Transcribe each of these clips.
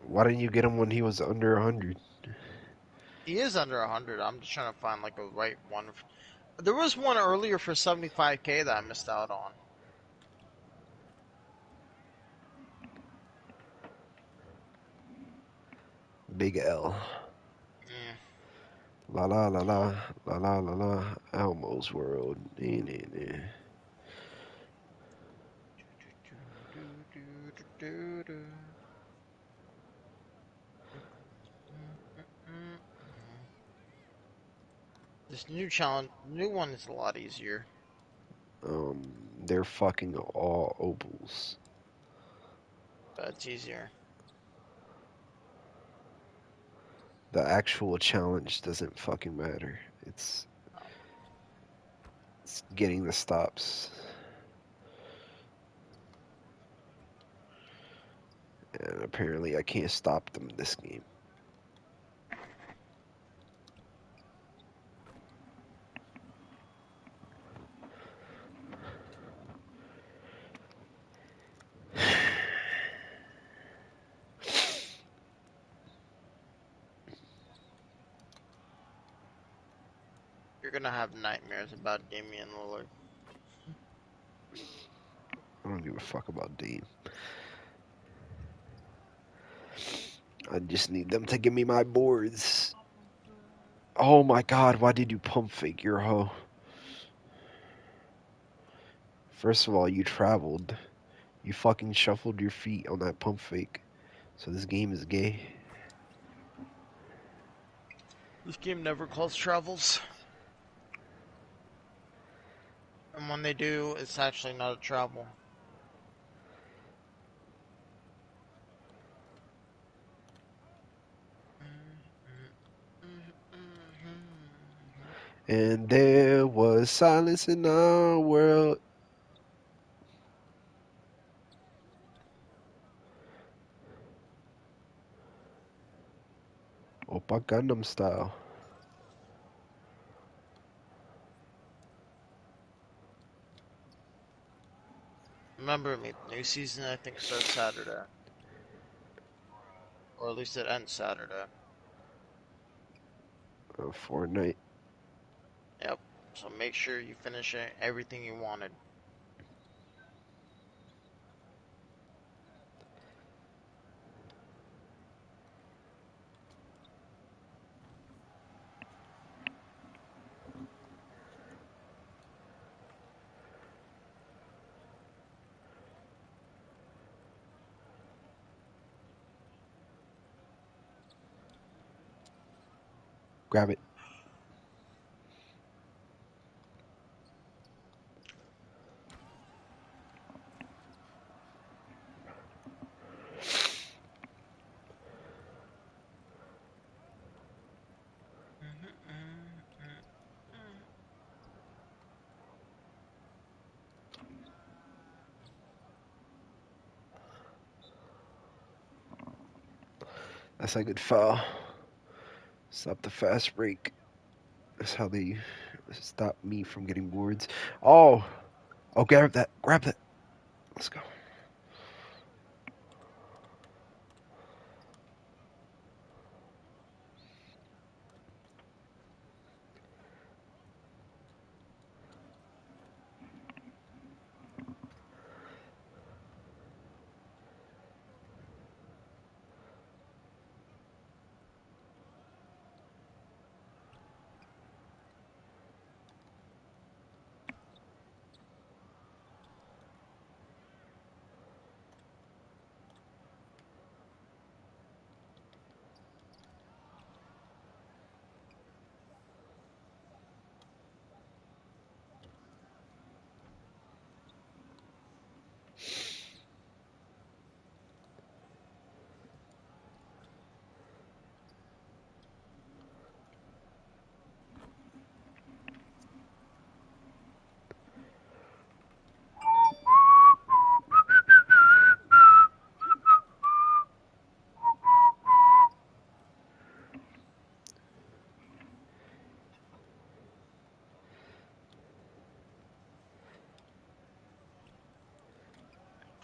Why didn't you get him when he was under 100? He is under 100. I'm just trying to find like a right one. There was one earlier for 75K that I missed out on. Big L. Mm. La la la la la la la la. Elmo's World. Nah, nah, nah. This new challenge, new one is a lot easier. They're fucking all opals. But it's easier. The actual challenge doesn't fucking matter. It's getting the stops. And apparently I can't stop them in this game. You're gonna have nightmares about Damian Lillard. I don't give a fuck about Dame. I just need them to give me my boards. Oh my god, why did you pump fake your hoe? First of all, you traveled. You fucking shuffled your feet on that pump fake. So this game is gay. This game never calls travels. And when they do, it's actually not a travel. And there was silence in our world. Oppa Gundam style. Remember me, new season I think starts Saturday. Or at least it ends Saturday. Fortnite. Yep. So make sure you finish everything you wanted. Grab it. That's a good foul. Stop the fast break. That's how they stop me from getting boards. Oh! Oh, grab that. Grab that. Let's go.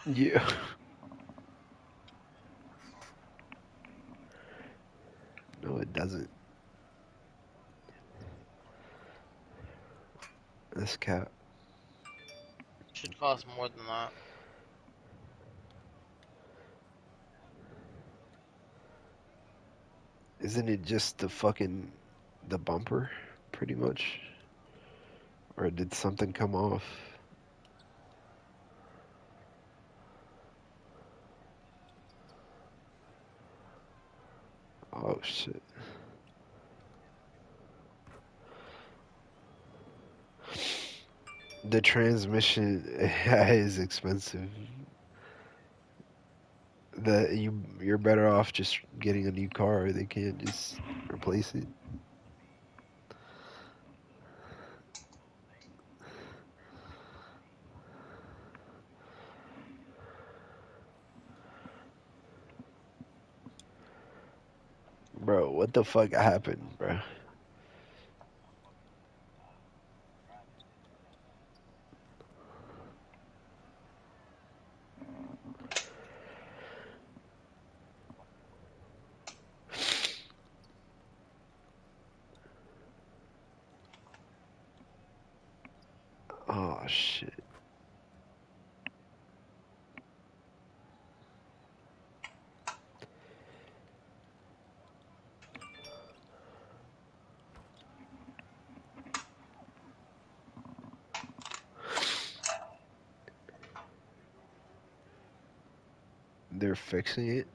Yeah. No, it doesn't. That's cap. Should cost more than that. Isn't it just the bumper, pretty much? Or did something come off? Oh shit. The transmission is expensive. You're better off just getting a new car. They can't just replace it. Bro, what the fuck happened, bro? Oh shit. They're fixing it.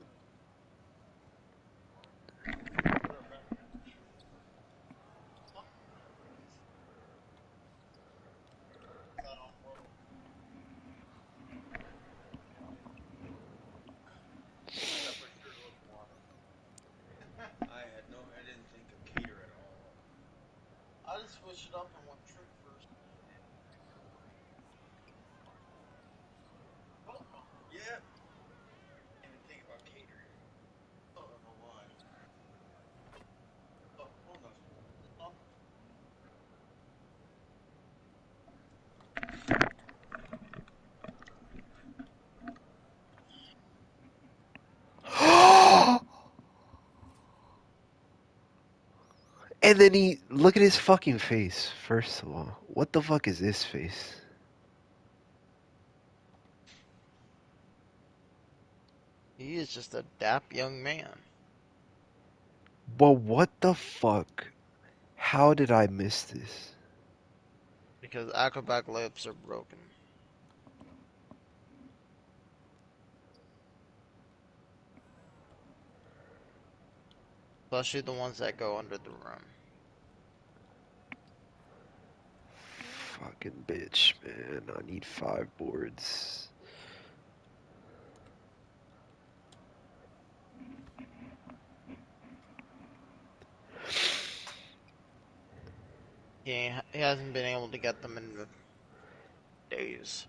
I just switched it up and went trick first. And then he look at his fucking face. First of all, what the fuck is this face? He is just a dap young man. Well, what the fuck? How did I miss this? Because acrobat lips are broken. Especially the ones that go under the rim. Fucking bitch, man. I need 5 boards. He hasn't been able to get them in days.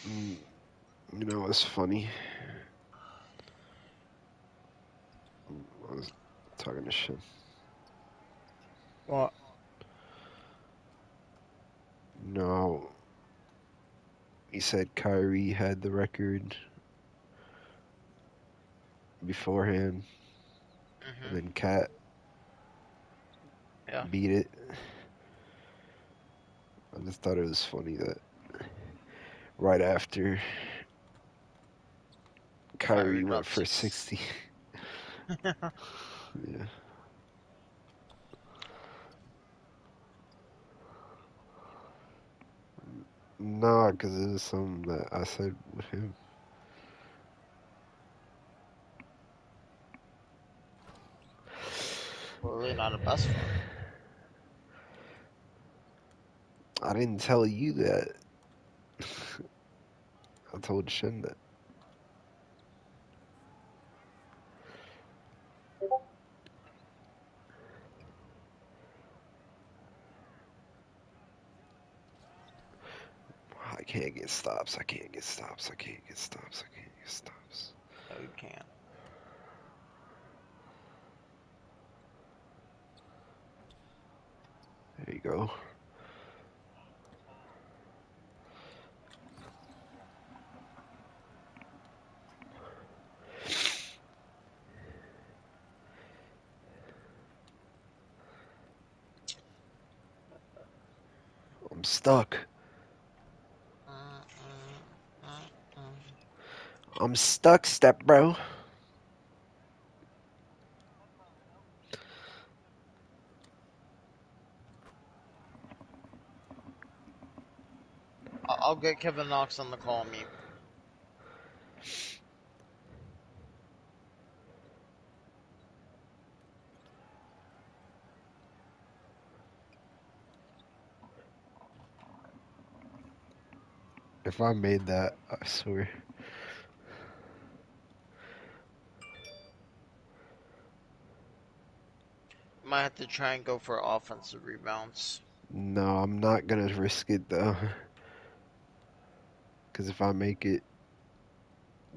Mm, you know what's funny? I was talking to shit. What? No, he said Kyrie had the record beforehand, and Mm-hmm. then Cat Yeah. beat it. I just thought it was funny that right after Kyrie Kyrie went dropped for six. 60. Yeah. Nah, because it was something that I said with him. Clearly not a best friend. I didn't tell you that. I told Shen that. can't get stops. I can't get stops. I can't get stops. I can't get stops. No, you can't. There you go. I'm stuck. I'm stuck, step bro. I'll get Kevin Knox on the call me. If I made that, I swear. Might have to try and go for offensive rebounds. No, I'm not gonna risk it though. Because if I make it,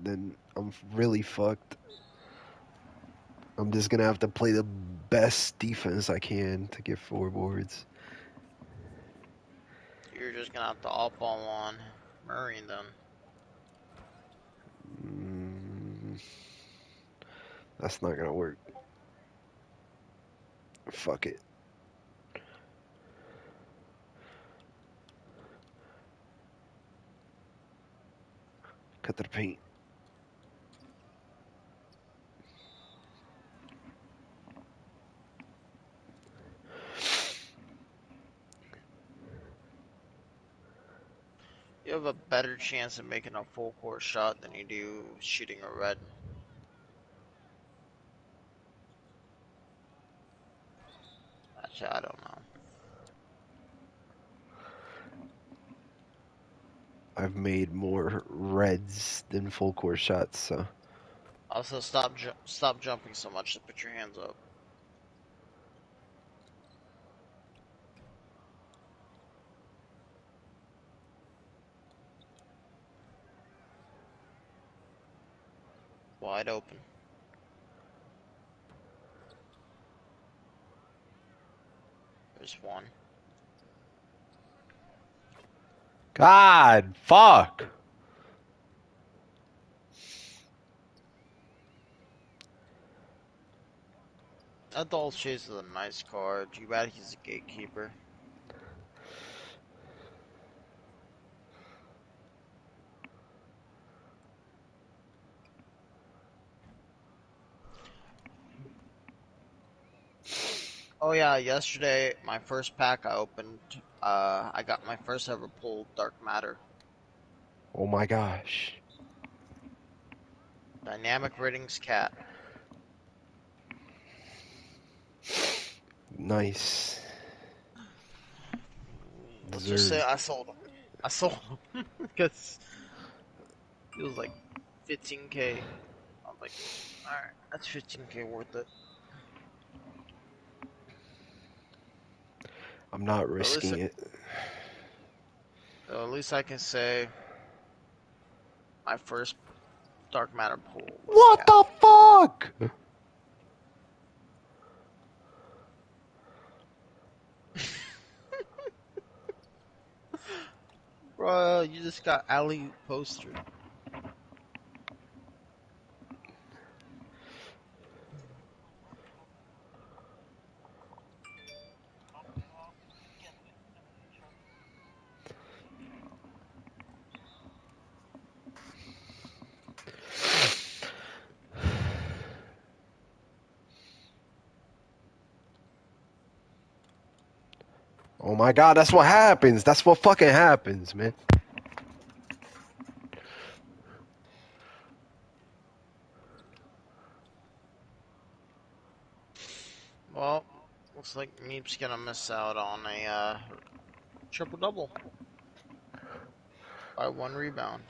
then I'm really fucked. I'm just gonna have to play the best defense I can to get 4 boards. You're just gonna have to off-ball on Murray then. That's not gonna work. Fuck it. Cut to the paint. You have a better chance of making a full court shot than you do shooting a red. Actually, I don't know. I've made more reds than full court shots, so Also, stop jumping so much to put your hands up. Wide open. There's one. God, fuck. Adult Chase is a nice card. Too bad he's a gatekeeper. Oh yeah, yesterday, my first pack I opened, I got my first ever pull Dark Matter. Oh my gosh. Dynamic Ratings Cat. Nice. Let's just say Deserved. I sold him. I sold him because it was like 15K. I was like, alright, that's 15K worth it. I'm not So risking it. at least I can say my first Dark Matter pull was What Cat. the fuck? Bro, you just got alley postered. Oh my god, that's what happens. That's what fucking happens, man. Well, looks like Meep's gonna miss out on a triple double by 1 rebound.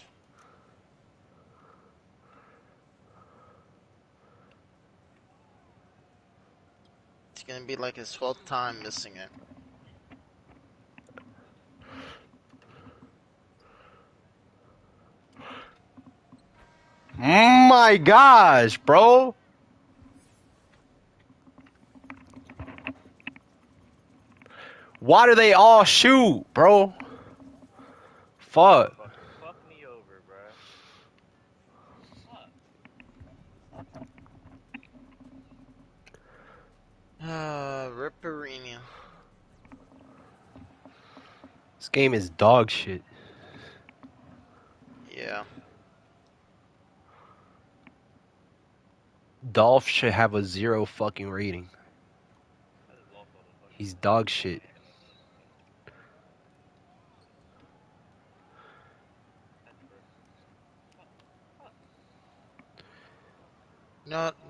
It's gonna be like his 12th time missing it. my gosh, bro. Why do they all shoot, bro? Fuck. Fuck me over, bruh. Ripperino. This game is dog shit. Yeah. Dolph should have a 0 fucking rating. I just lost all the fucking He's dog shit.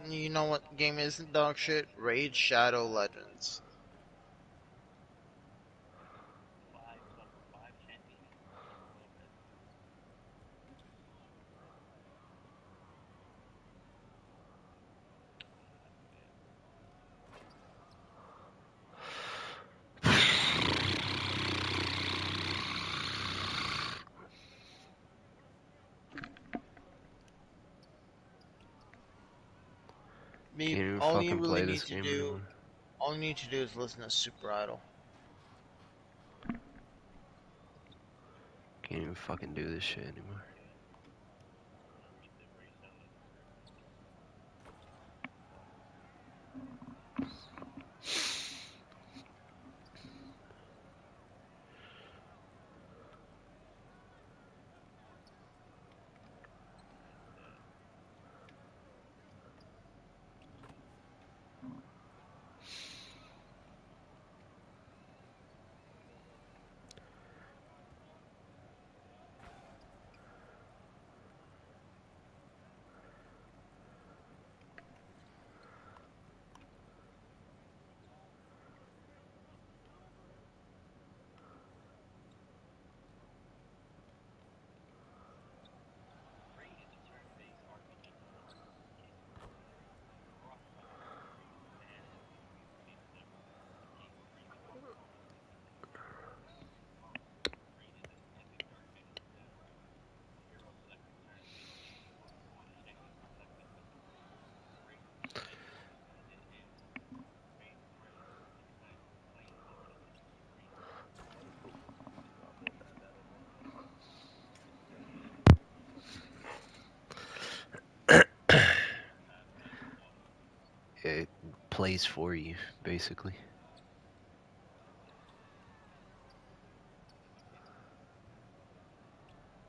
You know what game isn't dog shit? Raid Shadow Legends. five champions. Me, Can't even all you fucking really play need this to game do, anymore. all you need to do is listen to Super Idol. Can't even fucking do this shit anymore. It plays for you, basically.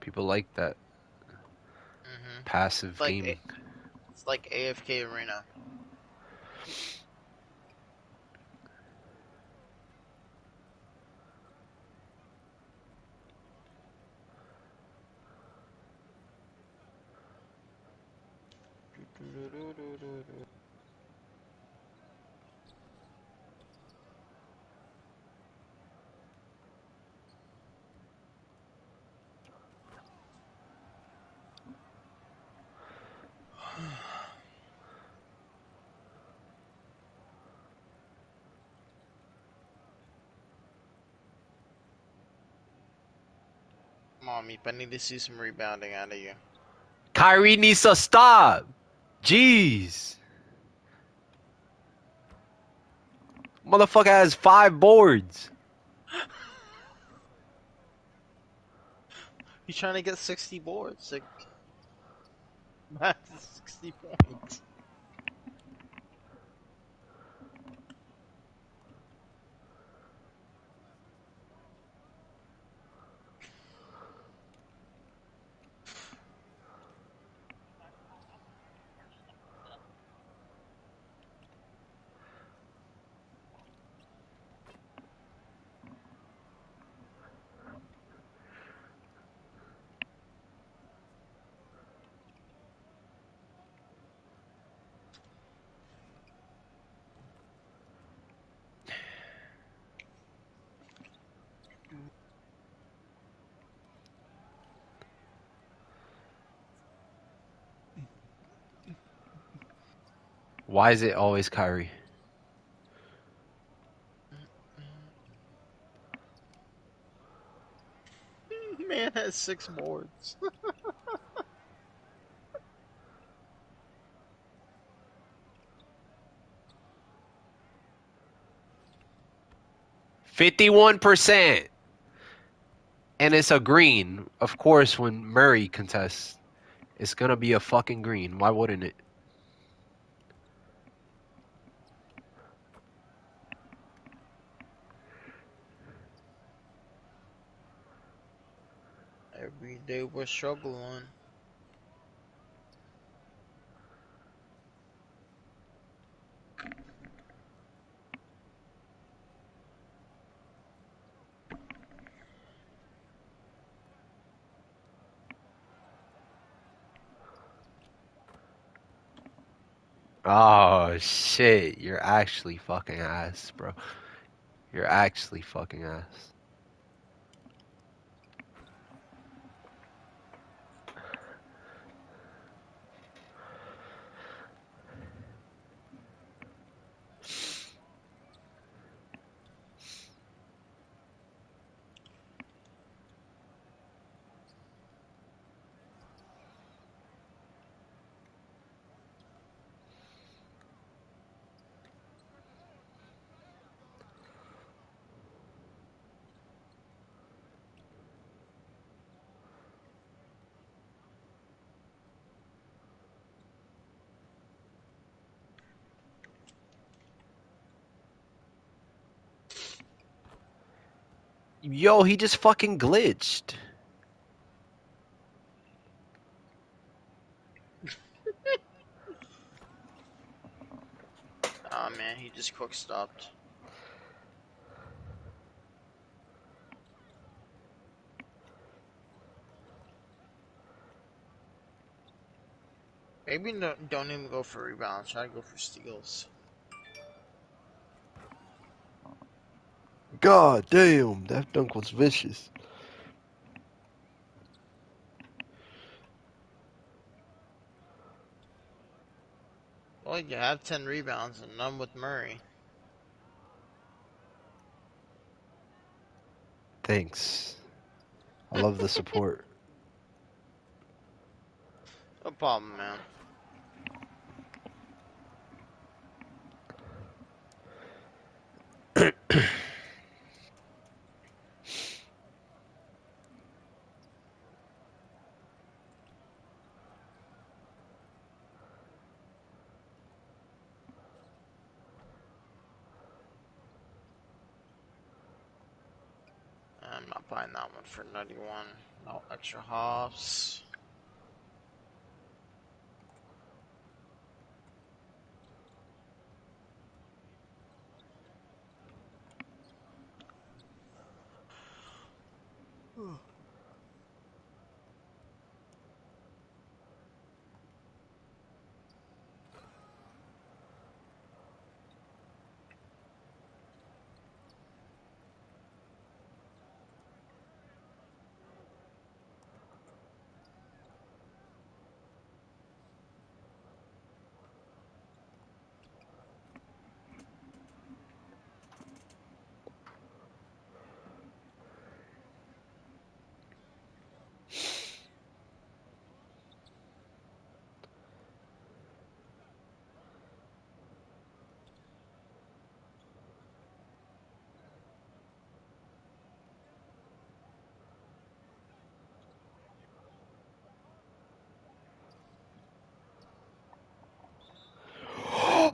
People like that passive Like gaming. it's like AFK Arena. Mommy, I need to see some rebounding out of you. Kyrie needs to stop. Jeez. Motherfucker has 5 boards. He's trying to get 60 boards. Like, max is 60 points. Why is it always Kyrie? Man has 6 boards. 51%. And it's a green. Of course, when Murray contests, it's gonna be a fucking green. Why wouldn't it? Every day we're struggling. Oh shit, you're actually fucking ass, bro. You're actually fucking ass. Yo, he just fucking glitched. Ah man, he just quick stopped. Maybe don't even go for rebounds. Try to go for steals. God damn, that dunk was vicious. Well, you have 10 rebounds and none with Murray. Thanks. I love the support. No problem, man. I'm not buying that one for 91. No extra hops.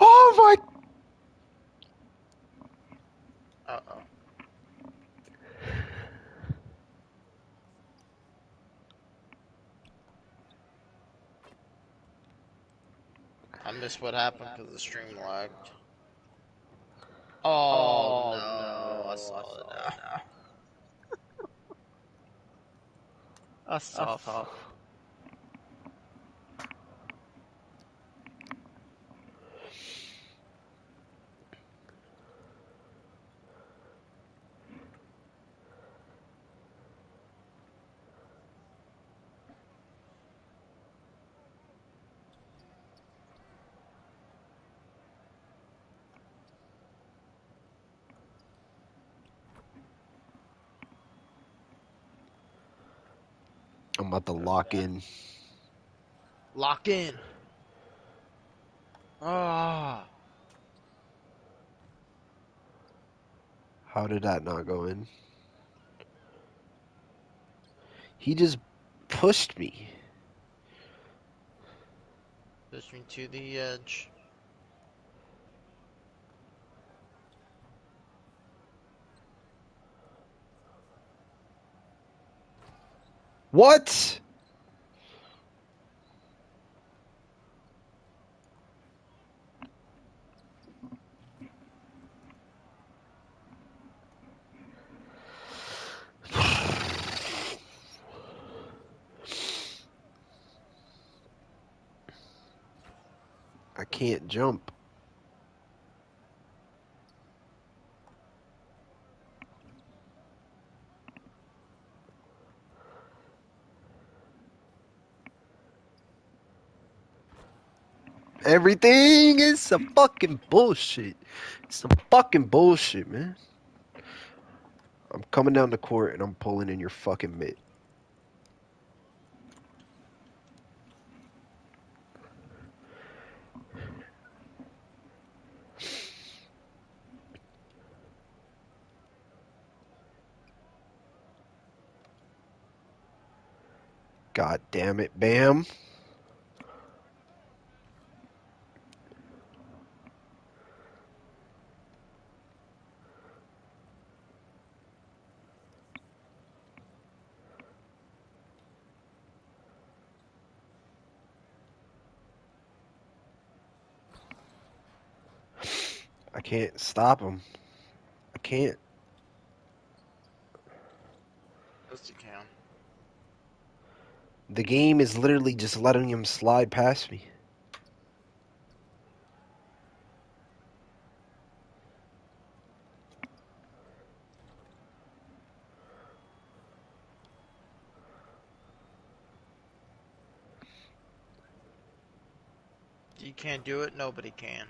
Oh my! Uh-oh. I missed what happened because the stream lagged. Oh no, I saw it now. That's tough. I'm about to lock in. Lock in. Ah. How did that not go in? He just pushed me. Push me to the edge. What? I can't jump. Everything is some fucking bullshit. Some fucking bullshit, man. I'm coming down the court and I'm pulling in your fucking mitt. God damn it, Bam. I can't stop him. I can't. Yes, you can. The game is literally just letting him slide past me. You can't do it, nobody can.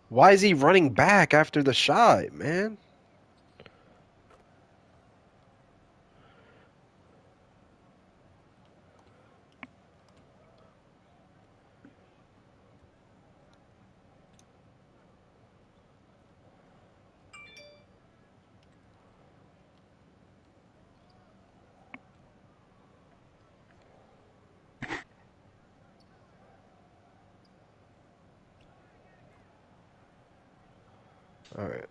Why is he running back after the shot, man? Alright.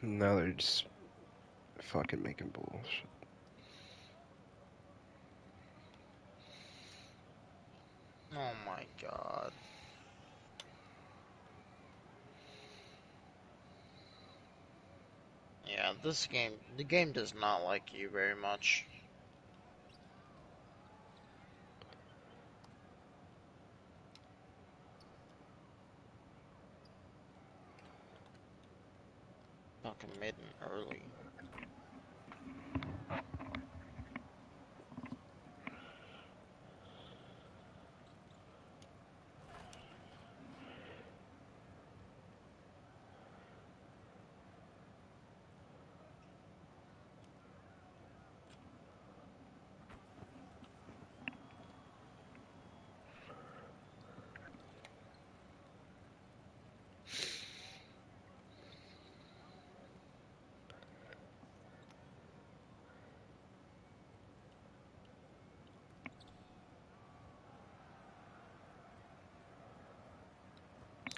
Now they're just fucking making bullshit. Oh my god. the game does not like you very much. Fucking mid and early.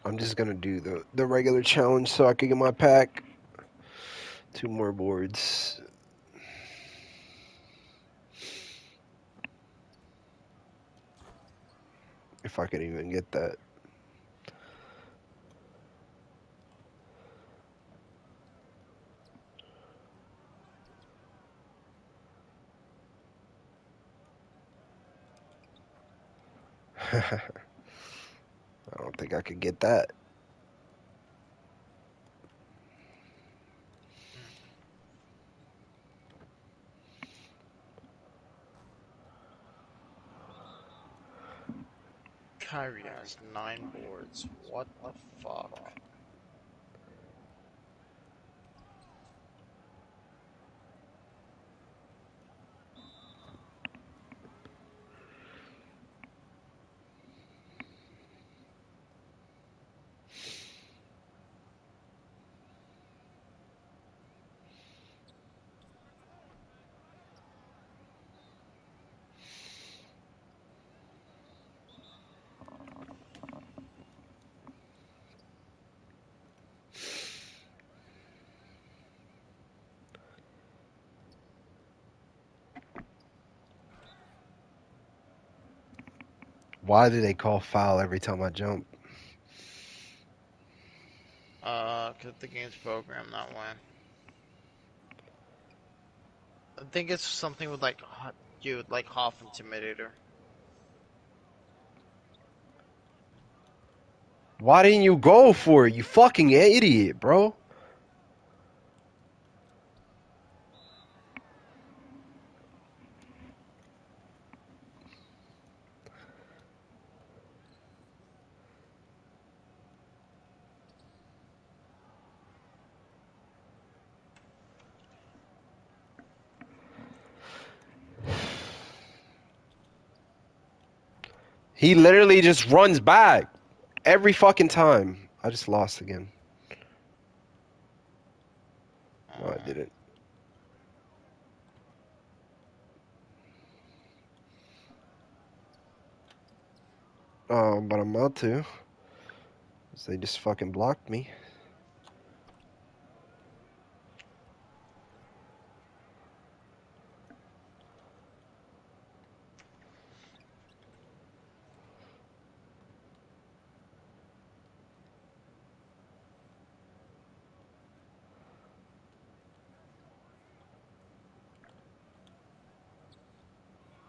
I'm just gonna do the regular challenge so I can get my pack. 2 more boards. If I could even get that. I don't think I could get that. Kyrie has 9 boards. What the fuck? Why do they call foul every time I jump? Cause the game's programmed that way. I think it's something with like, dude, like Hoff Intimidator. Why didn't you go for it? You fucking idiot, bro. He literally just runs back every fucking time. I just lost again. No, I didn't. But I'm about to. 'Cause they just fucking blocked me.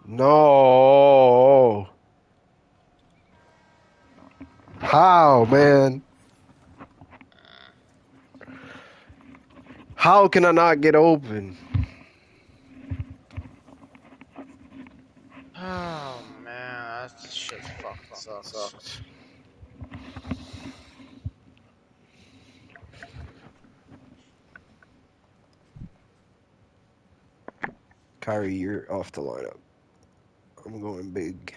No. How, man? How can I not get open? Oh man, that shit fucking sucks. Kyrie, you're off the lineup. I'm going big.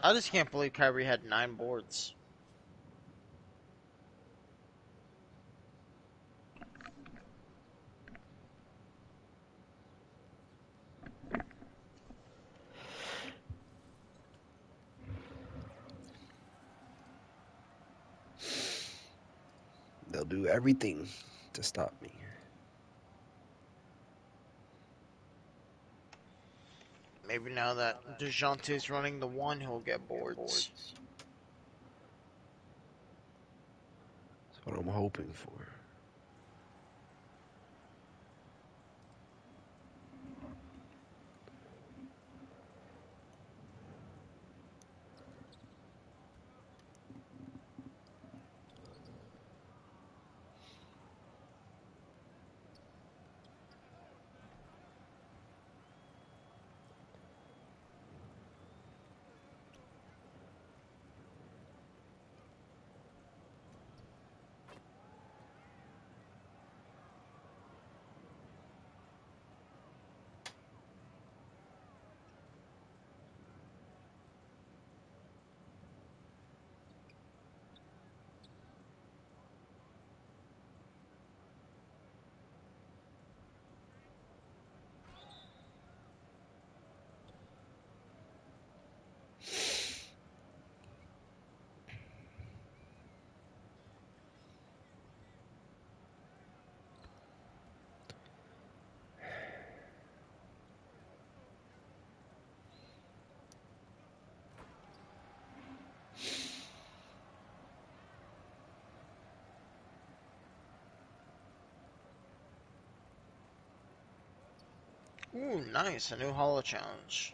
I just can't believe Kyrie had 9 boards. They'll do everything to stop me. Maybe now that DeJounte's running the one, he'll get boards. That's what I'm hoping for. Ooh, nice, a new holo challenge.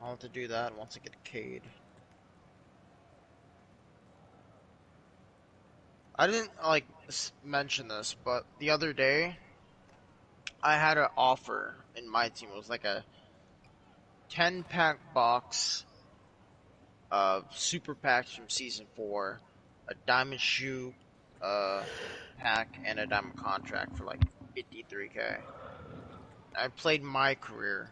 I'll have to do that once I get a Cade. I didn't like mention this, but the other day I had an offer in my team. It was like a 10-pack box of super packs from season 4, a diamond shoe pack, and a diamond contract for like 53k. I played my career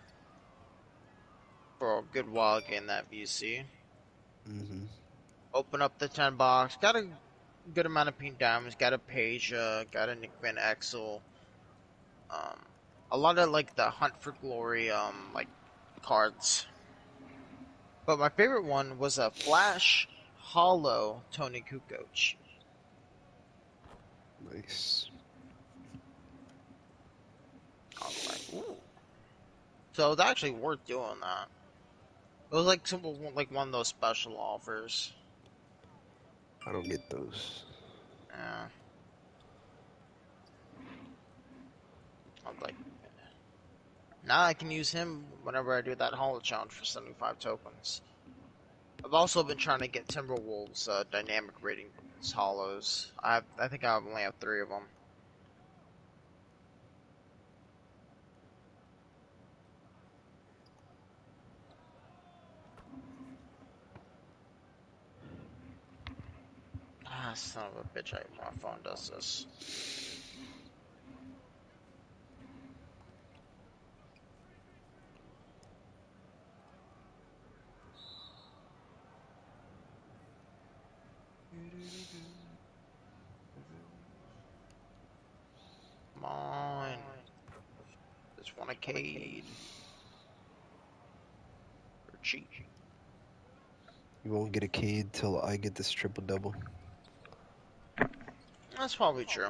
for a good while getting that VC. Mm-hmm. Open up the 10 box, got a good amount of pink diamonds, got a Peja, got a Nick Van Exel, um, a lot of like the Hunt for Glory like cards. But my favorite one was a Flash Hollow Tony Kukoc. Nice. I was like, ooh. So it's actually worth doing that. It was like like one of those special offers. I don't get those. Yeah. I was like, now I can use him whenever I do that Hollow Challenge for 75 tokens. I've also been trying to get Timberwolves dynamic rating hollows. I think I only have 3 of them. Ah, son of a bitch! My phone does this. Come on, just want a Cade or cheap. You won't get a Cade till I get this triple double. That's probably true.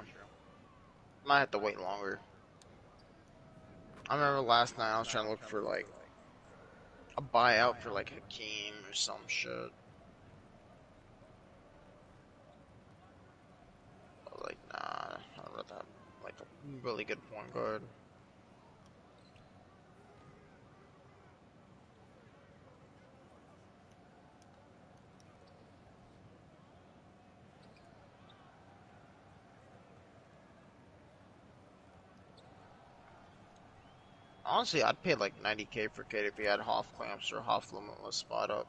Might have to wait longer. I remember last night I was trying to look for like a buyout for like Hakeem or some shit. I was like, nah, I'd rather have like a really good point guard. Honestly, I'd pay like 90k for Cade if he had Hoff clamps or Hoff limitless spot up.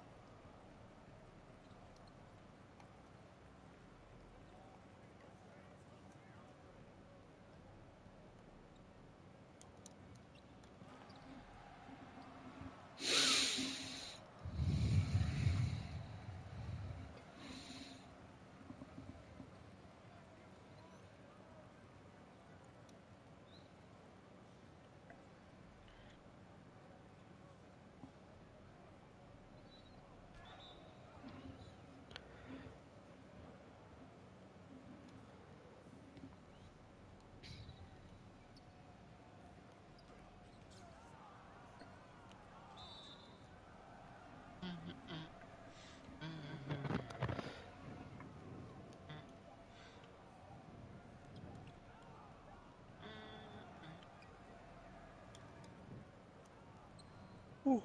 Doing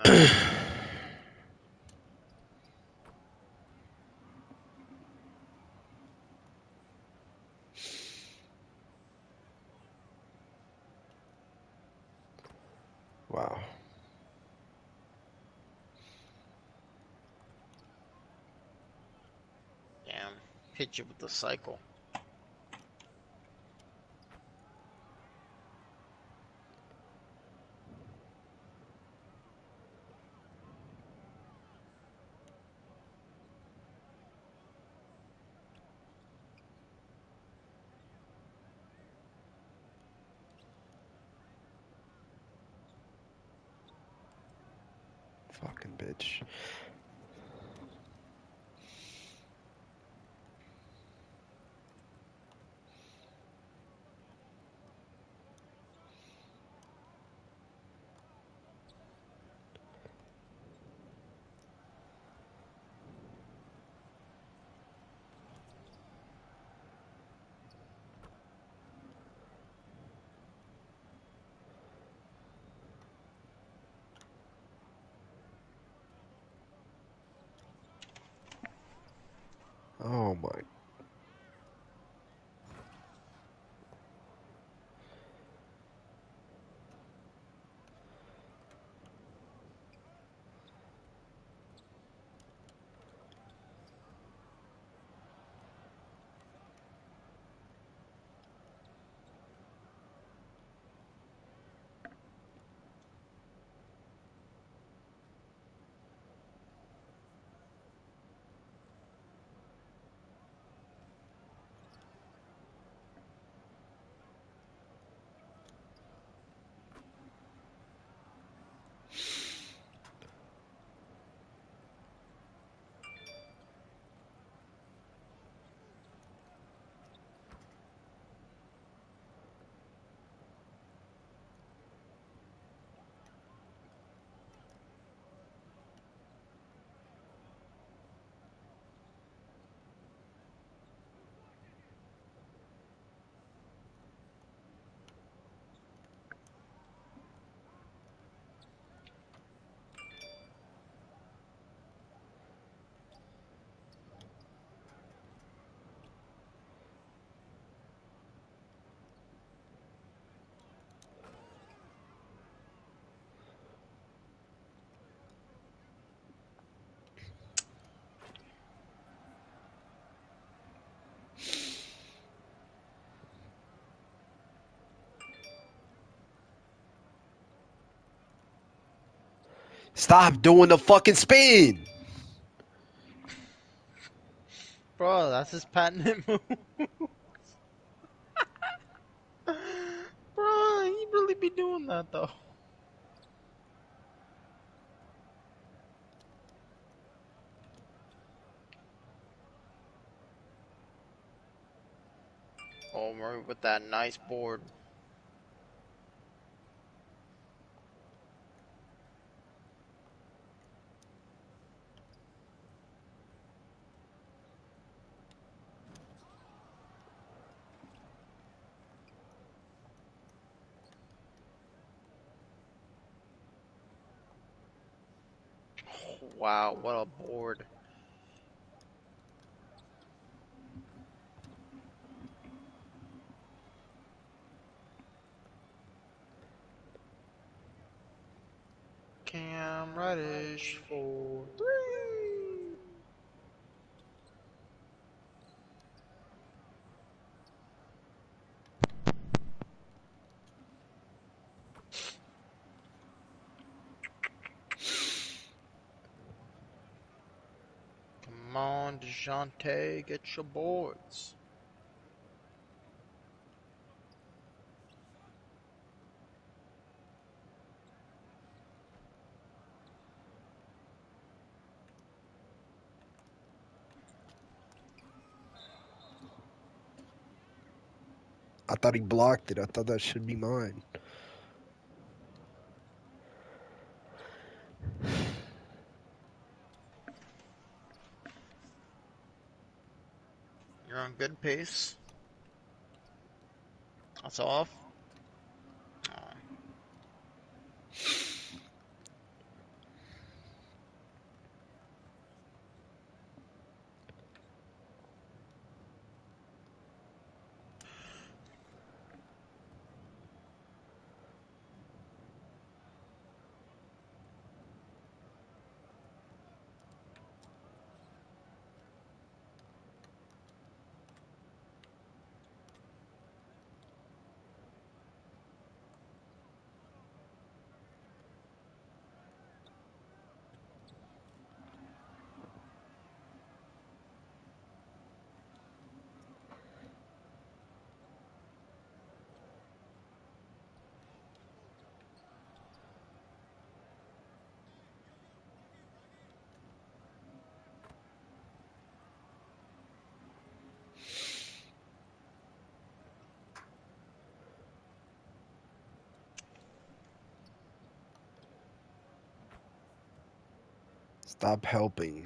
that. Wow. Damn. Hit you with the cycle. Fucking bitch. Oh my. Stop doing the fucking spin! Bro, that's his patented move. Bro, he really be doing that though. Oh, Murray with that nice board. Wow, what a board. Cam Reddish for three. Come on, DeJounte, get your boards. I thought he blocked it. I thought that should be mine. You're on good pace. That's off. Oh. 'Stop helping.2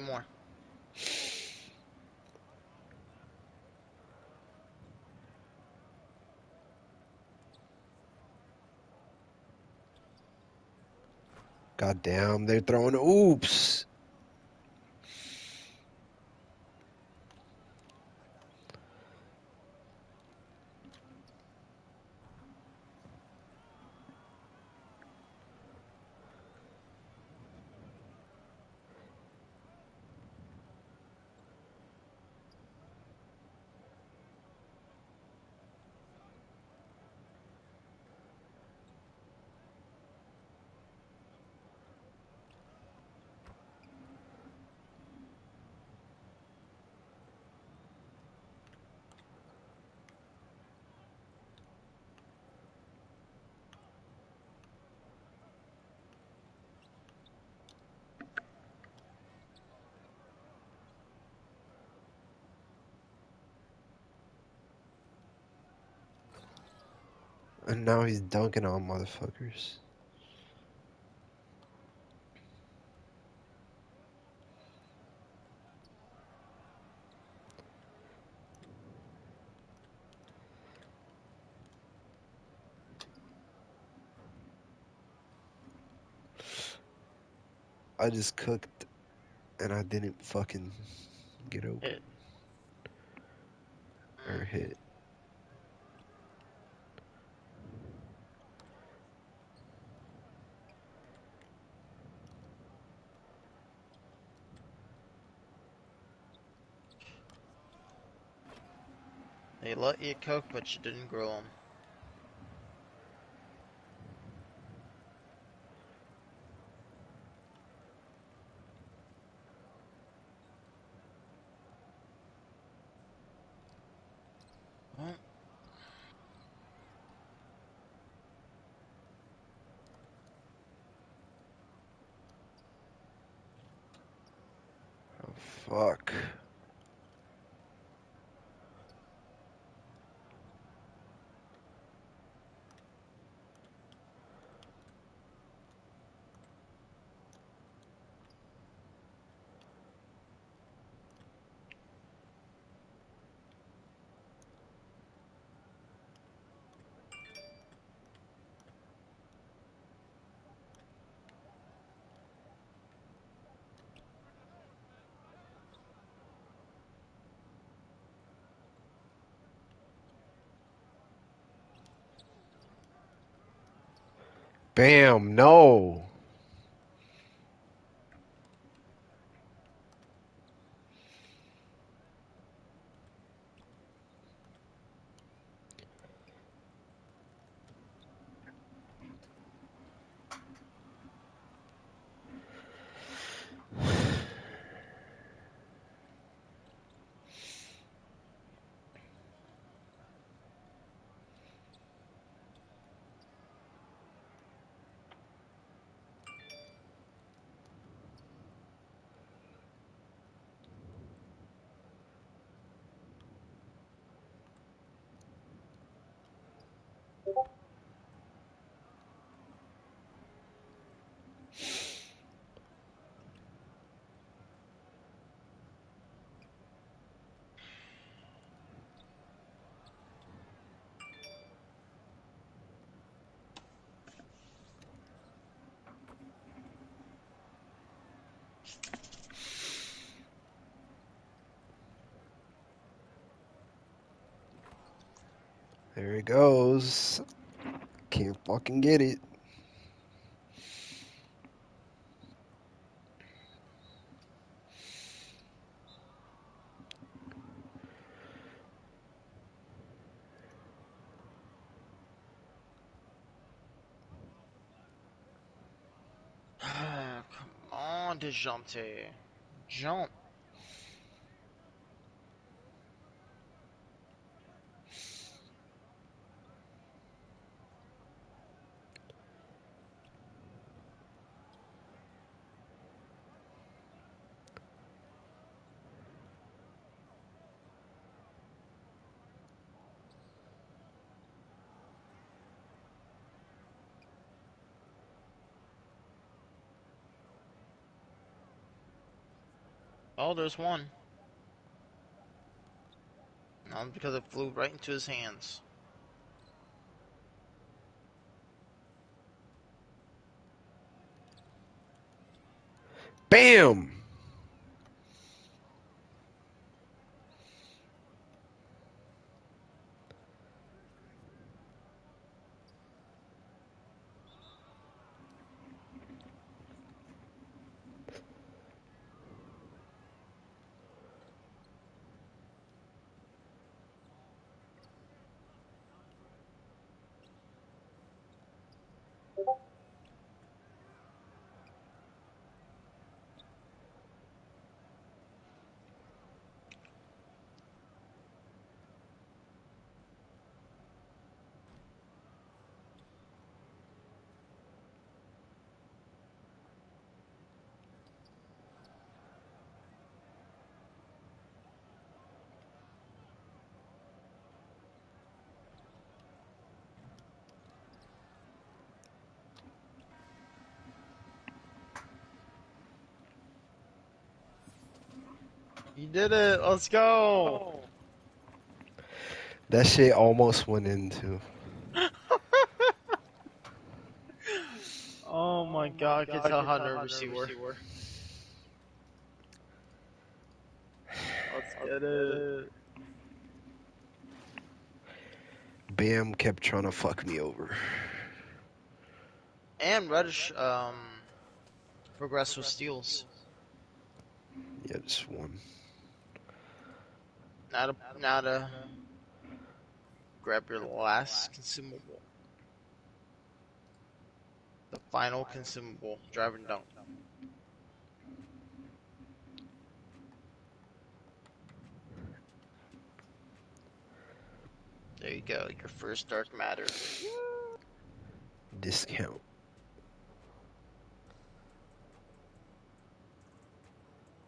more. God damn, they're throwing oops. And now he's dunking on motherfuckers. I just cooked and I didn't fucking get open Hit. or hit. They let you cook, but you didn't grill them. Well, Oh, fuck. Bam, no. There he goes. Can't fucking get it. come on, DeJounte. Jump. Oh, there's one. No, because it flew right into his hands. Bam! You did it. Let's go. That shit almost went into. Oh my god, I can tell how nervous you were. Let's get it. Bam kept trying to fuck me over. And Reddish, progress with steals. Yeah, just one. Now to grab your last consumable. The final consumable, drive and dunk. There you go, your first dark matter. Discount.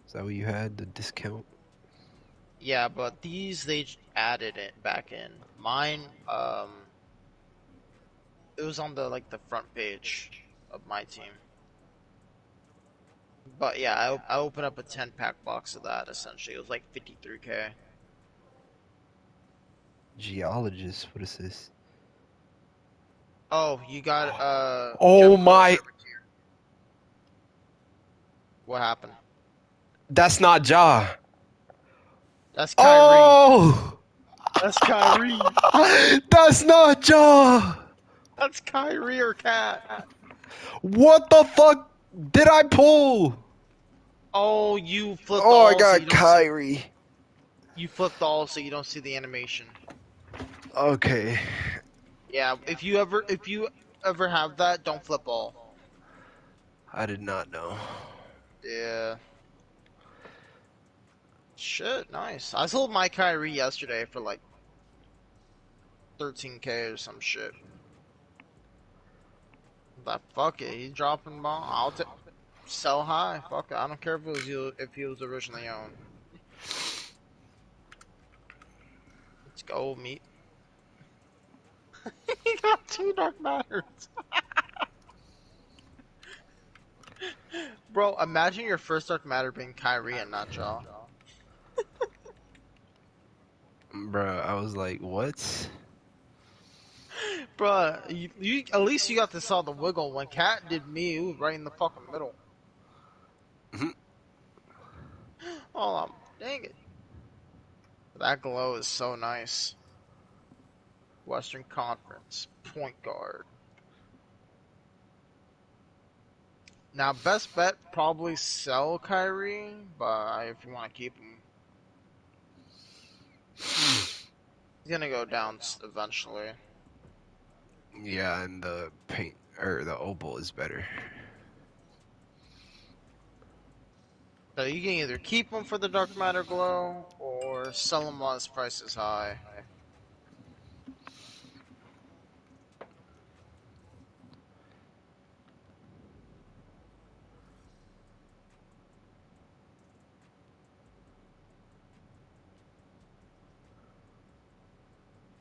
Is that what you had? The discount? Yeah, but these they added it back in. Mine, it was on the front page of my team. But yeah, I opened up a 10-pack box of that essentially. It was like 53K. Geologist? What is this? Oh, you got Oh Gem Glow my. Privateer. What happened? That's not Ja. That's Kyrie. Oh! That's Kyrie. That's not Ja! That's Kyrie or Cat. What the fuck did I pull? Oh, you flipped Oh, I all so got you don't see. Kyrie. You flipped all so you don't see the animation. Okay. Yeah, if you ever have that, don't flip all. I did not know. Yeah. Shit, nice. I sold my Kyrie yesterday for like 13K or some shit. But fuck it, he's dropping ball. Sell high. Fuck it. I don't care if it was you if he was originally owned. Let's go, meet. He got 2 dark matters. Bro, imagine your first dark matter being Kyrie and not Jaw. Bruh, I was like, what? Bruh, you at least you got to saw the wiggle. When Cat did me, it was right in the fucking middle. Mhm. Oh, dang it. That glow is so nice. Western Conference, point guard. Now, best bet probably sell Kyrie, but if you want to keep him, he's gonna go down eventually. Yeah, and the paint, or the opal is better. So you can either keep him for the dark matter glow or sell him while his price is high.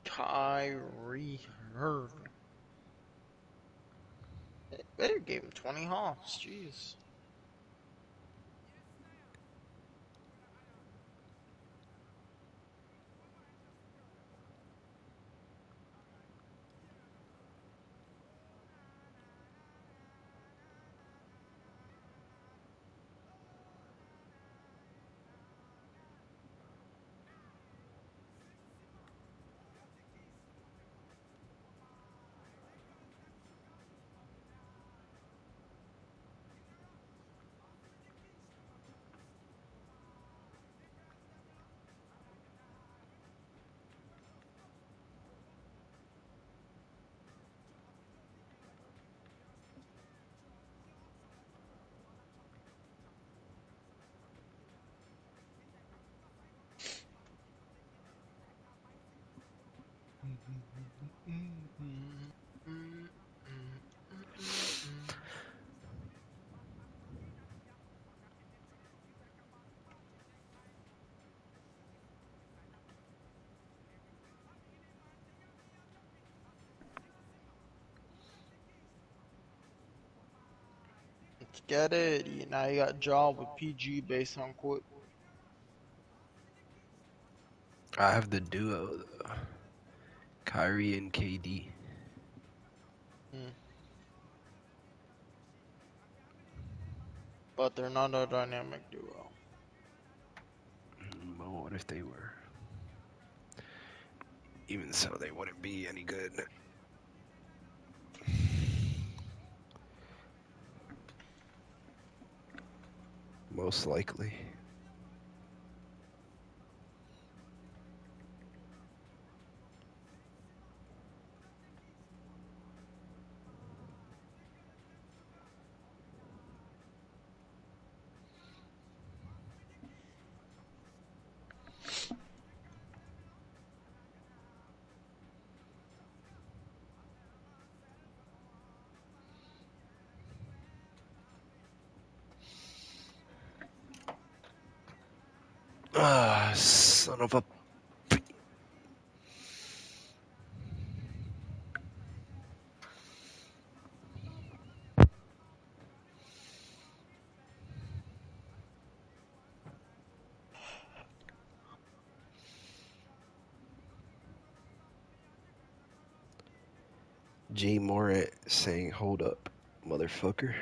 Kyrie Irving. They gave him 20 hops. Jeez. Let's get it. Now you got Jaw with PG based on quit. I have the duo, though. Kyrie and KD. But they're not a dynamic duo. But what if they were? Even so, they wouldn't be any good. Most likely. Ah, son of a. G Morant saying, "Hold up, motherfucker."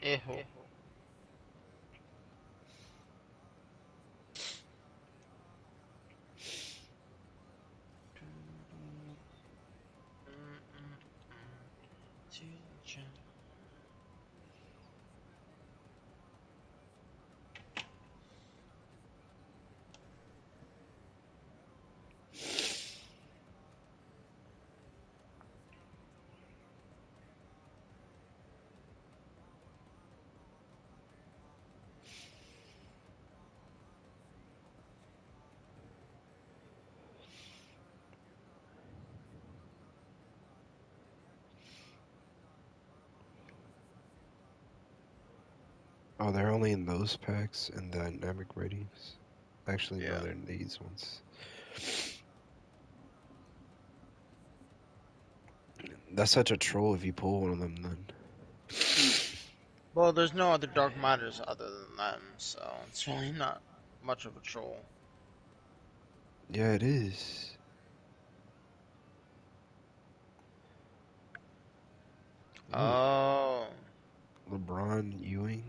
Ew. Oh, they're only in those packs and dynamic ratings. Actually, no, Yeah. they're in these ones. That's such a troll if you pull one of them, then. Well, there's no other Dark Matters other than them, so it's really not much of a troll. Yeah, it is. Ooh, Oh. LeBron Ewing.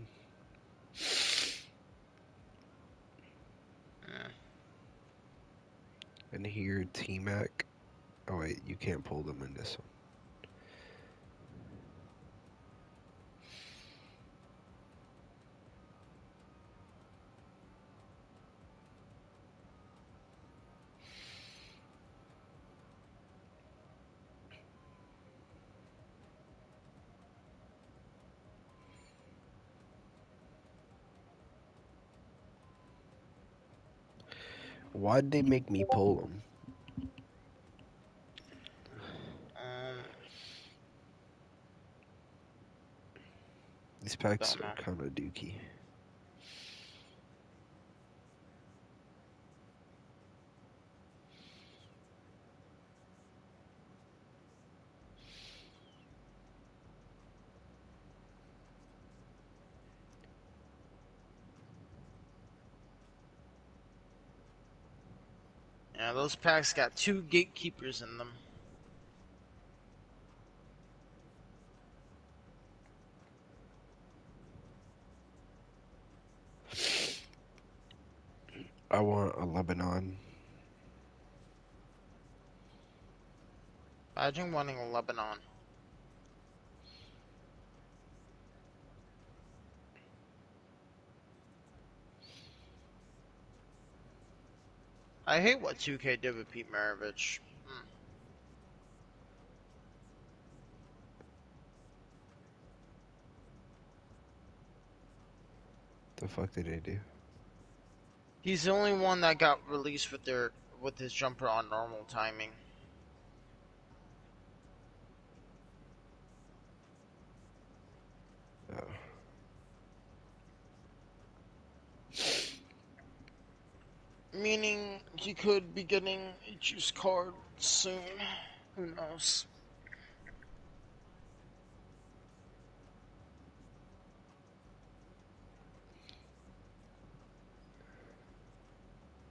Yeah. And here, T-Mac. Oh, wait, you can't pull them in this one. Why'd they make me pull them? Um, These packs don't are know. kind of dookie. Yeah, those packs got 2 gatekeepers in them. I want a Lebanon. Imagine wanting a Lebanon. I hate what 2K did with Pete Maravich. The fuck did they do? He's the only one that got released with his jumper on normal timing. Oh. Meaning he could be getting a juice card soon. Who knows?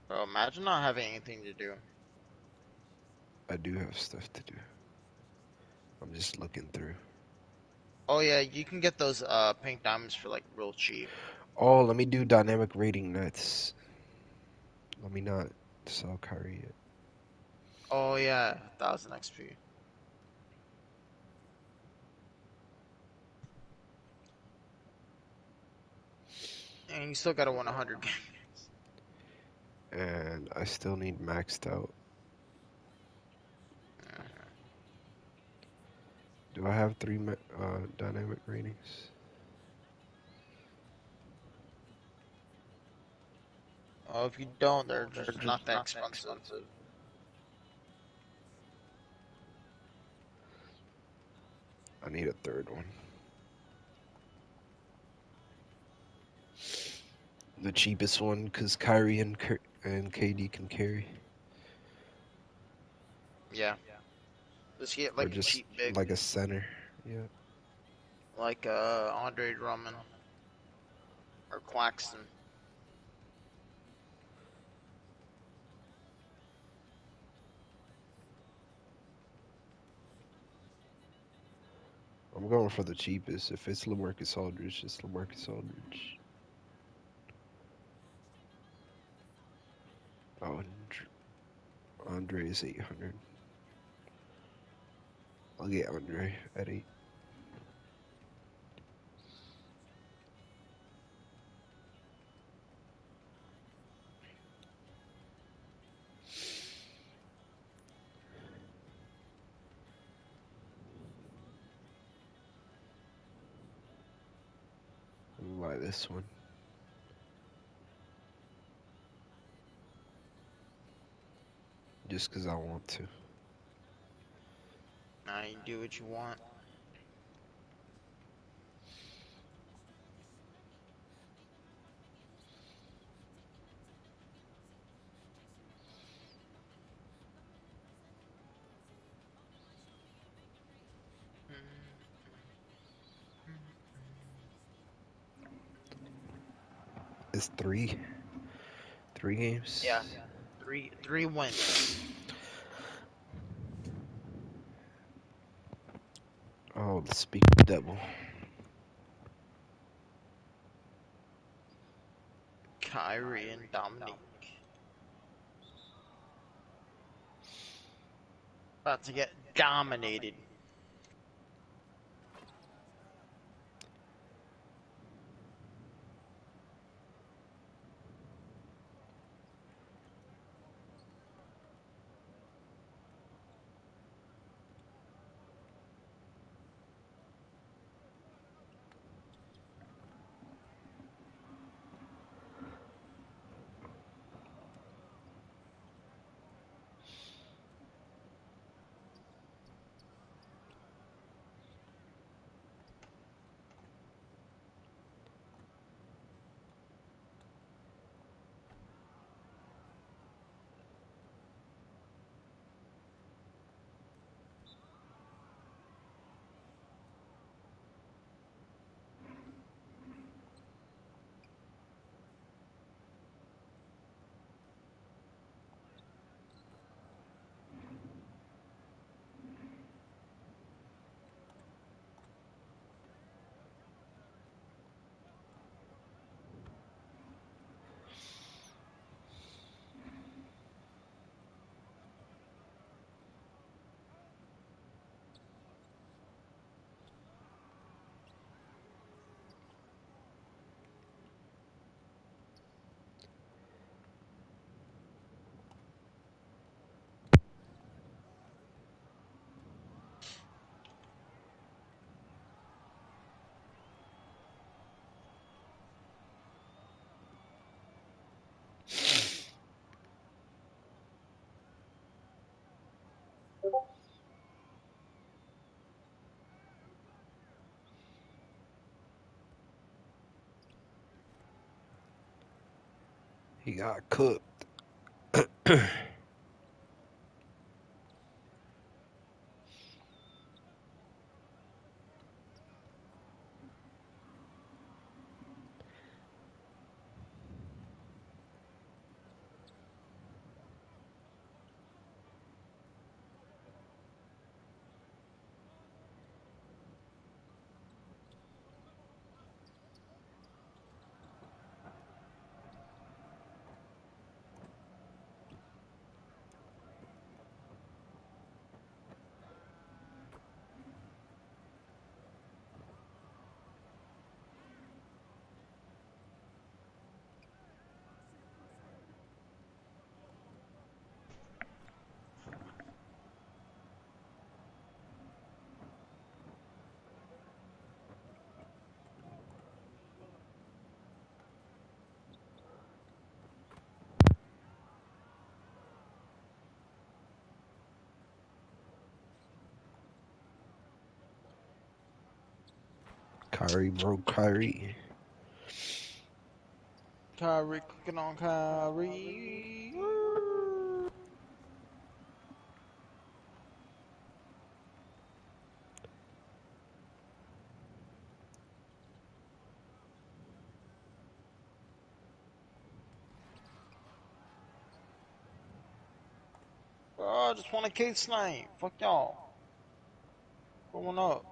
Bro, imagine not having anything to do. I do have stuff to do. I'm just looking through. Oh yeah, you can get those pink diamonds for like real cheap. Oh, let me do dynamic rating nets. Let me not sell Kyrie yet. Oh yeah, 1000 XP. And you still gotta win 100 games. And I still need maxed out. Do I have 3 dynamic ratings? Oh, if you don't, they're just not that expensive. I need a third one. The cheapest one, because Kyrie and KD can carry. Yeah. Just get Or like a just cheap big, like a center. Yeah. like Andre Drummond or Claxton. I'm going for the cheapest. If it's LaMarcus Aldridge, it's LaMarcus Aldridge. Oh, and Andre is 800. I'll get Andre at 8. Let me buy this one. Just because I want to. Now you do what you want. It's 3. 3 games? Yeah, three wins. Oh, speak of the devil. Kyrie and Dominique. About to get dominated. We got cooked. Kyrie, bro, Kyrie. Kyrie cooking on Kyrie. Oh, I just want a case snipe. Fuck y'all. Going up.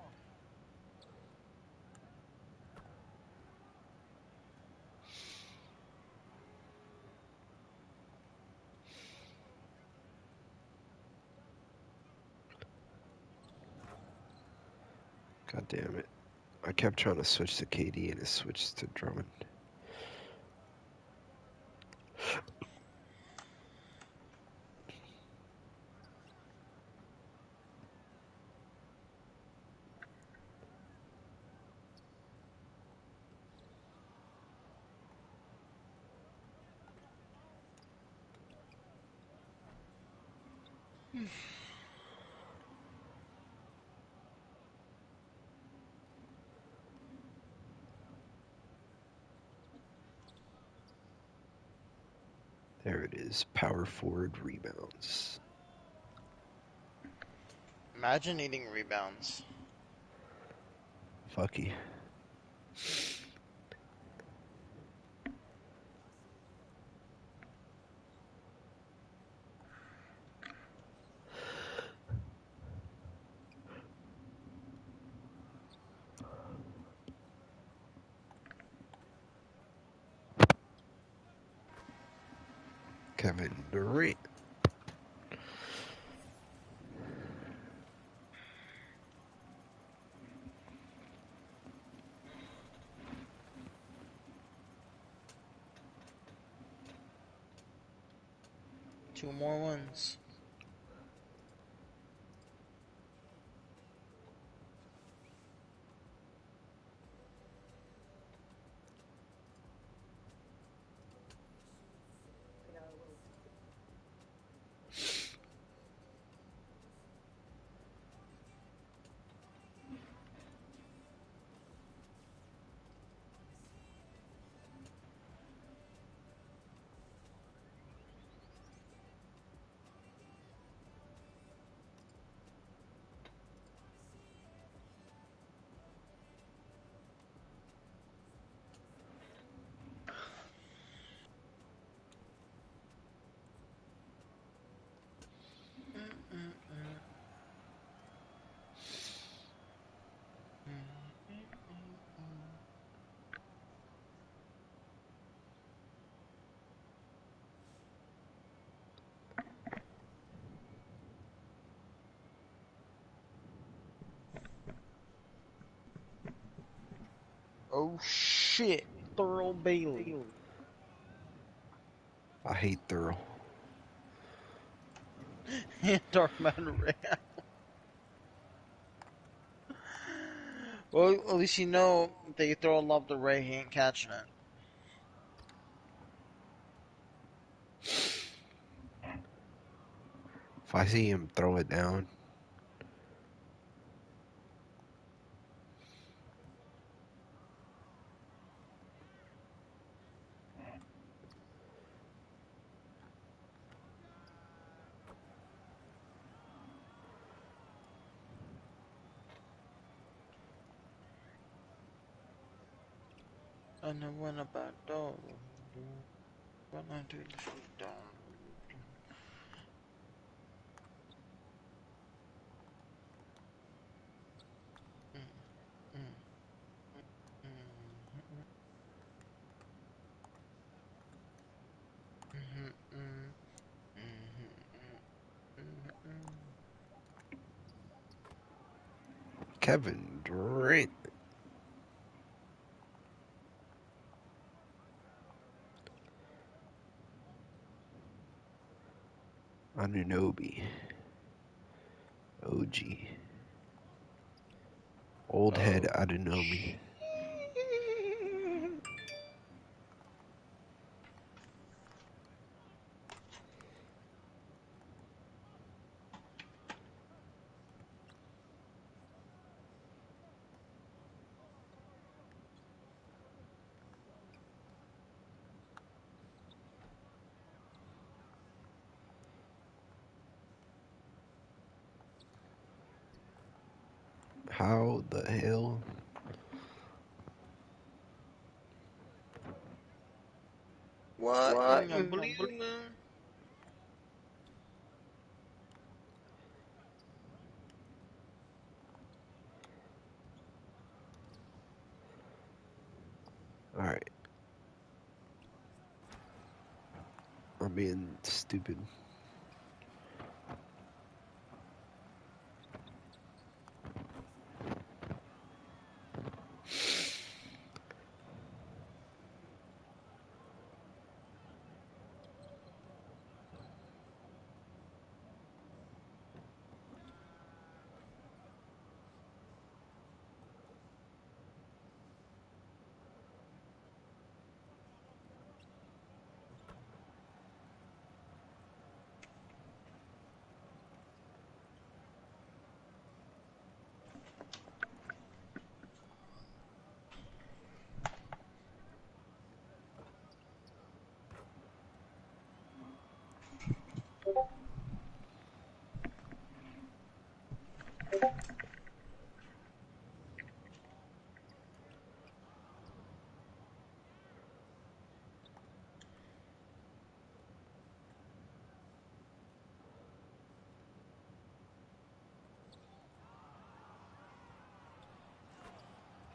God damn it. I kept trying to switch to KD and it switched to Drummond. There it is. Power forward rebounds. Imagine needing rebounds. Fucky. Kevin Durant. Two more ones. Oh shit. Thurl Bailey. I hate Thurl. Darkman Ray. Well, at least you know that you throw a lob to Ray, he ain't catching it. If I see him throw it down, And I went a back door. When I do the foot down. Mm, mm, mm, mm, mm, mm. Kevin Durant. Anunoby. OG. Old head Oh. Anunoby. How the hell? What What? in your blue moon? Alright. I'm being stupid.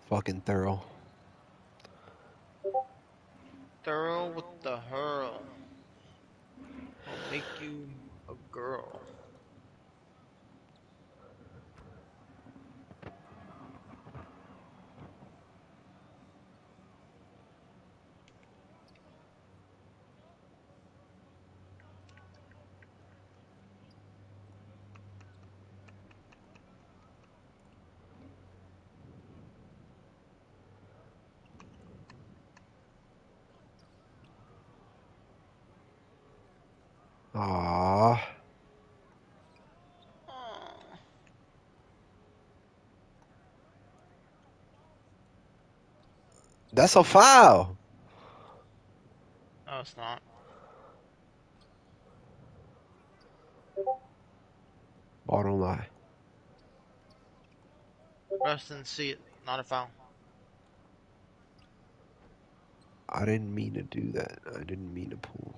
Fucking thorough. Thorough with the hurl. Will make you a girl. Ah, Oh. that's a foul. No, it's not. Ball don't lie. Rest and see it. Not a foul. I didn't mean to do that. I didn't mean to pull.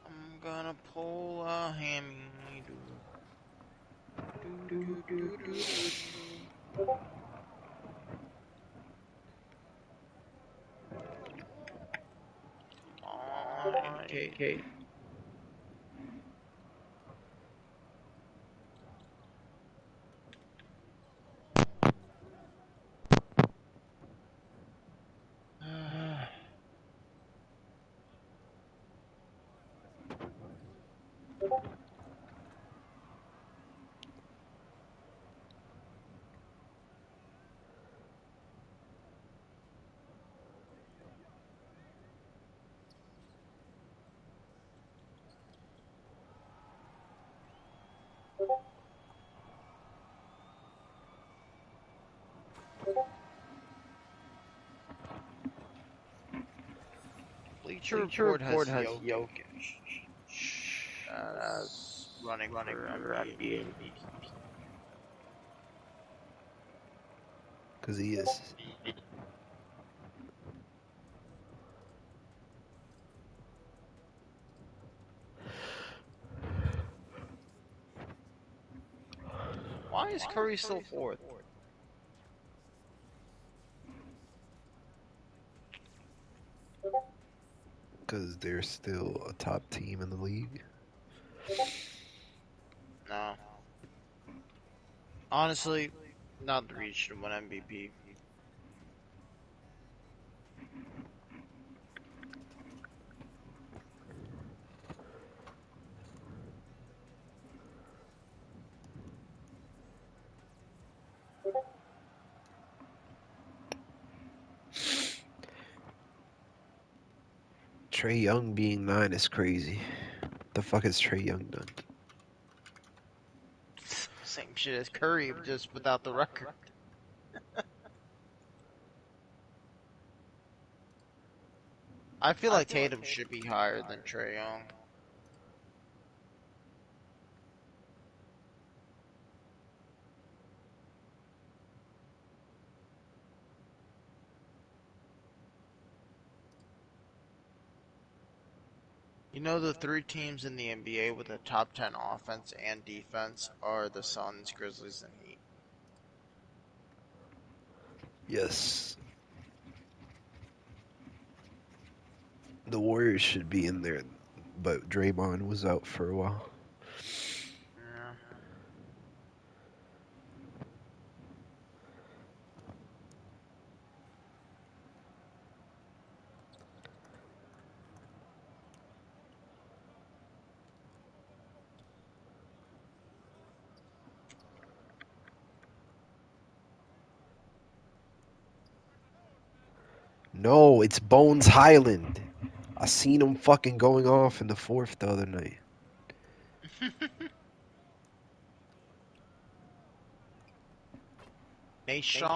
I'm gonna pull a hammy. Do. Come on, Kate. Okay. Bleacher Report has Jokic as running for NBA MVP. Because he is. Why is Curry still fourth? Because they're still a top team in the league. No. Honestly, not the reach to win MVP. Trey Young being 9 is crazy. The fuck has Trey Young done? Same shit as Curry, just without the record. I feel like Tatum should be higher than Trae Young. You know, the three teams in the NBA with a top 10 offense and defense are the Suns, Grizzlies, and Heat. Yes. The Warriors should be in there, but Draymond was out for a while. Yeah. No, it's Bones Highland. I seen him fucking going off in the fourth the other night. Nation.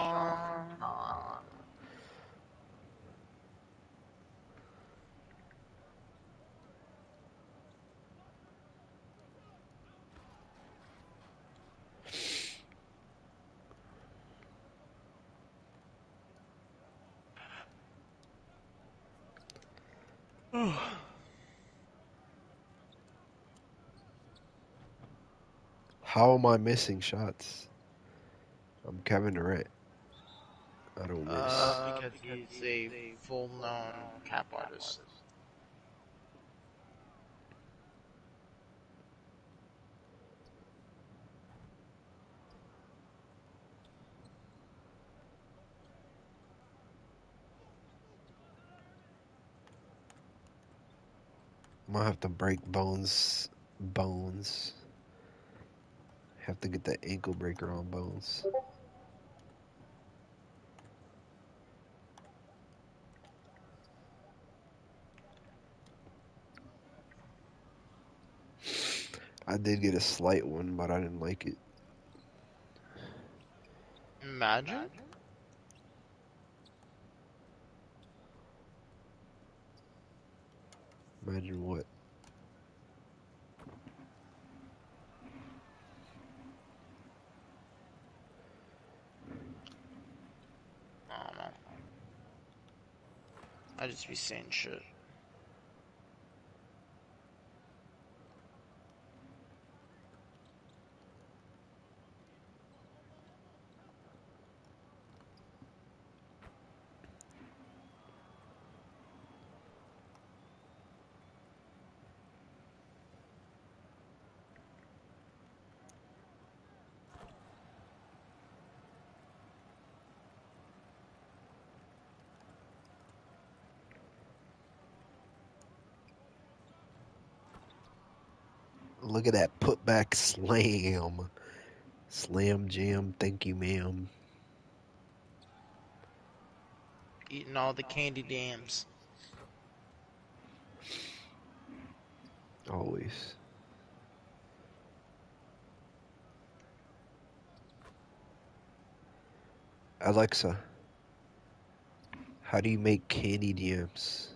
How am I missing shots? I'm Kevin Durant. I don't miss. Because he's a full-known cap artist. I'm gonna have to break Bones. Bones. Have to get that ankle breaker on Bones. I did get a slight one, but I didn't like it. Imagine? Imagine what? I don't know. I just be saying shit. Look at that putback slam. Slam jam, thank you, ma'am. Eating all the candy dams. Always. Alexa, how do you make candy jams?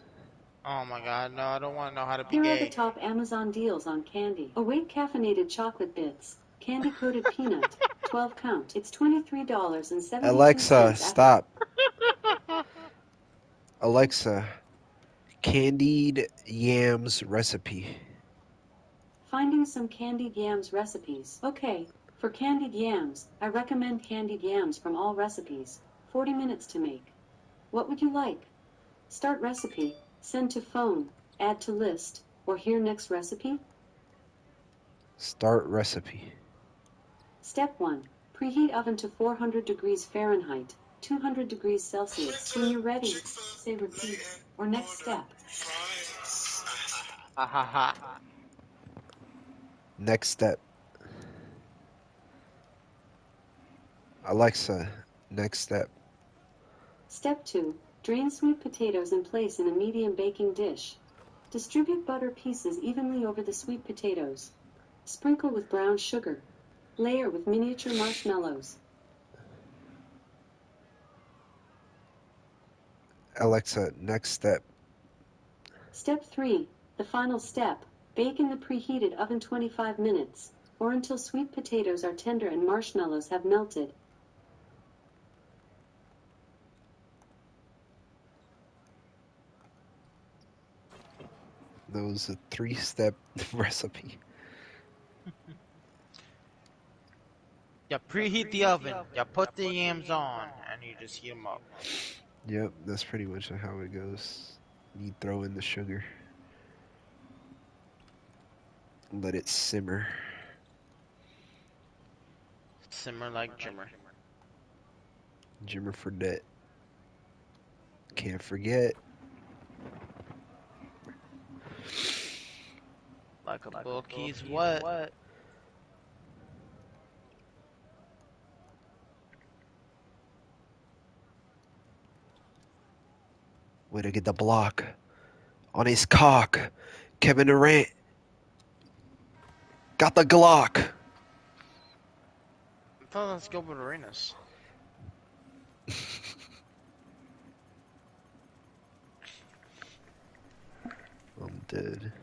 Oh my god, no, I don't want to know how to be Here are the gay. top Amazon deals on candy. Awake caffeinated chocolate bits. Candy coated peanut. 12 count. It's $23.72 Alexa, after. stop. Alexa, candied yams recipe. Finding some candied yams recipes. Okay, for candied yams, I recommend candied yams from All Recipes. 40 minutes to make. What would you like? Start recipe, send to phone, add to list, or hear next recipe? Start recipe. Step 1. Preheat oven to 400 degrees Fahrenheit, 200 degrees Celsius. When you're ready, say repeat, or next step. Ha ha ha. Next step. Alexa, next step. Step 2. Drain sweet potatoes and place in a medium baking dish. Distribute butter pieces evenly over the sweet potatoes. Sprinkle with brown sugar. Layer with miniature marshmallows. Alexa, next step. Step 3. The final step. Bake in the preheated oven 25 minutes, or until sweet potatoes are tender and marshmallows have melted. That was a 3-step recipe. You preheat the oven, you put the yams on, and you just heat them up. Yep, that's pretty much how it goes. You throw in the sugar. Let it simmer. Simmer like Jimmer. Jimmer for debt. Can't forget. Like a book, he's what? Way to get the block. On his cock. Kevin Durant. Got the Glock. I thought that's Gilbert Arenas. I'm dead.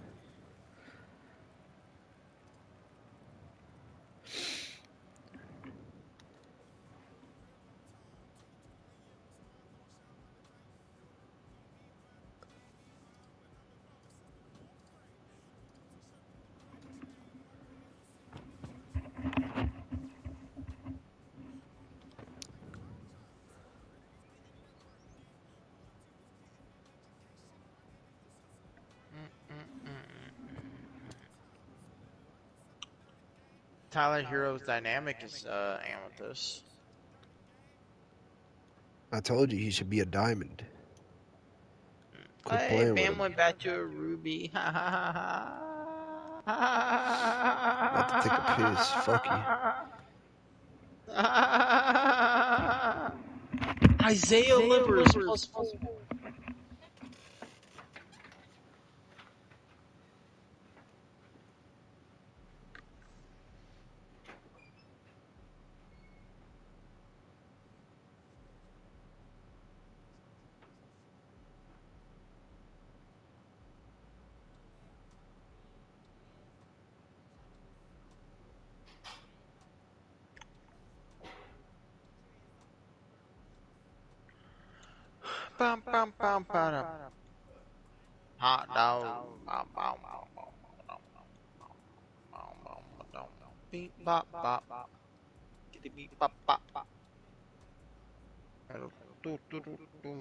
Tyler Hero's dynamic is Amethyst. I told you he should be a diamond. Quit Hey, playing with Bam him. went back to a Ruby. Ha ha ha ha. About to take a piss. Fuck you. Isaiah Livers +4. Bum bum bum bum. Hot dog. Bum bum bum bum bum bum bum. Beep bop bop. Kitty beep bop bop. Do do do do.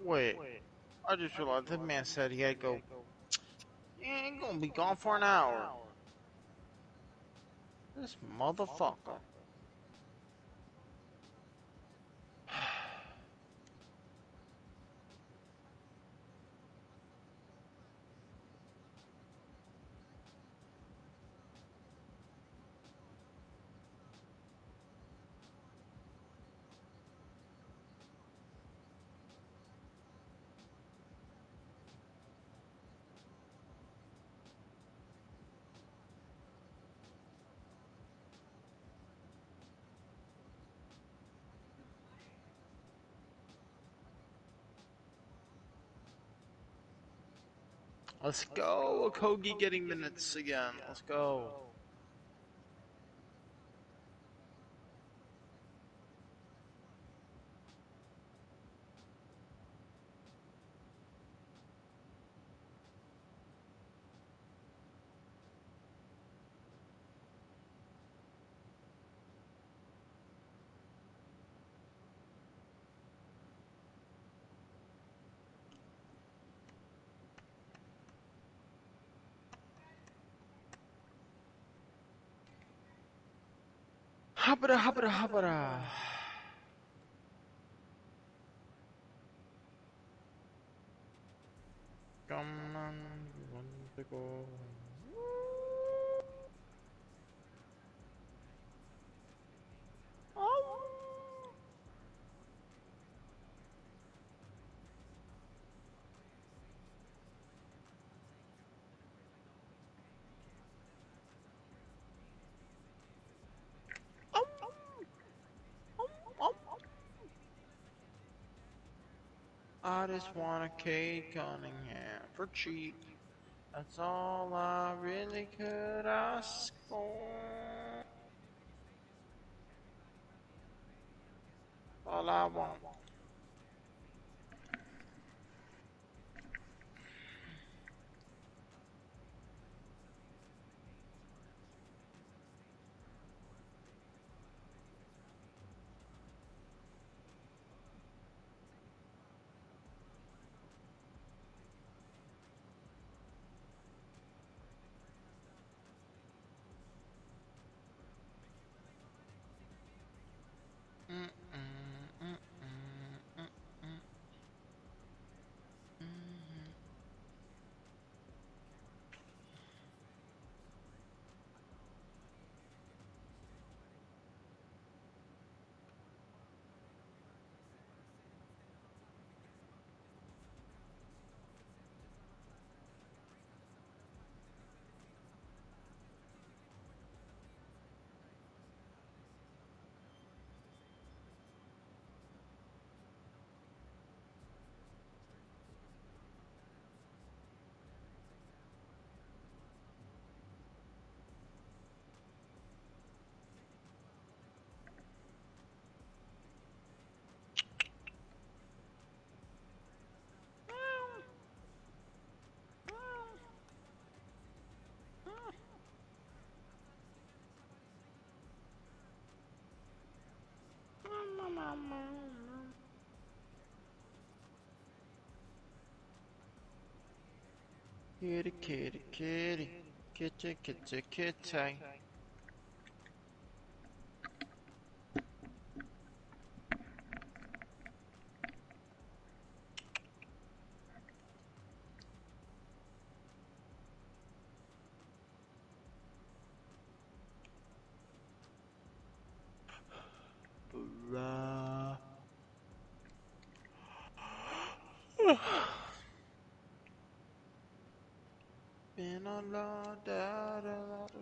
Wait, I just realized that man said he had to go. He ain't gonna be gone for an hour. This motherfucker. Let's go. Kogi getting minutes again. Let's go. Habada habada habada. Come on, you want to go. I just want a Kate Cunningham for cheap. That's all I really could ask for. All I want. Kitty, kitty, kitty, kitty, kitty, kitty. Blah. Been a lot, da, da, da, da.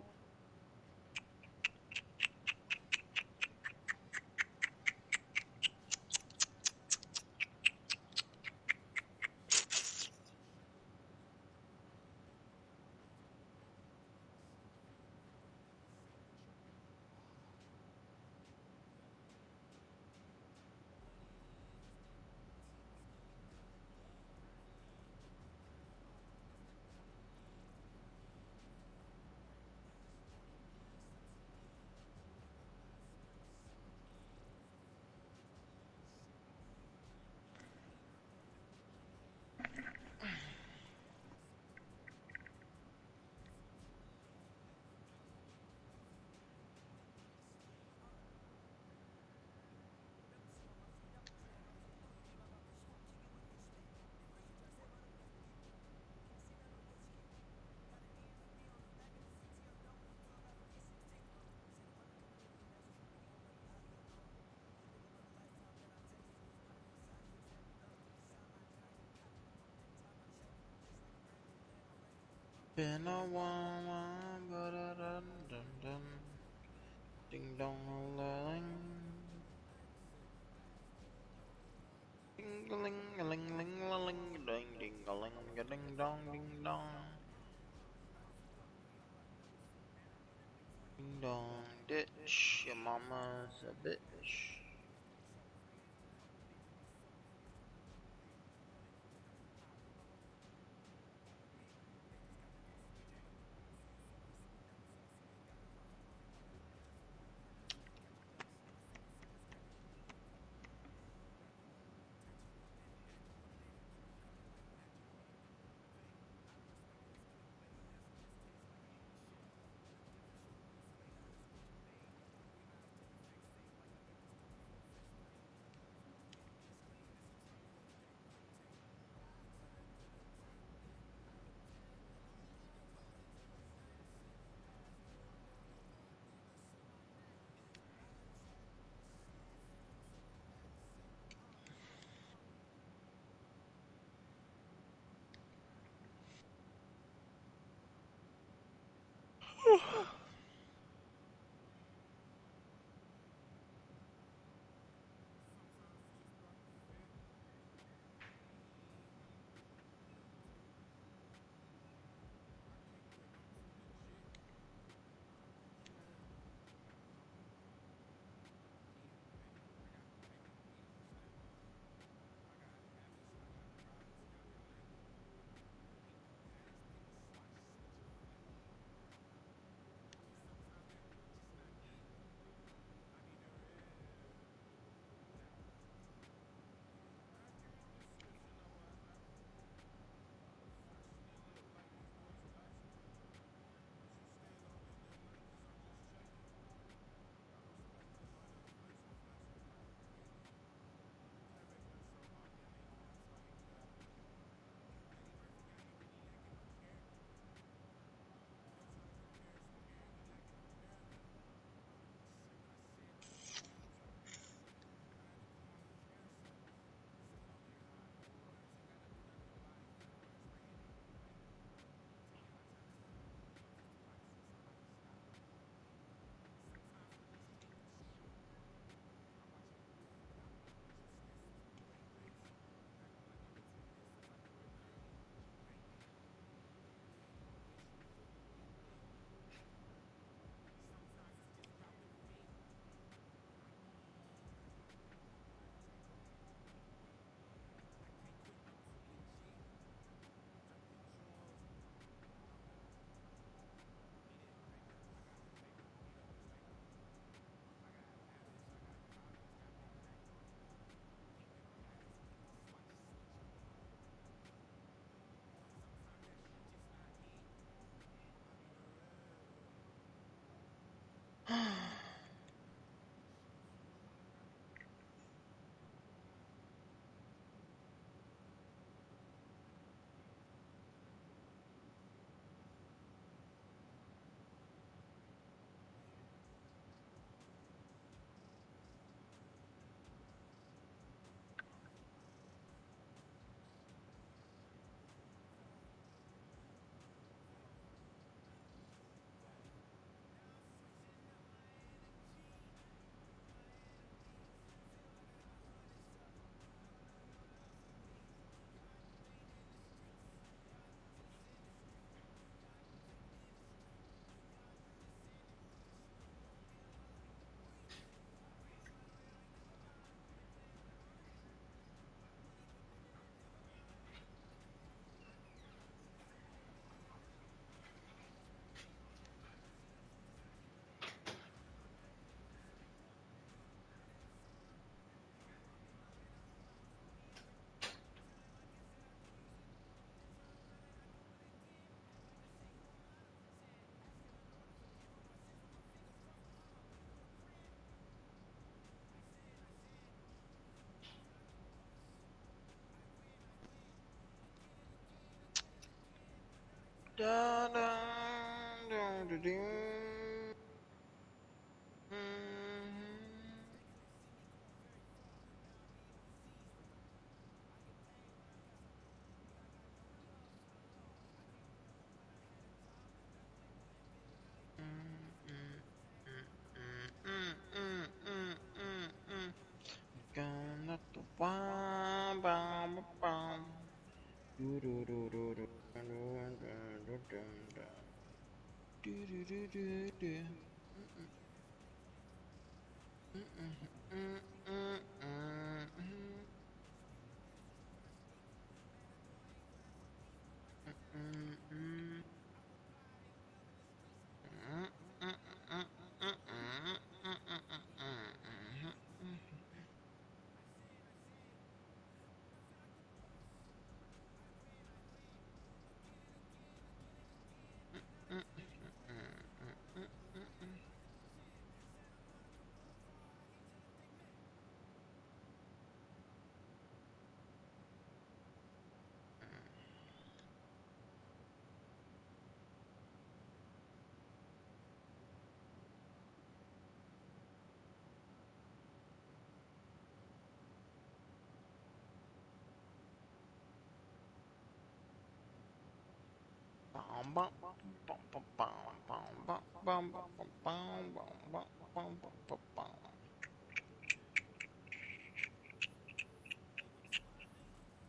Been a while, but dun dun dun, ding dong ling, ding a ling a ling ling a ling ding ding a ling a ding dong ding dong, ding dong ditch. Your mama's a bitch. Da da da da da.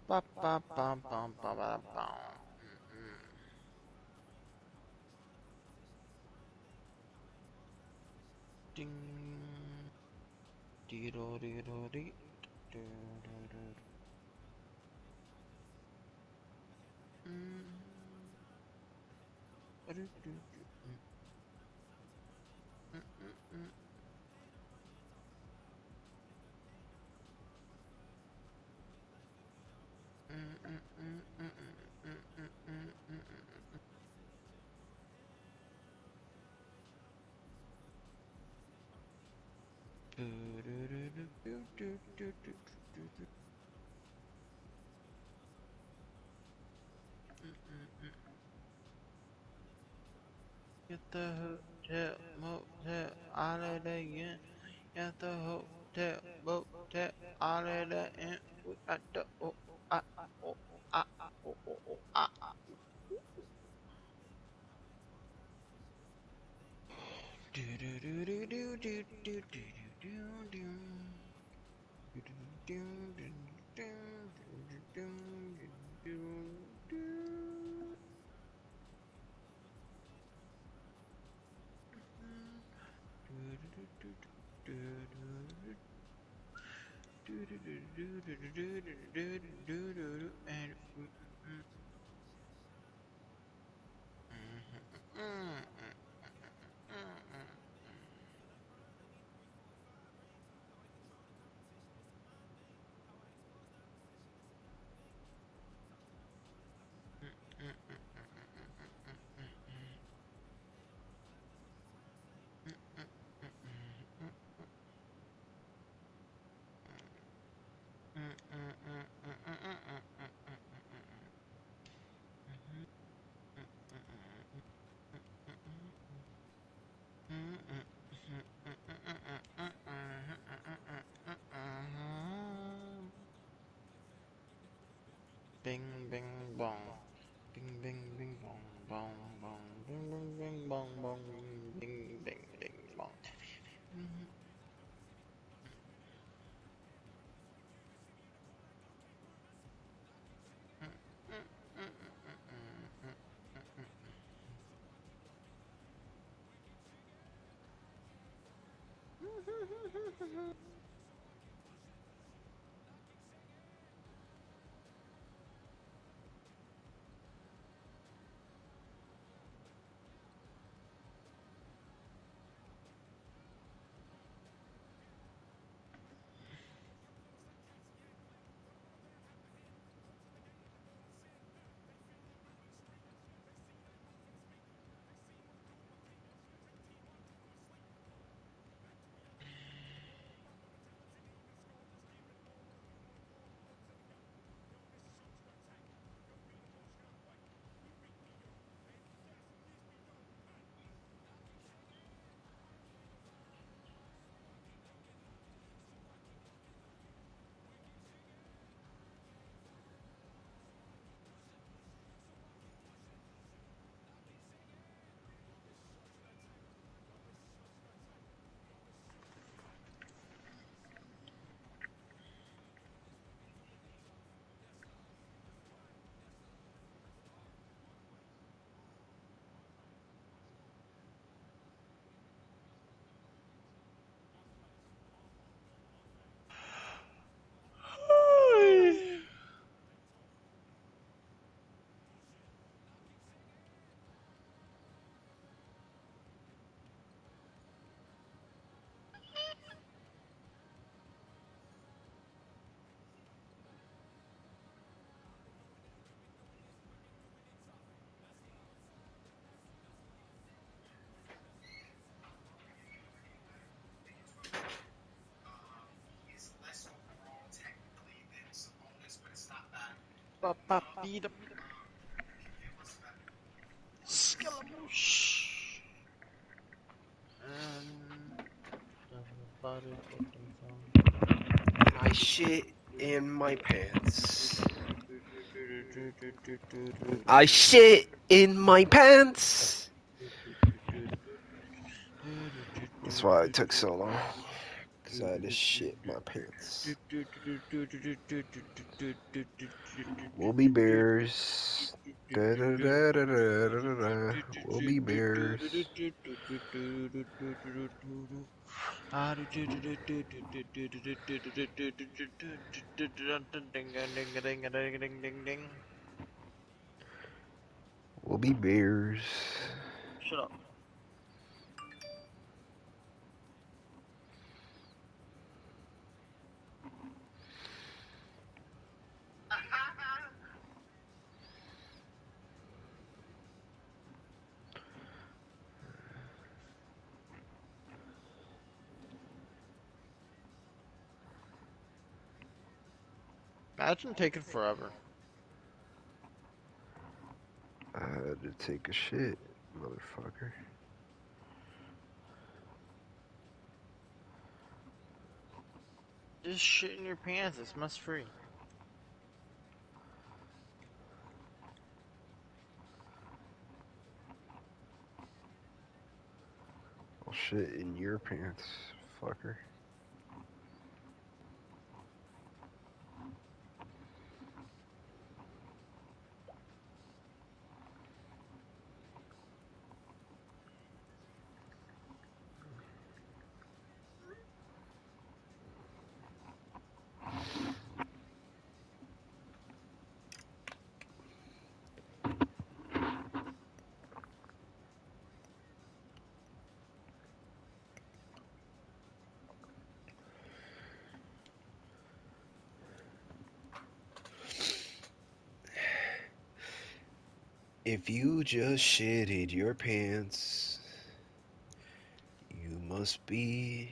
Ba ba ba ba ba ba ba. Ding. Dee do dee do dee. Do do do. Mm. Do do do. Mm mm mm. Mm mm mm mm mm mm mm mm mm. Do do do do do do do do do do. Mm mm mm. Get the hotel, motel, holiday in. Get the hotel, motel, holiday in. We got the oh, ah. Do do do do do do do do do do. Do do do do do do do do do. Bing bing bong. Bing bing bing bong bong bong. Bing bing bing bong bong. Bing bing bing bong. Scaramouche. I shit in my pants. I shit in my pants. That's why it took so long. Cause I had to shit my pants. We'll be bears. Da, da, da, da, da, da, da. We'll be bears. We'll be bears. Shut up. Imagine taking forever. I had to take a shit, motherfucker. Just shit in your pants. It's must free. I'll shit in your pants, fucker. If you just shitted your pants, you must be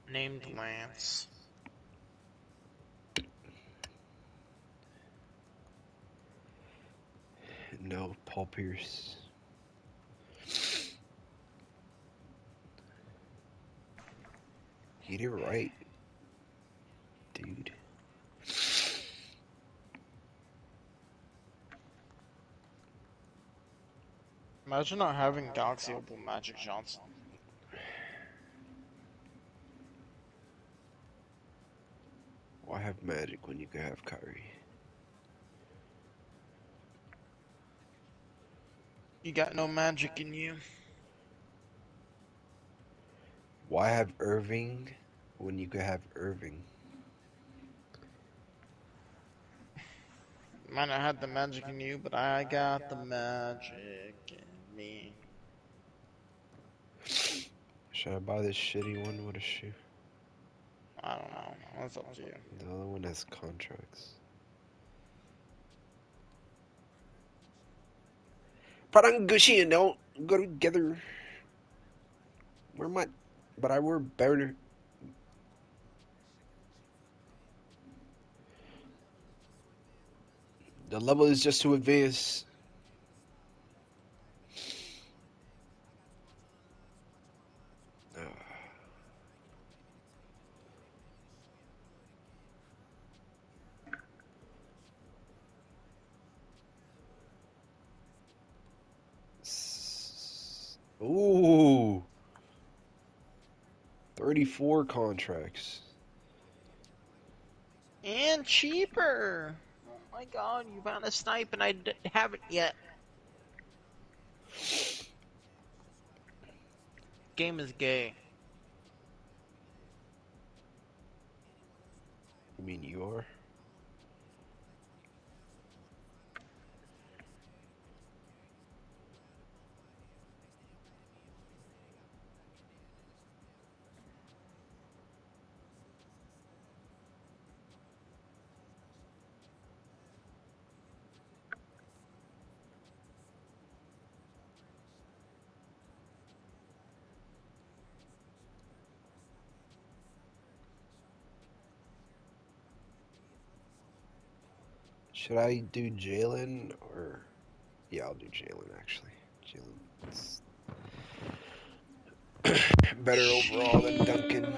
Named Lance. no Paul Pierce. Get it right, dude. Imagine not having Galaxy Opal Magic Johnson. Why have Magic when you can have Kyrie? You got no magic in you. Why have Irving when you could have Irving? Might not have the magic in you, but I got the magic in me. Should I buy this shitty one with a shoe? I don't know. That's up to you. The other one has contracts. Parang Gucci and don't go together. Where my... But I wear better... The level is just too advanced. Ooh. 34 contracts. And cheaper. Oh my god, you found a snipe and I haven't yet. Game is gay. You mean you are? Should I do Jalen or? Yeah, I'll do Jalen actually. Jalen's better overall than Duncan.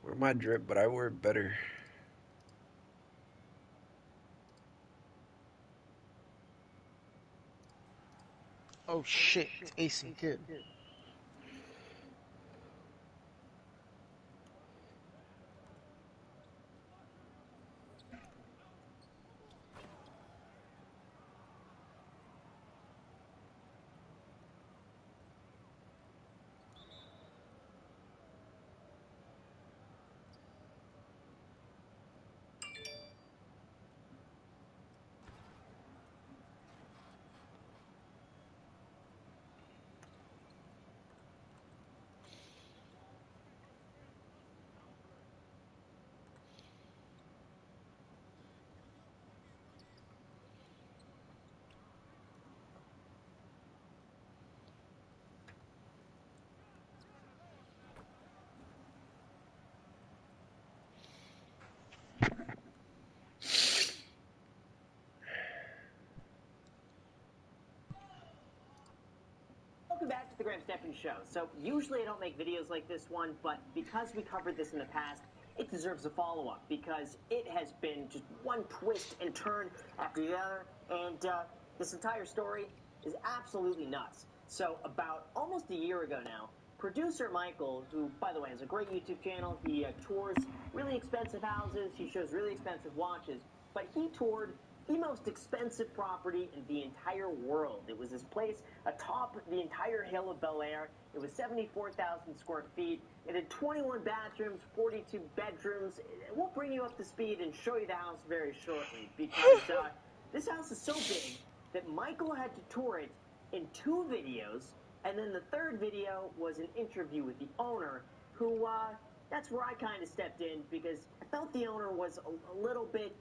Wear my drip, but I wear it better. Oh shit, it's Ace and Kid. Welcome back to the Graham Stephan Show. So usually I don't make videos like this one, but because we covered this in the past, it deserves a follow-up because it has been just one twist and turn after the other, and this entire story is absolutely nuts. So about almost a year ago now, producer Michael, who, by the way, has a great YouTube channel, he tours really expensive houses, he shows really expensive watches, but he toured the most expensive property in the entire world. It was this place atop the entire hill of Bel Air. It was 74,000 square feet. It had 21 bathrooms, 42 bedrooms. We'll bring you up to speed and show you the house very shortly because this house is so big that Michael had to tour it in 2 videos, and then the third video was an interview with the owner who, that's where I kind of stepped in because I felt the owner was a little bit,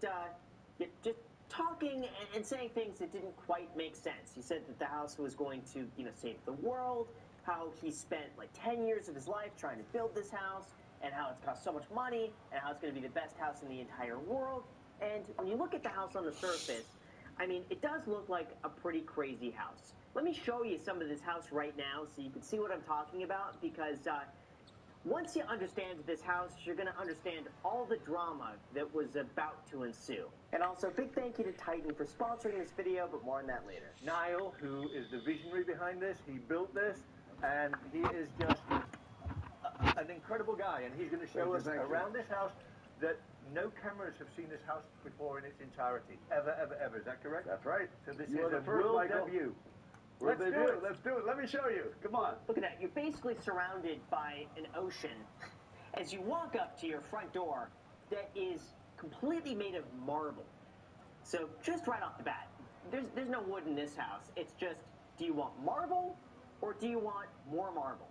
just talking and saying things that didn't quite make sense. He said that the house was going to, save the world, how he spent like 10 years of his life trying to build this house, and how it's cost so much money, and how it's going to be the best house in the entire world. And when you look at the house on the surface, I mean, it does look like a pretty crazy house. Let me show you some of this house right now so you can see what I'm talking about because once you understand this house, you're going to understand all the drama that was about to ensue. And also, big thank you to Titan for sponsoring this video, but more on that later. Niall, who is the visionary behind this, he built this, and he is just an incredible guy, and he's going to show us around this house that no cameras have seen this house before in its entirety, ever, ever, ever. Is that correct? That's right. So this You is are the a first, world Michael. debut. Let's do it. it. Let's do it. Let me show you. Come on. Look at that. You're basically surrounded by an ocean. As you walk up to your front door, that is completely made of marble. So just right off the bat, there's no wood in this house. It's just, do you want marble or do you want more marble?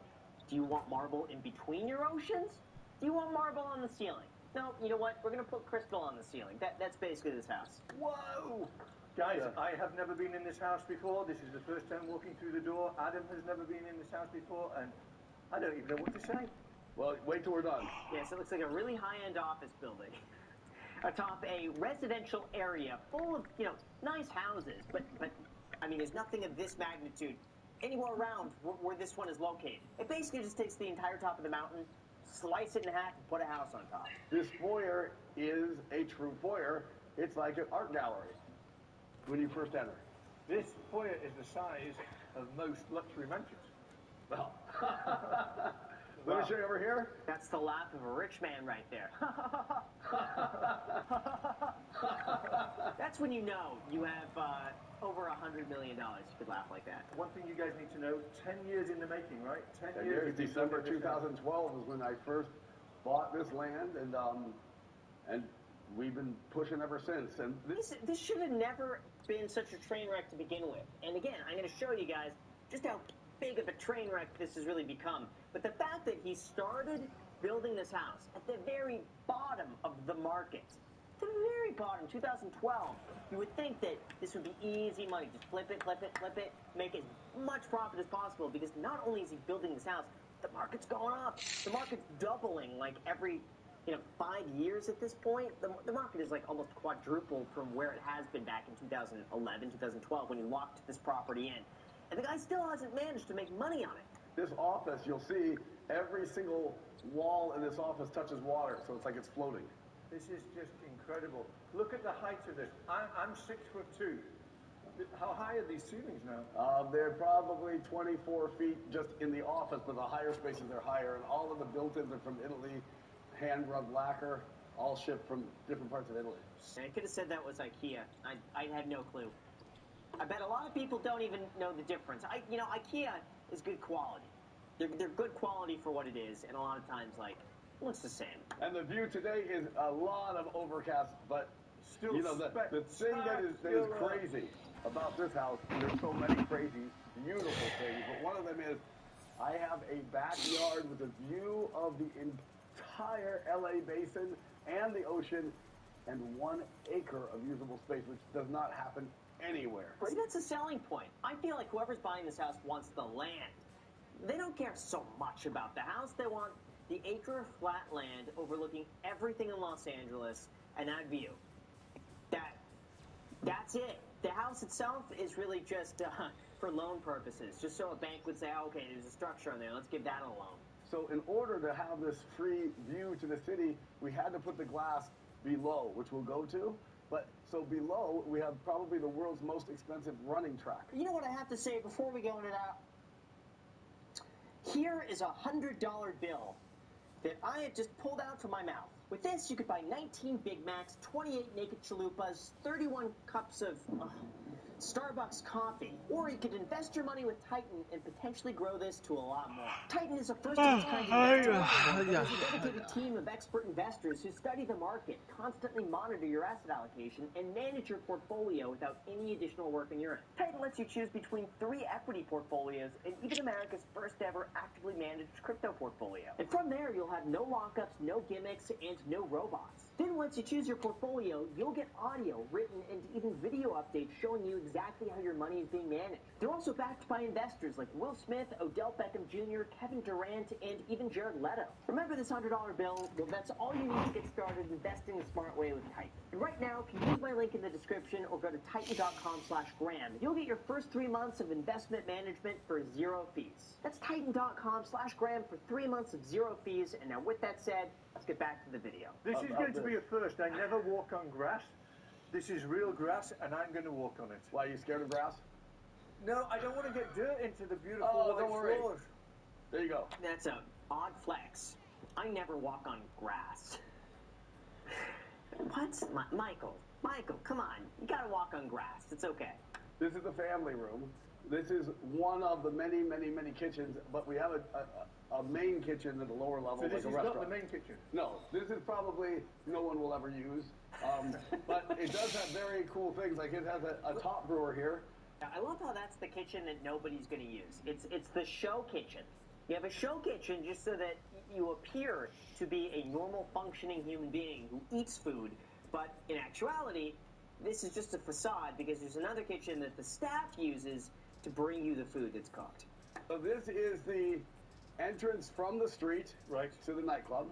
Do you want marble in between your oceans? Do you want marble on the ceiling? No, you know what? We're going to put crystal on the ceiling. That's basically this house. Whoa! Guys, I have never been in this house before. This is the first time walking through the door. Adam has never been in this house before, and I don't even know what to say. Well, wait till we're done. Yes, it looks like a really high-end office building atop a residential area full of, nice houses. But I mean, there's nothing of this magnitude anywhere around where this one is located. It basically just takes the entire top of the mountain, slice it in half, and put a house on top. This foyer is a true foyer. It's like an art gallery when you first enter. This foyer is the size of most luxury mansions. Well, let me show you over here. That's the laugh of a rich man right there. That's when you know you have over $100 million. You could laugh like that. One thing you guys need to know, 10 years in the making, right? 10 Years, you've been December building this house. 2012 is when I first bought this land, and we've been pushing ever since. And This should have never been such a train wreck to begin with. And again, I'm going to show you guys just how big of a train wreck this has really become. But the fact that he started building this house at the very bottom of the market, the very bottom, 2012. You would think that this would be easy money. Just flip it, flip it, flip it, make as much profit as possible, because not only is he building this house, the market's going up. The market's doubling like every 5 years at this point. The market is like almost quadrupled from where it has been back in 2011, 2012 when he locked this property in. And the guy still hasn't managed to make money on it. This office, you'll see every single wall in this office touches water, so it's like it's floating. This is just incredible. Look at the height of this. I'm 6'2". How high are these ceilings now? They're probably 24 feet just in the office, but the higher spaces are higher, and all of the built-ins are from Italy, hand-rubbed lacquer, all shipped from different parts of Italy. I could have said that was IKEA. I had no clue. I bet a lot of people don't even know the difference. IKEA is good quality. They're good quality for what it is, and a lot of times, like, it looks the same. And the view today is a lot of overcast, but Still the thing that is crazy about this house, there's so many crazy, beautiful things, but one of them is I have a backyard with a view of the entire LA basin and the ocean and 1 acre of usable space, which does not happen anywhere. See, that's a selling point. I feel like whoever's buying this house wants the land. They don't care so much about the house. They want the acre of flat land overlooking everything in Los Angeles and that view. That's it. The house itself is really just for loan purposes, just so a bank would say, oh, okay, there's a structure on there, let's give that a loan. So in order to have this free view to the city, we had to put the glass below, which we'll go to. But so below, we have probably the world's most expensive running track. You know what I have to say before we go into that? Here is a $100 bill that I have just pulled out from my mouth. With this, you could buy 19 Big Macs, 28 naked chalupas, 31 cups of Starbucks coffee. Or you could invest your money with Titan and potentially grow this to a lot more. Titan is a first-of-its-kind investment. There's a dedicated team of expert investors who study the market, constantly monitor your asset allocation, and manage your portfolio without any additional work on your end. Titan lets you choose between 3 equity portfolios and even America's first-ever actively managed crypto portfolio. And from there, you'll have no lockups, no gimmicks, and no robots. Then once you choose your portfolio, you'll get audio, written, and even video updates showing you exactly how your money is being managed. They're also backed by investors like Will Smith, Odell Beckham Jr., Kevin Durant, and even Jared Leto. Remember this $100 bill? Well, that's all you need to get started investing the smart way with Titan. And right now, if you use my link in the description or go to titan.com/Graham, you'll get your first 3 months of investment management for 0 fees. That's titan.com/Graham for 3 months of 0 fees. And now with that said, let's get back to the video. This is going to be a first. I never walk on grass. This is real grass, and I'm going to walk on it. Why, are you scared of grass? No, I don't want to get dirt into the beautiful don't worry. floors. There you go. That's an odd flex. I never walk on grass. What? Michael, come on. You gotta walk on grass. It's okay. This is the family room. This is one of the many, many, many kitchens, but we have a main kitchen at the lower level, So this like is a restaurant. not the main kitchen? No, this is probably no one will ever use. But it does have very cool things, like it has a top brewer here. I love how that's the kitchen that nobody's gonna use. It's the show kitchen. You have a show kitchen just so that you appear to be a normal functioning human being who eats food, but in actuality, this is just a facade because there's another kitchen that the staff uses to bring you the food that's cooked. So this is the entrance from the street to the nightclub.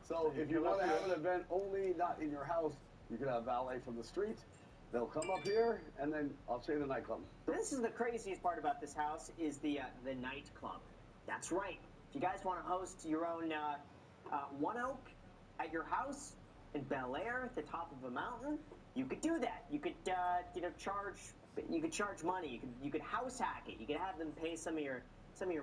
So if you want to have an event only not in your house, you can have valet from the street. They'll come up here, and then I'll show you the nightclub. This is the craziest part about this house is the nightclub. That's right. If you guys want to host your own One Oak at your house in Bel Air at the top of a mountain, you could do that. You could charge money. You could house hack it. You could have them pay some of your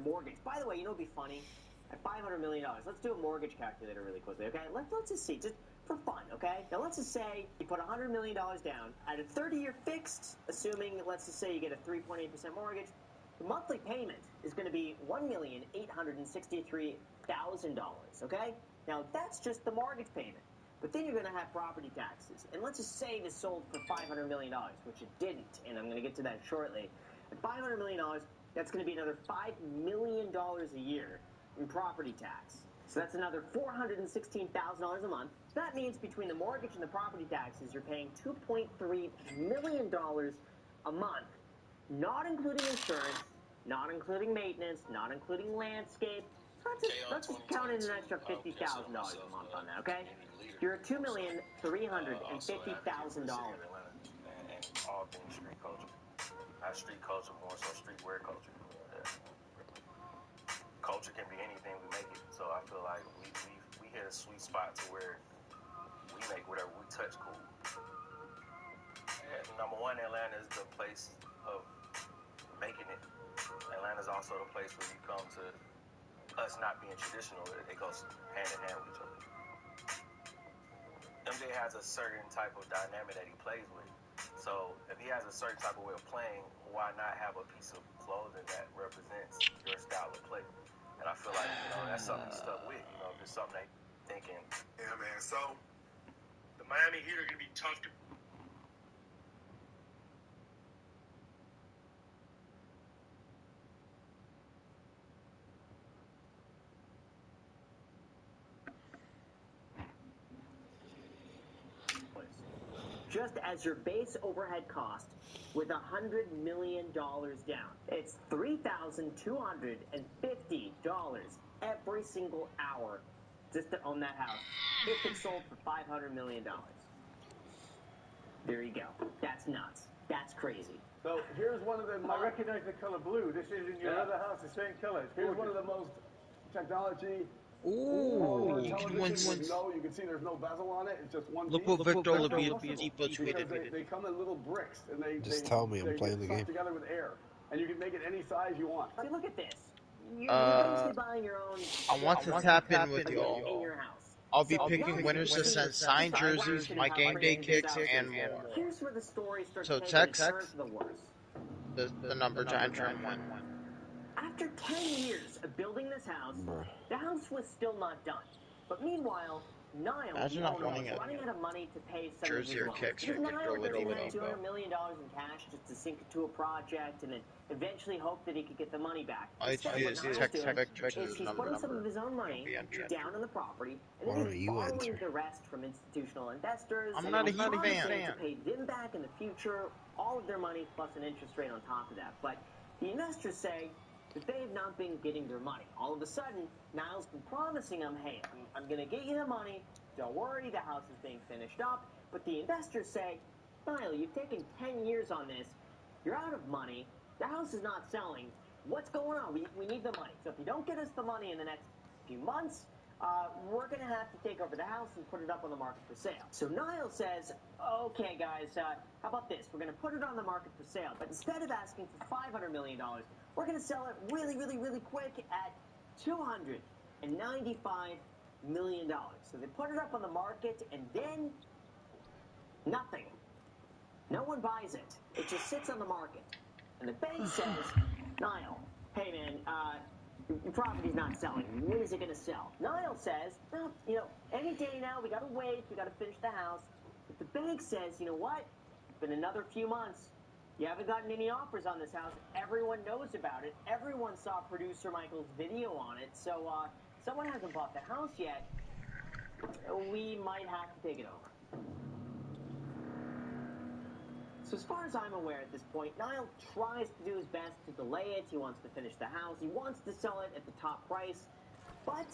mortgage. By the way, you know what'd be funny? At $500 million, let's do a mortgage calculator really quickly, okay? Let's just see, just for fun, okay? Now let's just say you put $100 million down at a 30-year fixed, assuming let's just say you get a 3.8% mortgage. The monthly payment is going to be $1,863,000, okay? Now that's just the mortgage payment. But then you're going to have property taxes. And let's just say this sold for $500 million, which it didn't, and I'm going to get to that shortly. At $500 million, that's going to be another $5 million a year in property tax. So that's another $416,000 a month. So that means between the mortgage and the property taxes, you're paying $2.3 million a month, not including insurance, not including maintenance, not including landscape. So let's just count in an extra $50,000 a month on that, okay? You're at $2,350,000. And all things street culture. Not street culture, more so streetwear culture. Culture can be anything we make it. So I feel like we hit a sweet spot to where we make whatever we touch cool. And number one, Atlanta is the place of making it. Atlanta is also the place where you come to us not being traditional. It goes hand in hand with each other. MJ has a certain type of dynamic that he plays with. So if he has a certain type of way of playing, why not have a piece of clothing that represents your style of play? And I feel like, that's something he stuck with, just something that thinking. Yeah, man. So the Miami Heat are going to be tough to. Just as your base overhead cost with $100 million down. It's $3,250 every single hour just to own that house if it's sold for $500 million. There you go. That's nuts. That's crazy. So here's one of the. I recognize the color blue. This is in your other house, the same color. It's Here's one gorgeous. of the most technology. Ooh, he television wants. with you can see there's no bezel on it. It's just one Look piece. what Victor Oladipo Oladipo tweeted. Because they come in little bricks and Just tell me I'm they playing get the stuck game. together with air, and you can make it any size you want. See, look at this. You're basically buying your own. I want to tap in with in y'all. your house. I'll be So picking now winners to you send see signed the jerseys, my how game day crazy kicks, this and is. more. Here's where the story starts So taking a text turn for the worse. the number to enter in one. After 10 years of building this house, Bruh. the house was still not done. But meanwhile, Niall, Imagine the not owner, winning was a running out of money to pay some jersey of his or loans. kicks Because for Niall Victor doesn't have Oladipo. $200 million in cash just to sink into a project and then eventually hope that he could get the money back. I Instead, just what Niall's text doing Victor to is his he's number. putting some of his own money Be entered. down on the property, and Why then don't he's you borrowing enter? the rest from institutional investors. I'm and not a he's Heat promising fan. to pay them back in the future, all of their money plus an interest rate on top of that. But the investors say that they have not been getting their money. All of a sudden, Niall's been promising them, hey, I'm going to get you the money. Don't worry, the house is being finished up. But the investors say, Niall, you've taken 10 years on this. You're out of money. The house is not selling. What's going on? We need the money. So if you don't get us the money in the next few months, we're going to have to take over the house and put it up on the market for sale. So Niall says, okay, guys, how about this? We're going to put it on the market for sale. But instead of asking for $500 million, we're going to sell it really, really, really quick at $295 million. So they put it up on the market, and then nothing. No one buys it. It just sits on the market. And the bank says, Niall, hey man, your property's not selling. When is it going to sell? Niall says, no, any day now. We got to wait. We got to finish the house. But the bank says, you know what? It's been another few months. You haven't gotten any offers on this house. Everyone knows about it. Everyone saw producer Michael's video on it. So someone hasn't bought the house yet. We might have to take it over. So as far as I'm aware at this point, Niall tries to do his best to delay it. He wants to finish the house. He wants to sell it at the top price. But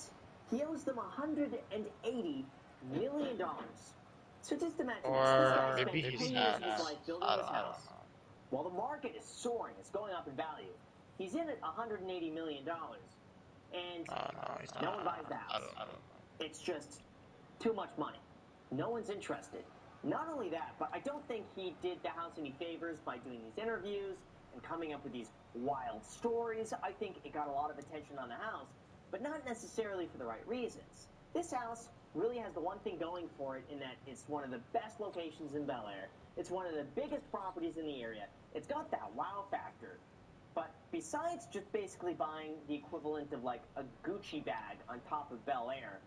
he owes them $180 million. So just imagine this. This guy Or maybe spent he's 10 years of not. his life building I this don't house. know. While the market is soaring, it's going up in value. He's in at $180 million. And No, he's not. no one buys the house. I don't know. It's just too much money. No one's interested. Not only that, but I don't think he did the house any favors by doing these interviews and coming up with these wild stories. I think it got a lot of attention on the house, but not necessarily for the right reasons. This house really has the one thing going for it in that it's one of the best locations in Bel Air. It's one of the biggest properties in the area. It's got that wow factor. But besides just basically buying the equivalent of like a Gucci bag on top of Bel Air,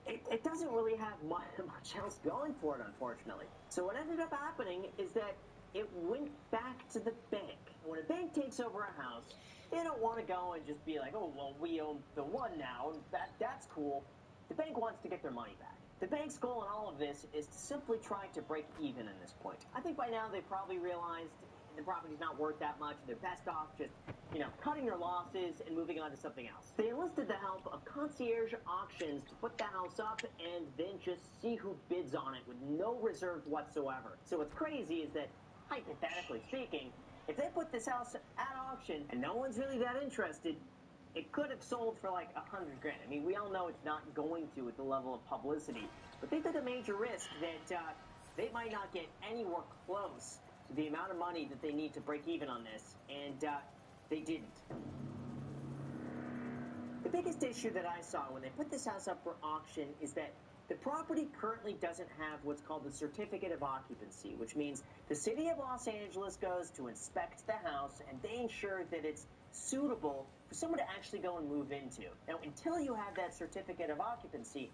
it doesn't really have much else going for it, unfortunately. So what ended up happening is that it went back to the bank. When a bank takes over a house, They don't want to go and just be like, oh, well, we own the one now, and that's cool. The bank wants to get their money back. The bank's goal in all of this is to simply try to break even at this point. I think by now they've probably realized the property's not worth that much. They're best off just, cutting their losses and moving on to something else. They enlisted the help of concierge auctions to put the house up and then just see who bids on it with no reserves whatsoever. So what's crazy is that, hypothetically speaking, if they put this house at auction and no one's really that interested, it could have sold for like $100 grand. I mean, we all know it's not going to at the level of publicity, but they took a major risk that they might not get anywhere close to the amount of money that they need to break even on this, and they didn't. The biggest issue that I saw when they put this house up for auction is that the property currently doesn't have what's called the certificate of occupancy, which means the city of Los Angeles goes to inspect the house and they ensure that it's suitable for someone to actually go and move into. Now, until you have that certificate of occupancy,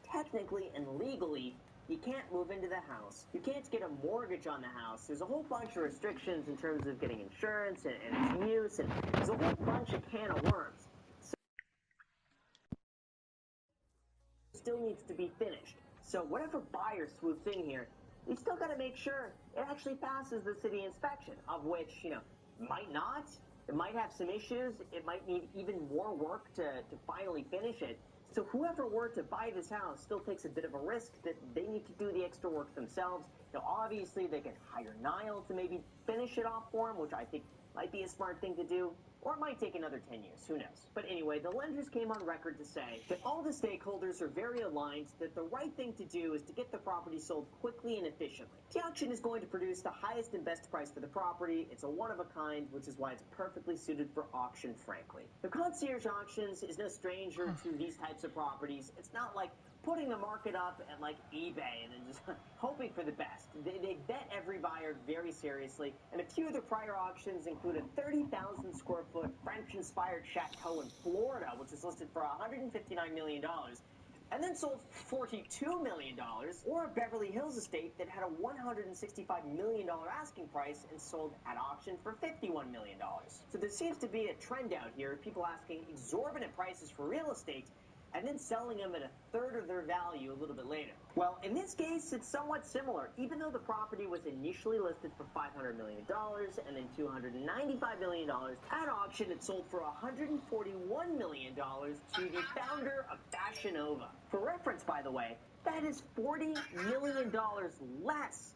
technically and legally, you can't move into the house. You can't get a mortgage on the house. There's a whole bunch of restrictions in terms of getting insurance and its use, and there's a whole bunch of can of worms. Still needs to be finished. So whatever buyer swoops in here, you still got to make sure it actually passes the city inspection, of which, might not. It might have some issues. It might need even more work to finally finish it. So whoever were to buy this house still takes a bit of a risk that they need to do the extra work themselves. Now, obviously, they can hire Niall to maybe finish it off for them, which I think might be a smart thing to do. Or it might take another 10 years, who knows. But anyway, the lenders came on record to say that all the stakeholders are very aligned that the right thing to do is to get the property sold quickly and efficiently. The auction is going to produce the highest and best price for the property. It's a one-of-a-kind, which is why it's perfectly suited for auction, frankly. The concierge auctions is no stranger to these types of properties. It's not like putting the market up at like eBay and then just hoping for the best. They vet every buyer very seriously, and a few of their prior auctions included 30,000 square foot French-inspired chateau in Florida, which was listed for $159 million, and then sold $42 million, or a Beverly Hills estate that had a $165 million asking price and sold at auction for $51 million. So there seems to be a trend out here of people asking exorbitant prices for real estate and then selling them at a third of their value a little bit later. Well, in this case, it's somewhat similar. Even though the property was initially listed for $500 million and then $295 million, at auction it sold for $141 million to the founder of Fashion Nova. For reference, by the way, that is $40 million less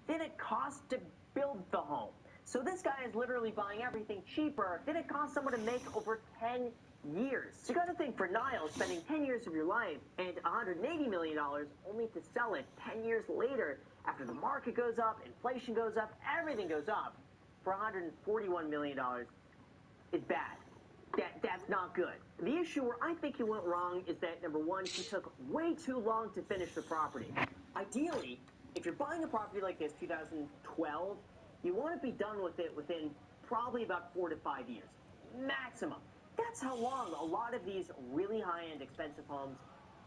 than it cost to build the home. So this guy is literally buying everything cheaper than it cost someone to make over 10 years. So you got to think, for Niall, spending 10 years of your life and $180 million only to sell it 10 years later after the market goes up, inflation goes up, everything goes up, for $141 million is bad. That's not good. The issue where I think he went wrong is that, number one, he took way too long to finish the property. Ideally, if you're buying a property like this, 2012, you want to be done with it within probably about 4 to 5 years, maximum. That's how long a lot of these really high-end expensive homes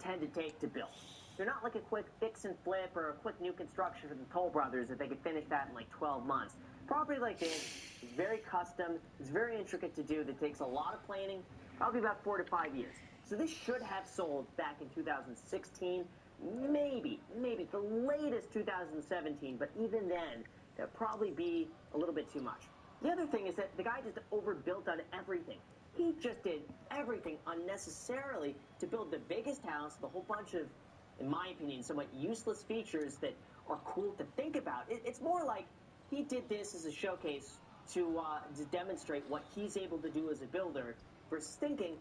tend to take to build. They're not like a quick fix and flip or a quick new construction from the Toll Brothers that they could finish that in like 12 months. Property like this is very custom, it's very intricate to do, that takes a lot of planning, probably about 4 to 5 years. So this should have sold back in 2016, maybe the latest 2017, but even then, that'd probably be a little bit too much. The other thing is that the guy just overbuilt on everything. He just did everything unnecessarily to build the biggest house, the whole bunch of, in my opinion, somewhat useless features that are cool to think about. It's more like he did this as a showcase to demonstrate what he's able to do as a builder versus thinking,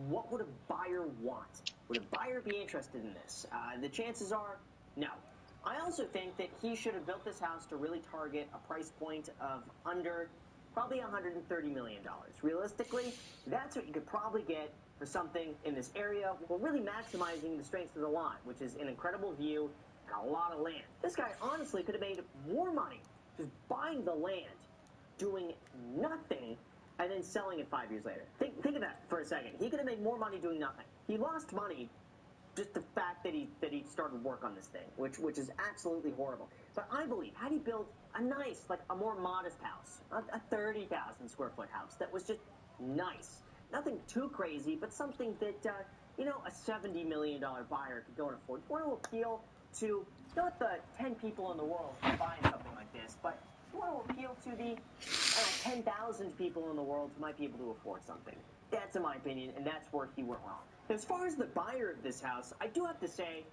what would a buyer want? Would a buyer be interested in this? The chances are, no. I also think that he should have built this house to really target a price point of under probably $130 million. Realistically, that's what you could probably get for something in this area while really maximizing the strengths of the lot, which is an incredible view and a lot of land. This guy honestly could have made more money just buying the land, doing nothing, and then selling it 5 years later. Think of that for a second. He could have made more money doing nothing. He lost money just the fact that he started work on this thing, which is absolutely horrible. But I believe, had he built a nice, like a more modest house, a 30,000 square foot house that was just nice. Nothing too crazy, but something that, you know, a $70 million buyer could go and afford. You want to appeal to not the 10 people in the world who are buying something like this, but you want to appeal to the 10,000 people in the world who might be able to afford something. That's in my opinion, and that's where he went wrong. As far as the buyer of this house, I do have to say,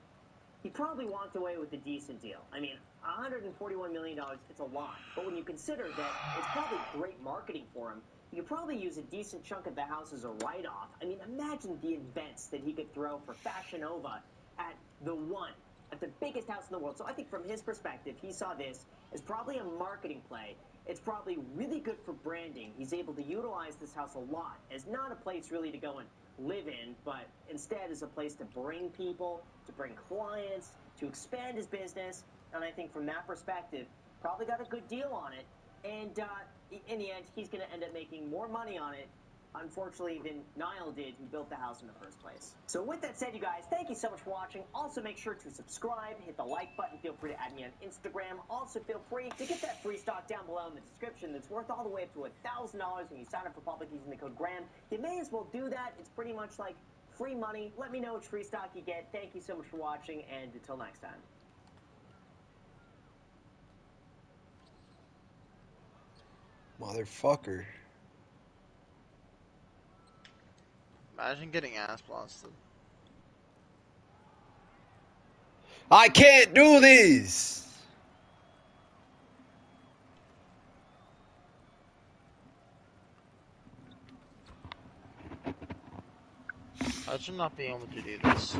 he probably walked away with a decent deal. I mean, $141 million, it's a lot. But when you consider that it's probably great marketing for him, you could probably use a decent chunk of the house as a write-off. I mean, imagine the events that he could throw for Fashion Nova at the one, at the biggest house in the world. So I think from his perspective, he saw this as probably a marketing play. It's probably really good for branding. He's able to utilize this house a lot as not a place really to go and live in, but instead as a place to bring people, to bring clients, to expand his business. And I think from that perspective, probably got a good deal on it. And in the end, he's going to end up making more money on it, unfortunately, than Niall did, who built the house in the first place. So with that said, you guys, thank you so much for watching. Also, make sure to subscribe, hit the like button. Feel free to add me on Instagram. Also, feel free to get that free stock down below in the description that's worth all the way up to $1,000 when you sign up for Public using the code GRAHAM. You may as well do that. It's pretty much like free money. Let me know which free stock you get. Thank you so much for watching, and until next time. Motherfucker. Imagine getting ass blasted. I can't do this! Imagine not being able to do this.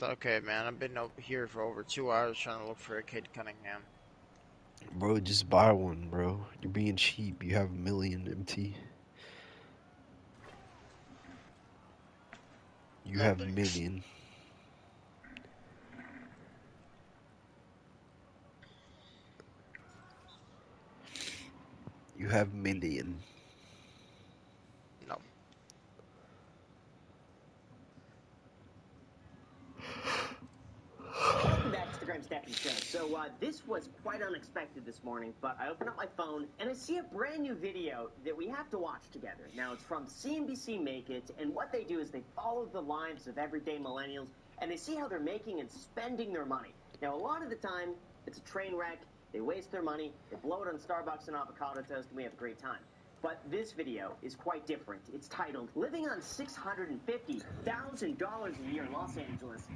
Okay, man, I've been over here for over 2 hours trying to look for a Cade Cunningham. Bro, just buy one, bro. You're being cheap. You have a million MT. You have a million. You have a million. No. Welcome back to the Graham Stephan Show. So this was quite unexpected this morning, but I opened up my phone and I see a brand new video that we have to watch together. Now it's from CNBC Make It, and what they do is they follow the lives of everyday millennials and they see how they're making and spending their money. Now a lot of the time it's a train wreck. They waste their money, they blow it on Starbucks and avocado toast, and we have a great time. But this video is quite different. It's titled, Living on $650,000 a year in Los Angeles.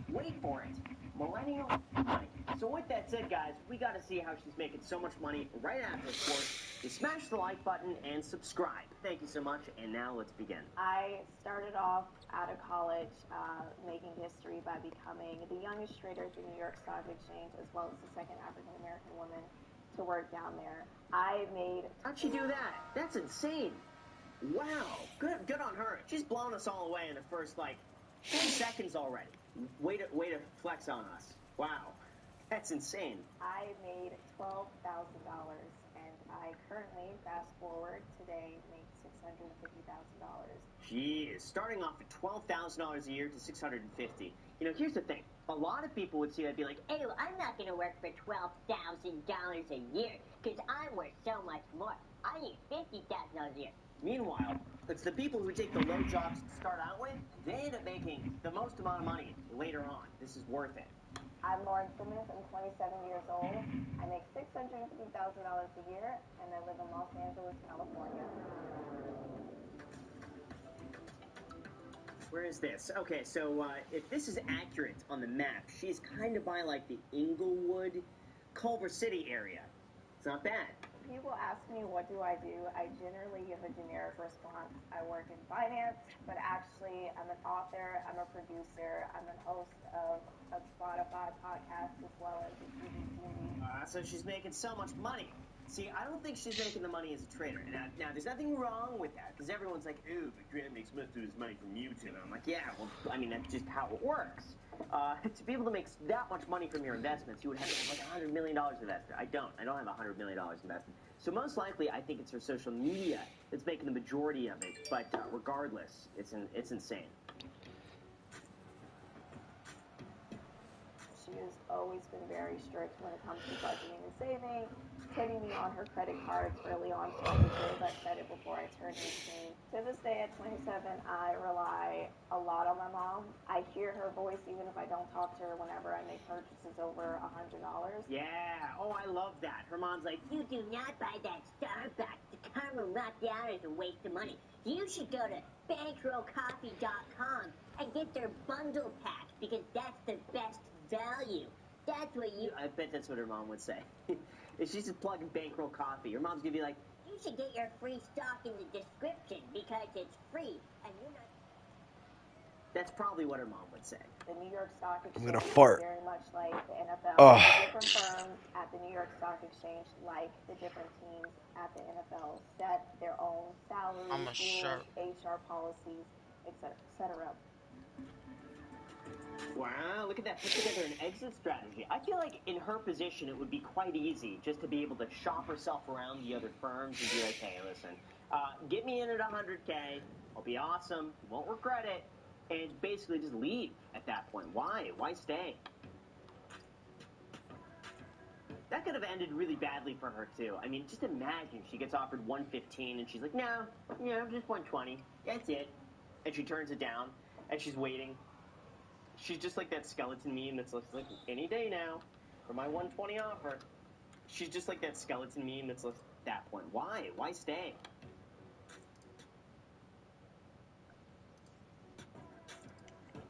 Wait for it. Millennial money. So with that said, guys, we got to see how she's making so much money right after, of course. You smash the like button and subscribe. Thank you so much, and now let's begin. I started off out of college making history by becoming the youngest trader at the New York Stock Exchange, as well as the second African-American woman to work down there. I made... How'd she do that? That's insane. Wow. Good on her. She's blown us all away in the first, 10 seconds already. Way to flex on us. Wow. That's insane. I made $12,000, and I currently, fast forward, today make $650,000. Jeez, starting off at $12,000 a year to $650,000. You know, here's the thing. A lot of people would see that and be like, hey, well, I'm not going to work for $12,000 a year because I'm worth so much more. I need $50,000 a year. Meanwhile, it's the people who take the low jobs to start out with, they end up making the most amount of money later on. This is worth it. I'm Lauren Simmons. I'm 27 years old. I make $650,000 a year, and I live in Los Angeles, California. Where is this? Okay, so if this is accurate on the map, she's kind of by the Inglewood, Culver City area. It's not bad. People ask me what do I do, I generally give a generic response. I work in finance, but actually I'm an author, I'm a producer, I'm a host of a Spotify podcast as well as a TV series. So she's making so much money. See, I don't think she's making the money as a trader. Now there's nothing wrong with that, because everyone's like, ooh, but Grant makes most of his money from YouTube. And I'm like, yeah, well, I mean, that's just how it works. To be able to make that much money from your investments, you would have to have like $100 million invested. I don't have $100 million invested. So most likely, I think it's her social media that's making the majority of it. But regardless, it's insane. She has always been very strict when it comes to budgeting and saving, putting me on her credit cards early on throughout the years. I said it before I turned 18. To this day at 27, I rely a lot on my mom. I hear her voice even if I don't talk to her whenever I make purchases over $100. Yeah. Oh, I love that. Her mom's like, You do not buy that Starbucks. The caramel macchiato is a waste of money. You should go to bankrollcoffee.com and get their bundle pack because that's the best value. That's what you... I bet that's what her mom would say. If she's just plugging Bankroll Coffee, her mom's gonna be like, You should get your free stock in the description because it's free and you're not... that's probably what her mom would say. The New York Stock I'm gonna Exchange fart. is very much like the NFL. Oh. The different firms at the New York Stock Exchange, like the different teams at the NFL, set their own salaries, I'm a shark. rules, HR policies, etc., etc. Wow, look at that. Put together an exit strategy. I feel like in her position, it would be quite easy just to be able to shop herself around the other firms and be like, hey, listen, get me in at 100K. I'll be awesome. You won't regret it. And basically just leave at that point. Why? Why stay? That could have ended really badly for her, too. I mean, just imagine she gets offered 115 and she's like, no, just 120. That's it. And she turns it down and she's waiting. She's just like that skeleton meme that's like, any day now for my 120 offer. She's just like that skeleton meme that's like, that point. Why? Why stay?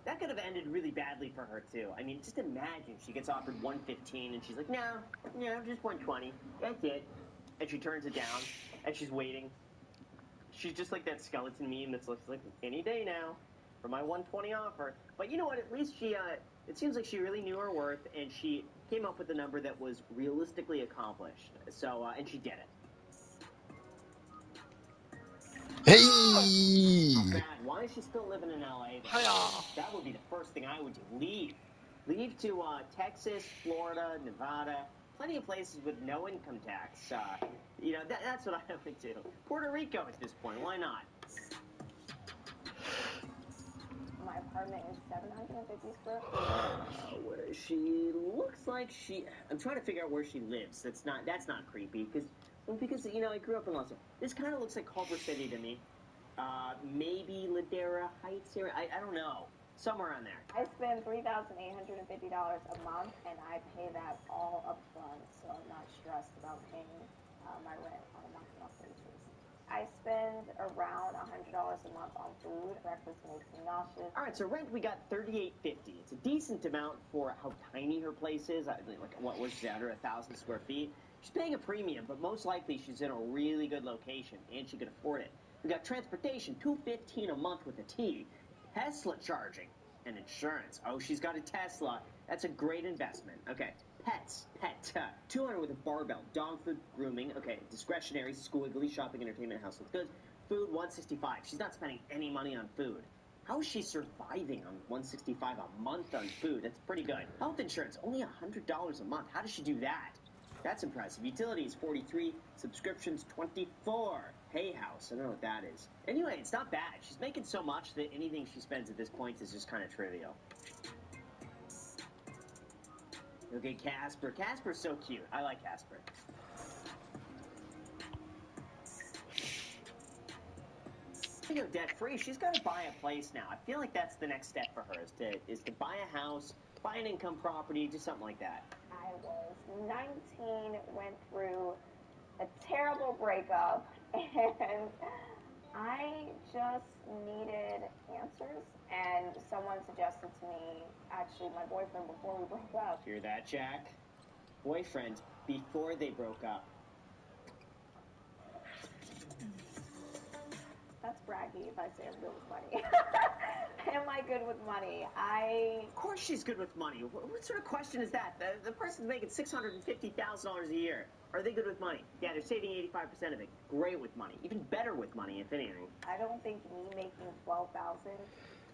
That could have ended really badly for her, too. I mean, just imagine she gets offered 115 and she's like, no, just 120. That's it. And she turns it down and she's waiting. She's just like that skeleton meme that's like, any day now for my 120 offer. But you know what? At least she, it seems like she really knew her worth and she came up with a number that was realistically accomplished. So, and she did it. Hey! Not bad. Why is she still living in LA? Hiya. That would be the first thing I would do. Leave. Leave to Texas, Florida, Nevada. Plenty of places with no income tax. That's what I would do. Puerto Rico at this point. Why not? My apartment is 750 square feet. Where she looks like she... I'm trying to figure out where she lives. That's not creepy because I grew up in Los Angeles. This kind of looks like Culver City to me. Maybe Ladera Heights area. I don't know. Somewhere on there. I spend $3,850 a month, and I pay that all up front, so I'm not stressed about paying my rent on a month-to-month basis. I spend around $100 a month on food. Breakfast makes me nauseous. All right, so rent we got $38.50. It's a decent amount for how tiny her place is. What was she under 1,000 square feet? She's paying a premium, but most likely she's in a really good location and she can afford it. We got transportation, $215 a month with a T. Tesla charging and insurance. Oh, she's got a Tesla. That's a great investment. Okay, pet, $200 with a barbell, dog food, grooming. Okay, discretionary, squiggly, shopping, entertainment, household goods. Food, $165. She's not spending any money on food. How is she surviving on $165 a month on food? That's pretty good. Health insurance, only $100 a month. How does she do that? That's impressive. Utilities, $43. Subscriptions, $24. Hay house, I don't know what that is. Anyway, it's not bad. She's making so much that anything she spends at this point is just kind of trivial. Okay, Casper. Casper's so cute. I like Casper. To go debt-free, she's got to buy a place now. I feel like that's the next step for her, is to buy a house, buy an income property, just something like that. I was 19, went through a terrible breakup, and I just needed answers, and someone suggested to me, actually my boyfriend before we broke up. Hear that, Jack? Boyfriend before they broke up. That's braggy if I say I'm really funny. Am I good with money? Of course she's good with money. What sort of question is that? The person's making $650,000 a year. Are they good with money? Yeah, they're saving 85% of it. Great with money. Even better with money, if anything. I don't think me making $12,000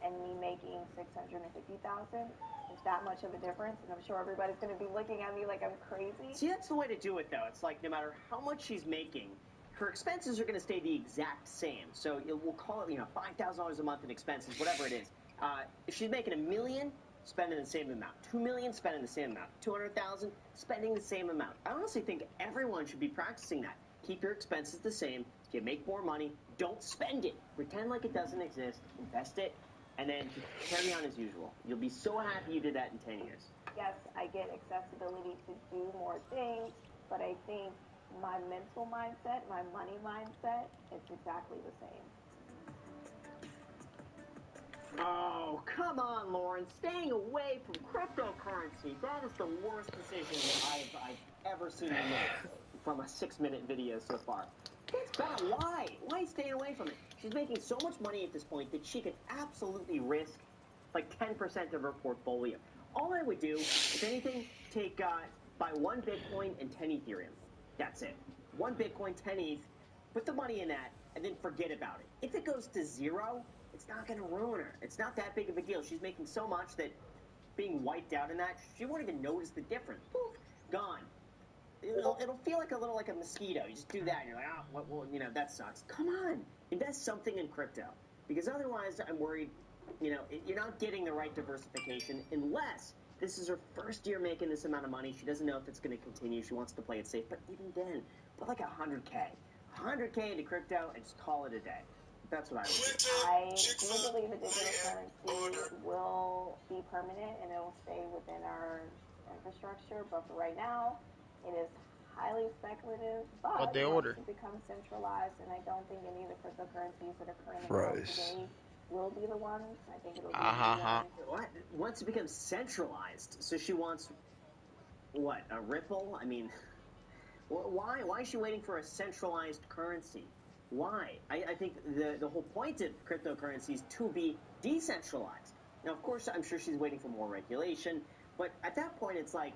and me making $650,000 is that much of a difference, and I'm sure everybody's going to be looking at me like I'm crazy. See, that's the way to do it, though. It's like no matter how much she's making, her expenses are going to stay the exact same. So we'll call it, $5,000 a month in expenses, whatever it is. If she's making $1 million, spending the same amount. $2 million, spending the same amount. $200,000, spending the same amount. I honestly think everyone should be practicing that. Keep your expenses the same. If you make more money, don't spend it. Pretend like it doesn't exist. Invest it, and then carry on as usual. You'll be so happy you did that in 10 years. Yes, I get accessibility to do more things, but I think my mental mindset, my money mindset, it's exactly the same. Oh, come on, Lauren. Staying away from cryptocurrency. That is the worst decision I've ever seen you make from a 6-minute video so far. It's bad. Why? Why staying away from it? She's making so much money at this point that she could absolutely risk like 10% of her portfolio. All I would do, if anything, buy 1 Bitcoin and 10 Ethereum. That's it. 1 Bitcoin, 10 ETH. Put the money in that, and then forget about it. If it goes to zero, it's not going to ruin her. It's not that big of a deal. She's making so much that being wiped out in that, she won't even notice the difference. Poof, gone. It'll feel like a little like a mosquito. You just do that, and you're like, that sucks. Come on, invest something in crypto, because otherwise, I'm worried, you're not getting the right diversification unless this is her first year making this amount of money. She doesn't know if it's going to continue. She wants to play it safe, but even then, put like $100K into crypto and just call it a day. That's what I would do. I do believe a digital currency will be permanent and it will stay within our infrastructure, but for right now, it is highly speculative, but What they once order? it becomes centralized, and I don't think any of the cryptocurrencies that are currently out Fries. today will be the ones. I think it'll be What? Once it becomes centralized, so she wants, what, a Ripple? I mean, why is she waiting for a centralized currency? Why? I think the whole point of cryptocurrency is to be decentralized. Now, of course, I'm sure she's waiting for more regulation, but at that point, it's like,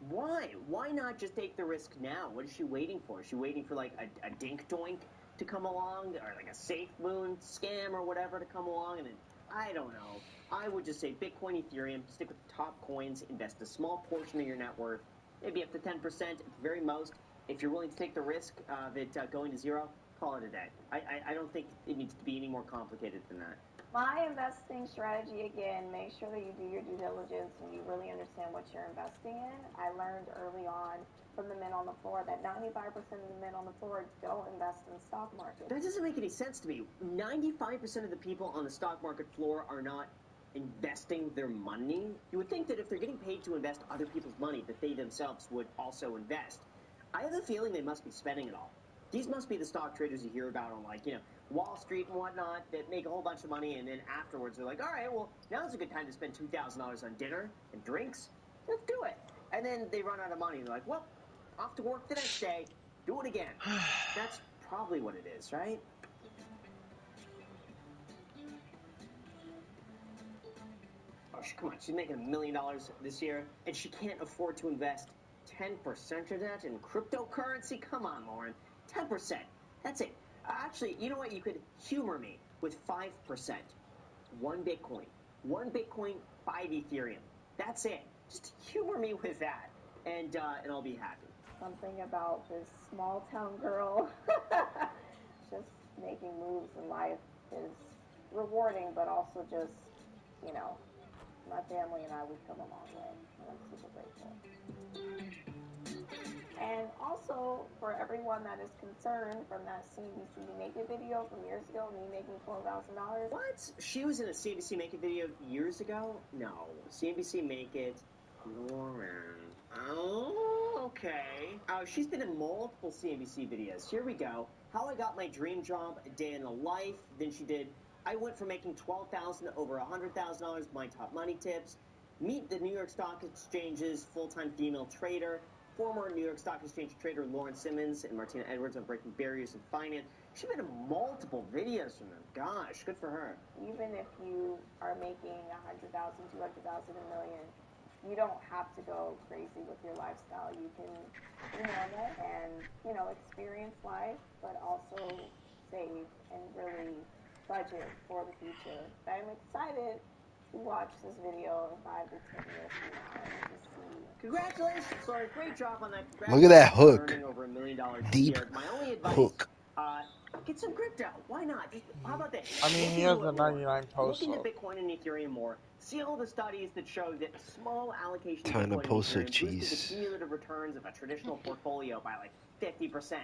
why? Why not just take the risk now? What is she waiting for? Is she waiting for like a dink doink to come along, or like a safe moon scam or whatever to come along? And then, I don't know. I would just say Bitcoin, Ethereum, stick with the top coins, invest a small portion of your net worth, maybe up to 10% at the very most. If you're willing to take the risk of it going to zero, call it a day. I don't think it needs to be any more complicated than that. My investing strategy, again, make sure that you do your due diligence and you really understand what you're investing in. I learned early on from the men on the floor that 95% of the men on the floor don't invest in the stock market. That doesn't make any sense to me. 95% of the people on the stock market floor are not investing their money. You would think that if they're getting paid to invest other people's money, that they themselves would also invest. I have a feeling they must be spending it all. These must be the stock traders you hear about on, Wall Street and whatnot that make a whole bunch of money, and then afterwards they're like, all right, well, now's a good time to spend $2,000 on dinner and drinks. Let's do it. And then they run out of money. They're like, well, off to work the next day. Do it again. That's probably what it is, right? Oh, come on. She's making $1 million this year, and she can't afford to invest 10% of that in cryptocurrency? Come on, Lauren. 10%. That's it. Actually, you know what? You could humor me with 5%. 1 Bitcoin. 1 Bitcoin, 5 Ethereum. That's it. Just humor me with that, and I'll be happy. Something about this small town girl just making moves in life is rewarding, but also just, my family and I, we've come a long way, and I'm super grateful. And also, for everyone that is concerned from that CNBC Make It video from years ago, me making $12,000. What? She was in a CNBC Make It video years ago? No. CNBC Make It, Lauren. Oh, okay. She's been in multiple CNBC videos. Here we go. How I got my dream job, a day in the life. Then she did, I went from making $12,000 to over $100,000, my top money tips. Meet the New York Stock Exchange's full-time female trader. Former New York Stock Exchange trader Lauren Simmons and Martina Edwards on breaking barriers in finance. She made multiple videos from them. Gosh, good for her. Even if you are making 100,000, 200,000, $1 million, you don't have to go crazy with your lifestyle. You can be normal and, you know, experience life, but also save and really budget for the future. I'm excited to watch this video in 5 to 10 years from now and to see. Congratulations, Laura. Great job on that. Look at that Congratulations on hook. earning over $1 million this Deep year. My only advice, hook. get some crypto. Why not? Just how about this? I mean, Look he into has a it more. 99 Look post into up. Bitcoin and Ethereum more. See all the studies that show that a small allocation of Time to Bitcoin and post some Ethereum boosted the cheese. cumulative returns of a traditional portfolio by like 50%.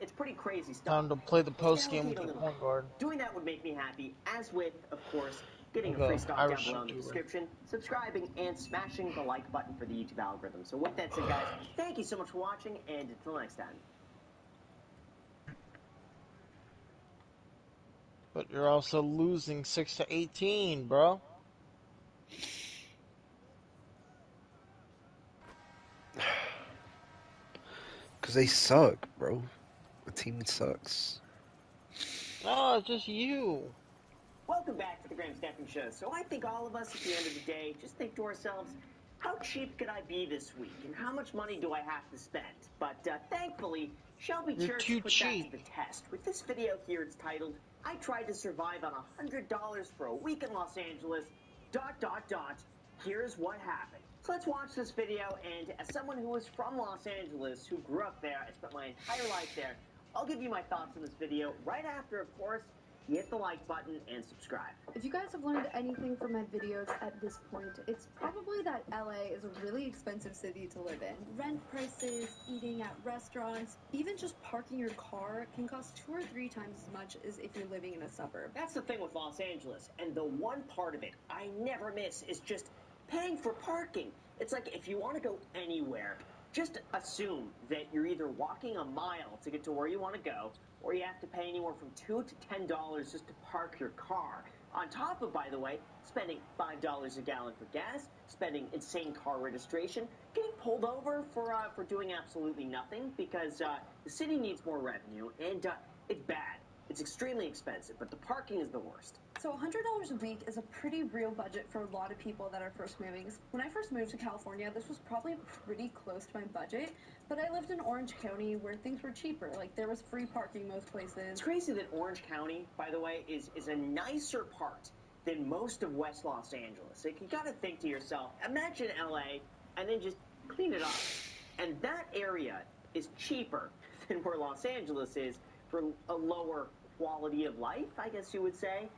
It's pretty crazy stuff. Time to play the Just post game allocate with a your little point bit. guard. Doing that would make me happy, as with, of course, getting a Like free a stock down Irish below in the YouTuber. description, subscribing, and smashing the like button for the YouTube algorithm. So with that said, guys, thank you so much for watching, and until next time. But you're also losing 6 to 18, bro. Because they suck, bro. The team sucks. No, it's just you. Welcome back to the Graham Stephan Show. So I think all of us at the end of the day just think to ourselves, how cheap could I be this week? And how much money do I have to spend? But thankfully, Shelby You're Church too put cheap. that to the test. With this video here, it's titled, I Tried to Survive on $100 for a Week in Los Angeles, ... Here's what happened. So let's watch this video, and as someone who is from Los Angeles, who grew up there, I spent my entire life there, I'll give you my thoughts on this video right after, of course, you hit the like button and subscribe. If you guys have learned anything from my videos at this point, it's probably that LA is a really expensive city to live in. Rent prices, eating at restaurants, even just parking your car can cost 2 or 3 times as much as if you're living in a suburb. That's the thing with Los Angeles, and the one part of it I never miss is just paying for parking. It's like if you want to go anywhere, just assume that you're either walking a mile to get to where you want to go, or you have to pay anywhere from $2 to $10 just to park your car. On top of, by the way, spending $5 a gallon for gas, spending insane car registration, getting pulled over for doing absolutely nothing because the city needs more revenue, and it's bad. It's extremely expensive, but the parking is the worst. So $100 a week is a pretty real budget for a lot of people that are first moving. When I first moved to California, this was probably pretty close to my budget, but I lived in Orange County where things were cheaper. Like, there was free parking most places. It's crazy that Orange County, by the way, is a nicer part than most of West Los Angeles. Like, you gotta think to yourself, imagine LA and then just clean it up. And that area is cheaper than where Los Angeles is for a lower quality of life, I guess you would say.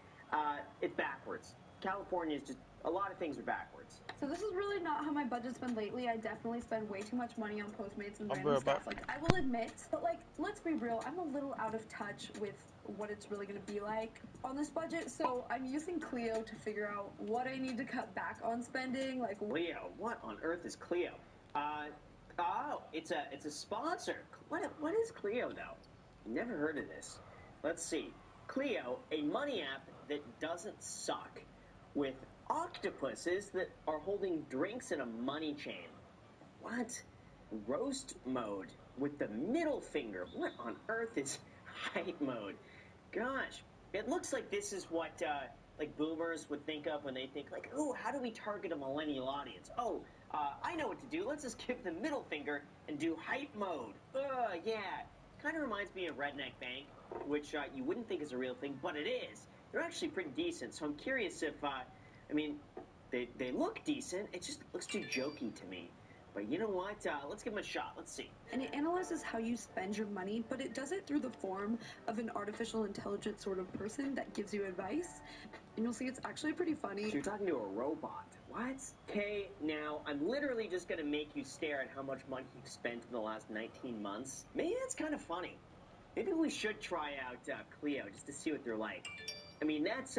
It's backwards. California is just, a lot of things are backwards. So this is really not how my budget's been lately. I definitely spend way too much money on Postmates and I'll be random right back. stuff. Like, I will admit, but like, let's be real, I'm a little out of touch with what it's really gonna be like on this budget, so I'm using Clio to figure out what I need to cut back on spending, like... Clio? What on earth is Clio? Oh, it's a sponsor. What is Clio, though? Never heard of this. Let's see. Clio, a money app that doesn't suck, with octopuses that are holding drinks in a money chain. What? Roast mode with the middle finger. What on earth is hype mode? Gosh, it looks like this is what like boomers would think of when they think like, oh, how do we target a millennial audience? Oh, I know what to do. Let's just give the middle finger and do hype mode. Yeah. Kind of reminds me of Redneck Bank, which you wouldn't think is a real thing, but it is. They're actually pretty decent, so I'm curious if, I mean, they look decent. It just looks too jokey to me. But you know what? Let's give them a shot. Let's see. And it analyzes how you spend your money, but it does it through the form of an artificial intelligence sort of person that gives you advice. And you'll see it's actually pretty funny. So you're talking to a robot. What? Okay, now I'm literally just going to make you stare at how much money you've spent in the last 19 months. Maybe that's kind of funny. Maybe we should try out Clio just to see what they're like. I mean, that's,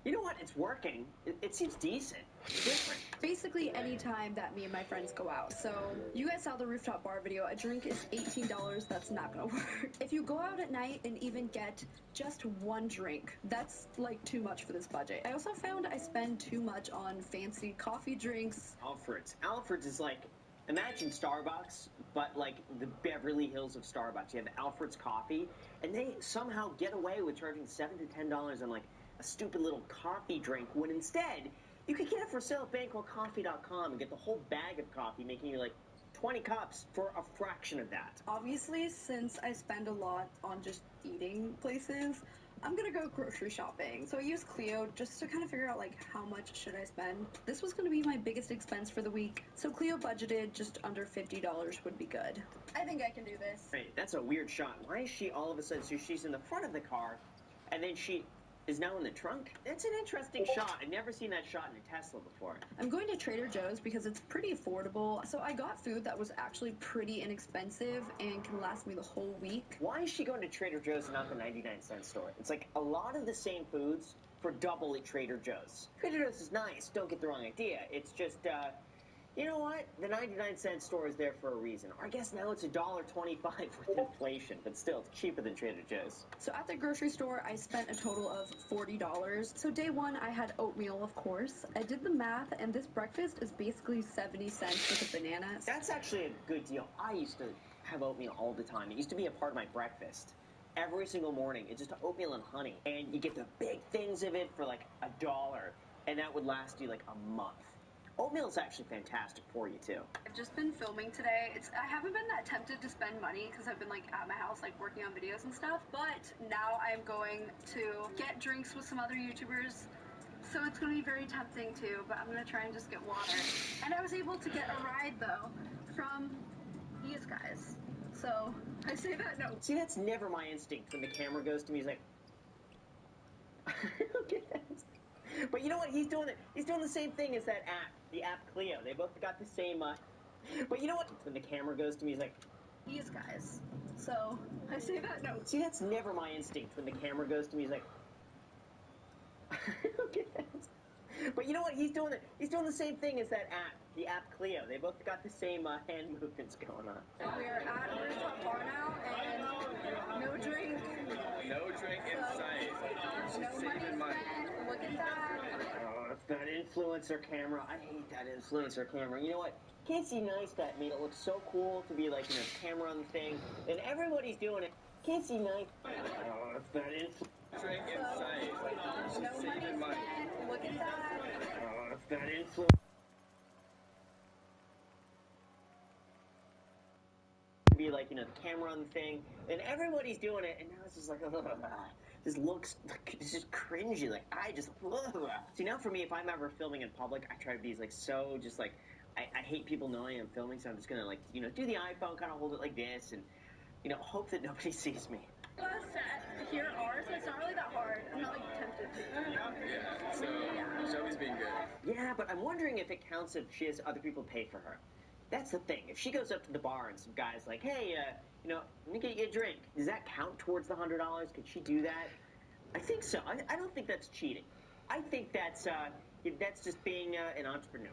you know what? It's working. It seems decent. It's different. Basically, any time that me and my friends go out. So, you guys saw the rooftop bar video. A drink is $18. That's not gonna work. If you go out at night and even get just one drink, that's like too much for this budget. I also found I spend too much on fancy coffee drinks. Alfred's. Alfred's is like Imagine Starbucks, but like the Beverly Hills of Starbucks. You have Alfred's Coffee, and they somehow get away with charging $7 to $10 on like a stupid little coffee drink, when instead you could get it for sale at BanquoCoffee.com and get the whole bag of coffee, making you like 20 cups for a fraction of that. Obviously, since I spend a lot on just eating places, I'm gonna go grocery shopping. So I use Clio just to kind of figure out like how much should I spend. This was gonna be my biggest expense for the week, so Clio budgeted just under $50 would be good. I think I can do this. Hey, that's a weird shot. Why is she all of a sudden, so she's in the front of the car, and then she is now in the trunk? That's an interesting shot. I've never seen that shot in a Tesla before. I'm going to Trader Joe's because it's pretty affordable. So I got food that was actually pretty inexpensive and can last me the whole week. Why is she going to Trader Joe's and not the 99-cent store? It's like a lot of the same foods for double at Trader Joe's. Trader Joe's is nice, don't get the wrong idea. It's just, you know what? The 99-cent store is there for a reason. Or I guess now it's $1.25 with inflation, but still, it's cheaper than Trader Joe's. So at the grocery store, I spent a total of $40. So day one, I had oatmeal, of course. I did the math, and this breakfast is basically 70 cents with a banana. That's actually a good deal. I used to have oatmeal all the time. It used to be a part of my breakfast. Every single morning, it's just oatmeal and honey. And you get the big things of it for like $1, and that would last you like a month. Oatmeal is actually fantastic for you, too. I've just been filming today. I haven't been that tempted to spend money because I've been like at my house like working on videos and stuff, but now I'm going to get drinks with some other YouTubers. So it's going to be very tempting too, but I'm going to try and just get water. And I was able to get a ride though from these guys. So I say that no. See, that's never my instinct when the camera goes to me. He's like, okay. But you know what? He's doing the same thing as that app, the app Clio. They both got the same. But you know what? When the camera goes to me, he's like, these guys. So I say that no. See, that's never my instinct when the camera goes to me. He's like, okay. But you know what? He's doing the same thing as that app, the app Clio. They both got the same hand movements going on. We are at a rooftop bar now, and no drink. No drink in sight. No money spent. Look at that. Oh, it's that influencer camera. I hate that influencer camera. You know what? Casey Neistat made it look so cool to be like, camera on the thing, and everybody's doing it. Casey Neistat. Oh, it's that influencer. Drink in sight. No money spent. Look at that. Oh, it's that influencer. Be like, the camera on the thing, and everybody's doing it, and now it's just like, this looks, it's just cringy, like, See, now for me, if I'm ever filming in public, I try to be like, so just like, I hate people knowing I'm filming, so I'm just gonna like, do the iPhone, kind of hold it like this, and, hope that nobody sees me. Here are, so it's not really that hard. I'm not like tempted to. Yeah, so Shelby's being good. Yeah, but I'm wondering if it counts if she has other people pay for her. That's the thing. If she goes up to the bar and some guy's like, hey, let me get you a drink, does that count towards the $100? Could she do that? I think so. I don't think that's cheating. I think that's just being an entrepreneur.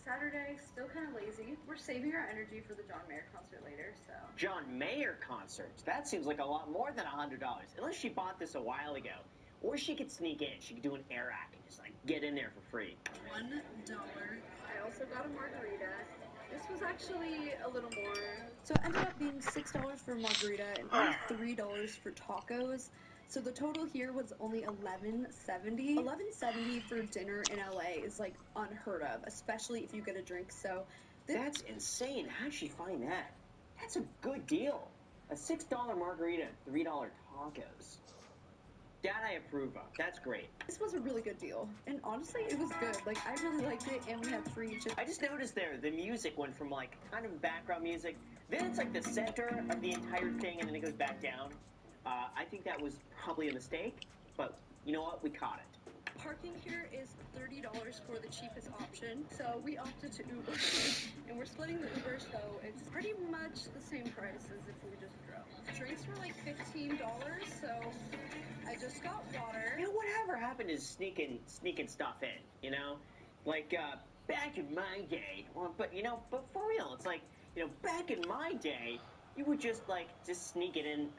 Saturday, still kind of lazy. We're saving our energy for the John Mayer concert later, so. John Mayer concerts? That seems like a lot more than $100. Unless she bought this a while ago. Or she could sneak in. She could do an air act and just, get in there for free. $1. I also got a margarita. This was actually a little more. So it ended up being $6 for a margarita and only $3 for tacos. So the total here was only $11.70. $11.70 for dinner in LA is like unheard of, especially if you get a drink. So that's insane. How'd she find that? That's a good deal. A $6 margarita and $3 tacos. That I approve of. That's great. This was a really good deal. And honestly, it was good. Like, I really liked it, and we had free chips. I just noticed there, the music went from, kind of background music. Then it's, the center of the entire thing, and then it goes back down. I think that was probably a mistake, but you know what? We caught it. Parking here is $30 for the cheapest option, so we opted to Uber. And we're splitting the Uber, so it's pretty much the same price as if we just drove. Drinks were $15, so I just got water. Whatever happened to sneaking stuff in, back in my day. But for real, it's back in my day, you would just sneak it in,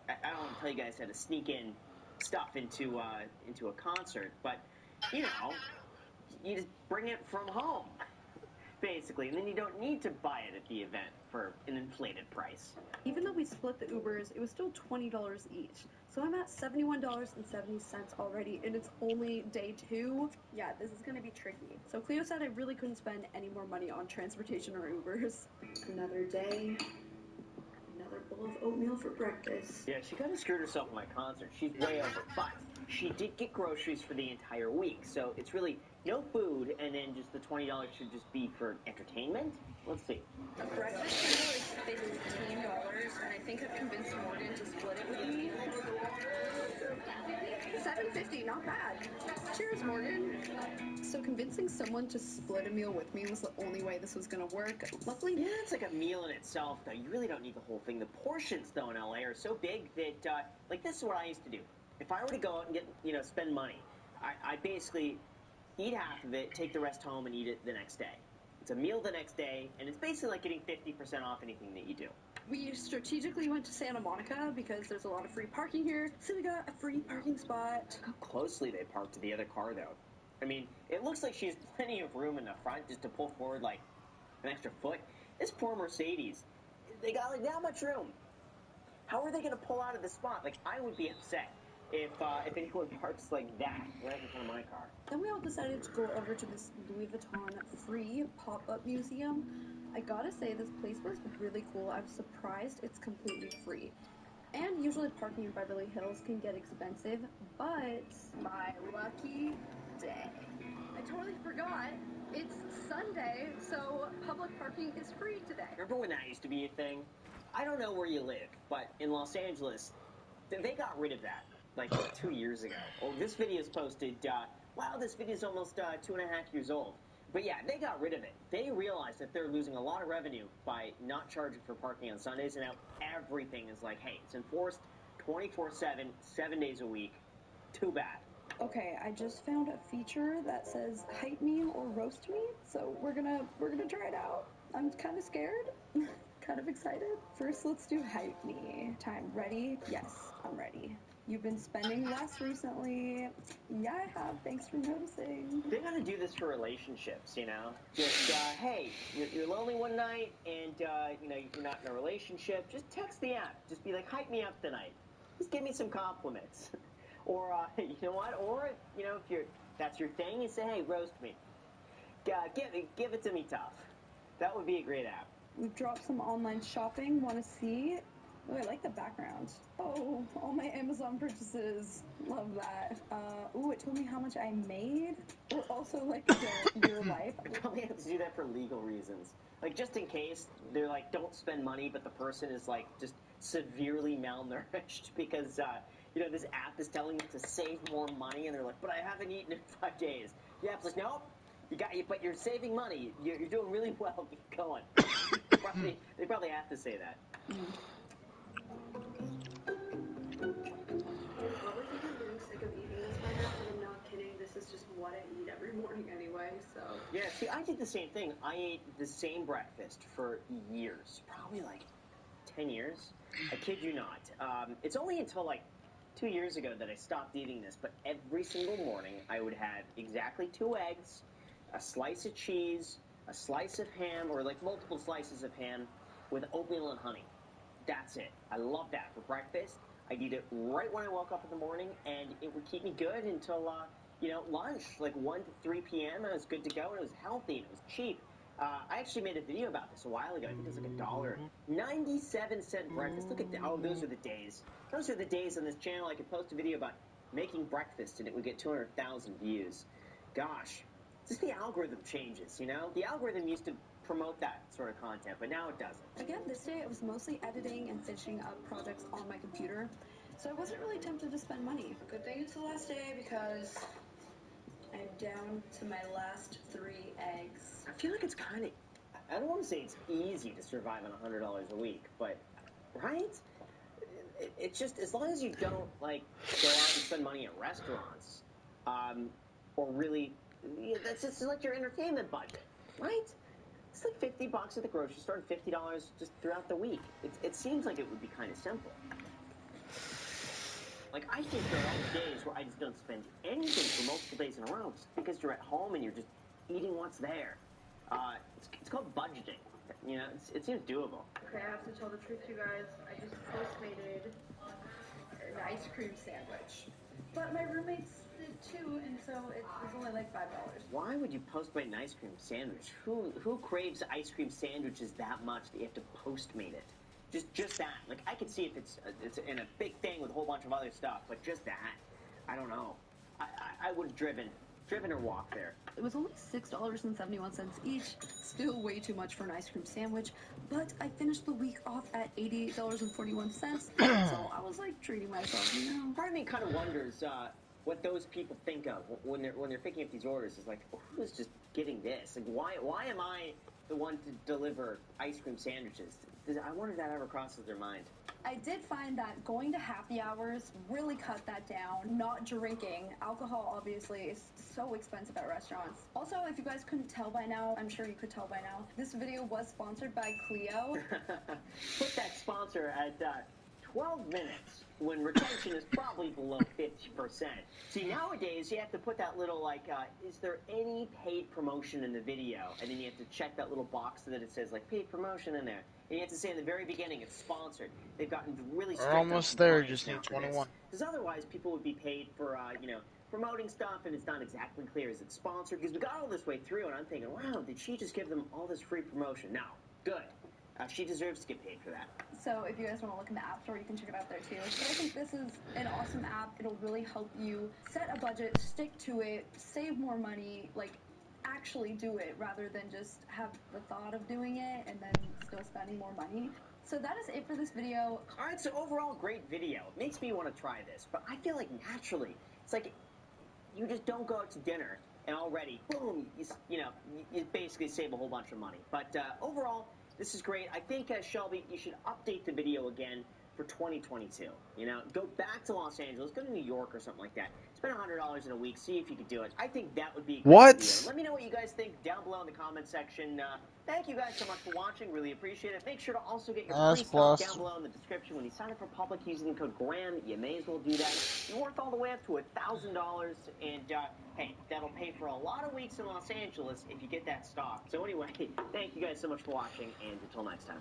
I don't want to tell you guys how to sneak in stuff into a concert, but, you just bring it from home. Basically, and then you don't need to buy it at the event for an inflated price. Even though we split the Ubers, it was still $20 each. So I'm at $71.70 already, and it's only day 2. Yeah, this is gonna be tricky. So Cleo said I really couldn't spend any more money on transportation or Ubers. Another day, another bowl of oatmeal for breakfast. Yeah, she kind of screwed herself in my concert. She's way over, but she did get groceries for the entire week, so it's really no food, and then just the $20 should just be for entertainment. Let's see. A breakfast meal is $15, and I think I've convinced Morgan to split it with me. $7.50, not bad. Cheers, Morgan. So convincing someone to split a meal with me was the only way this was gonna work. Luckily, Yeah, it's like a meal in itself, though. You really don't need the whole thing. The portions, though, in LA are so big that, like, this is what I used to do. If I were to go out and get, spend money, I basically eat half of it, take the rest home, and eat it the next day. It's a meal the next day, and it's basically like getting 50% off anything that you do. we strategically went to Santa Monica because there's a lot of free parking here, so we got a free parking spot. Look how closely they parked to the other car, though. I mean, it looks like she has plenty of room in the front just to pull forward, like, an extra foot. This poor Mercedes, they got, like, that much room. How are they going to pull out of the spot? Like, I would be upset if anyone parks like that right in front of my car. Then we all decided to go over to this Louis Vuitton free pop-up museum. I gotta say, this place was really cool. I was surprised it's completely free. And usually parking in Beverly Hills can get expensive, but my lucky day. I totally forgot. It's Sunday, so public parking is free today. Remember when that used to be a thing? I don't know where you live, but in Los Angeles, they got rid of that, like, 2 years ago. Oh, this video is posted, wow, this video is almost 2.5 years old. But yeah, they got rid of it. They realized that they're losing a lot of revenue by not charging for parking on Sundays, and now everything is like, hey, it's enforced 24/7, 7 days a week. Too bad. Okay, I just found a feature that says hype me or roast me, so we're gonna try it out. I'm kind of scared, kind of excited. First, let's do hype me time. Ready? Yes, I'm ready. You've been spending less recently. Yeah, I have. Thanks for noticing. They gotta do this for relationships, you know? Just, hey, you're lonely one night and, you're not in a relationship. Just text the app. Just be like, hype me up tonight. Just give me some compliments. Or, you know what? Or, if that's your thing, you say, hey, roast me. Give it to me tough. That would be a great app. We've dropped some online shopping. Want to see? Oh, I like the background. Oh, all my Amazon purchases. Love that. It told me how much I made. Or also, like, your life. I probably have to do that for legal reasons. Like, just in case they're like, don't spend money, but the person is, like, just severely malnourished because, this app is telling them to save more money, and they're like, but I haven't eaten in 5 days. The app's like, nope, but you're saving money. You're doing really well. Keep going. They probably have to say that. Probably think I'm getting sick of eating this by now, but I'm not kidding. This is just what I eat every morning anyway, so. Yeah, see, I did the same thing. I ate the same breakfast for years, probably like 10 years. I kid you not. It's only until like 2 years ago that I stopped eating this, but every single morning I would have exactly 2 eggs, a slice of cheese, a slice of ham, or like multiple slices of ham with oatmeal and honey. That's it. I love that for breakfast. I'd eat it right when I woke up in the morning, and it would keep me good until, lunch, like 1 to 3 p.m. I was good to go, and it was healthy, and it was cheap. I actually made a video about this a while ago. I think it was like $1. 97-cent breakfast. Look at that. Oh, those are the days. Those are the days on this channel I could post a video about making breakfast, and it would get 200,000 views. Gosh. Just the algorithm changes, The algorithm used to promote that sort of content, but now it doesn't. Again, this day I was mostly editing and finishing up projects on my computer, so I wasn't really tempted to spend money. Good thing it's the last day because I'm down to my last 3 eggs. I feel like it's kind of, I don't want to say it's easy to survive on $100 a week, but, right? It's just, as long as you don't, like, go out and spend money at restaurants, or really, that's just like your entertainment budget, right? It's like $50 at the grocery store and $50 just throughout the week. It seems like it would be kind of simple. Like, I think there are days where I just don't spend anything for multiple days in a row just because you're at home and you're just eating what's there. It's called budgeting. You know, it seems doable. Okay, I have to tell the truth, you guys. I just Postmated an ice cream sandwich. But my roommates did too, and so it was only like $5. Why would you Postmate an ice cream sandwich? Who craves ice cream sandwiches that much that you have to Postmate it? Just that. Like, I could see if it's in a big thing with a whole bunch of other stuff, but just that, I don't know. I would have driven or walked there. It was only $6.71 each. Still way too much for an ice cream sandwich, but I finished the week off at $88.41. So I was like treating myself, you know. Part of me kind of wonders what those people think of when they're picking up these orders. Is like, who's just getting this? Like, why am I the one to deliver ice cream sandwiches? I wonder if that ever crosses their mind. I did find that going to happy hours really cut that down. Not drinking. Alcohol, obviously, is so expensive at restaurants. Also, if you guys couldn't tell by now, I'm sure you could tell by now, this video was sponsored by Clio. Put that sponsor at 12 minutes when retention is probably below 50%. See, nowadays, you have to put that little, like, is there any paid promotion in the video? And then you have to check that little box that it says, like, paid promotion in there. And you have to say in the very beginning it's sponsored. They've gotten really strict. We're almost there, just need 21. Because otherwise, people would be paid for, promoting stuff, and it's not exactly clear. Is it sponsored? Because we got all this way through, and I'm thinking, wow, did she just give them all this free promotion? No. Good. She deserves to get paid for that. So if you guys want to look in the App Store, you can check it out there too. But I think this is an awesome app. It'll really help you set a budget, stick to it, save more money, like actually do it rather than just have the thought of doing it and then still spending more money. So that is it for this video. All right, so overall, great video. It makes me want to try this, but I feel like naturally, it's like you just don't go out to dinner and already, boom, you basically save a whole bunch of money. But overall, this is great. I think, Shelby, you should update the video again for 2022. You know, go back to Los Angeles, go to New York or something like that. Spend $100 in a week, see if you could do it. I think that would be a great video. Let me know what you guys think down below in the comment section. Thank you guys so much for watching. Really appreciate it. Make sure to also get your free stuff down below in the description. When you sign up for Public using the code GRAHAM, you may as well do that. You're worth all the way up to $1,000, and hey, that'll pay for a lot of weeks in Los Angeles if you get that stock. So anyway, thank you guys so much for watching, and until next time.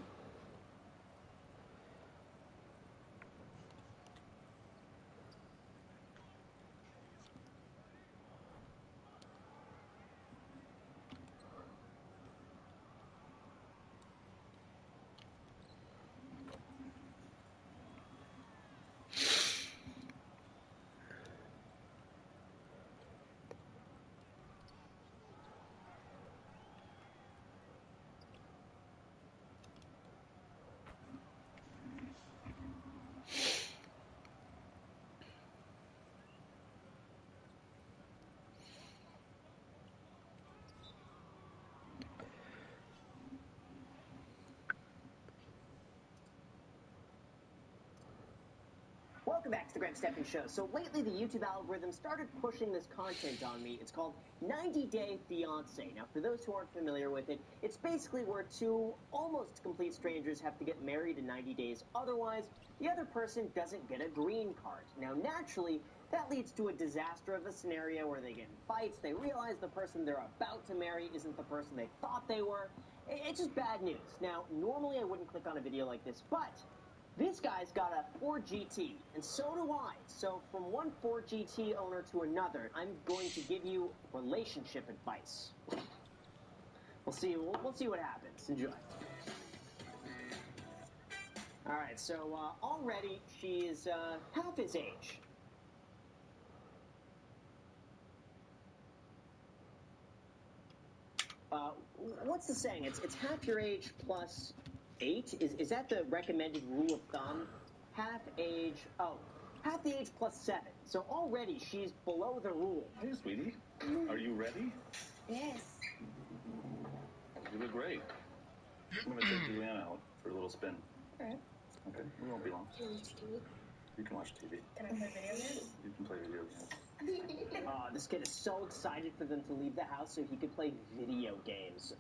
Welcome back to the Graham Stephan Show. So lately, the YouTube algorithm started pushing this content on me. It's called 90 Day Fiance. Now, for those who aren't familiar with it, it's basically where two almost complete strangers have to get married in 90 days. Otherwise, the other person doesn't get a green card. Now, naturally, that leads to a disaster of a scenario where they get in fights. They realize the person they're about to marry isn't the person they thought they were. It's just bad news. Now, normally I wouldn't click on a video like this, but this guy's got a Ford GT, and so do I. So from one Ford GT owner to another, I'm going to give you relationship advice. We'll see what happens. Enjoy. All right, so already she is half his age. What's the saying? It's half your age plus 8? Is that the recommended rule of thumb? Half the age plus 7. So already she's below the rule. Hey, sweetie. Are you ready? Yes. You look great. I'm going to take Juliana out for a little spin. All right. Okay, we won't be long. Can we watch TV? You can watch TV. Can I play video games? You can play video games. This kid is so excited for them to leave the house so he could play video games.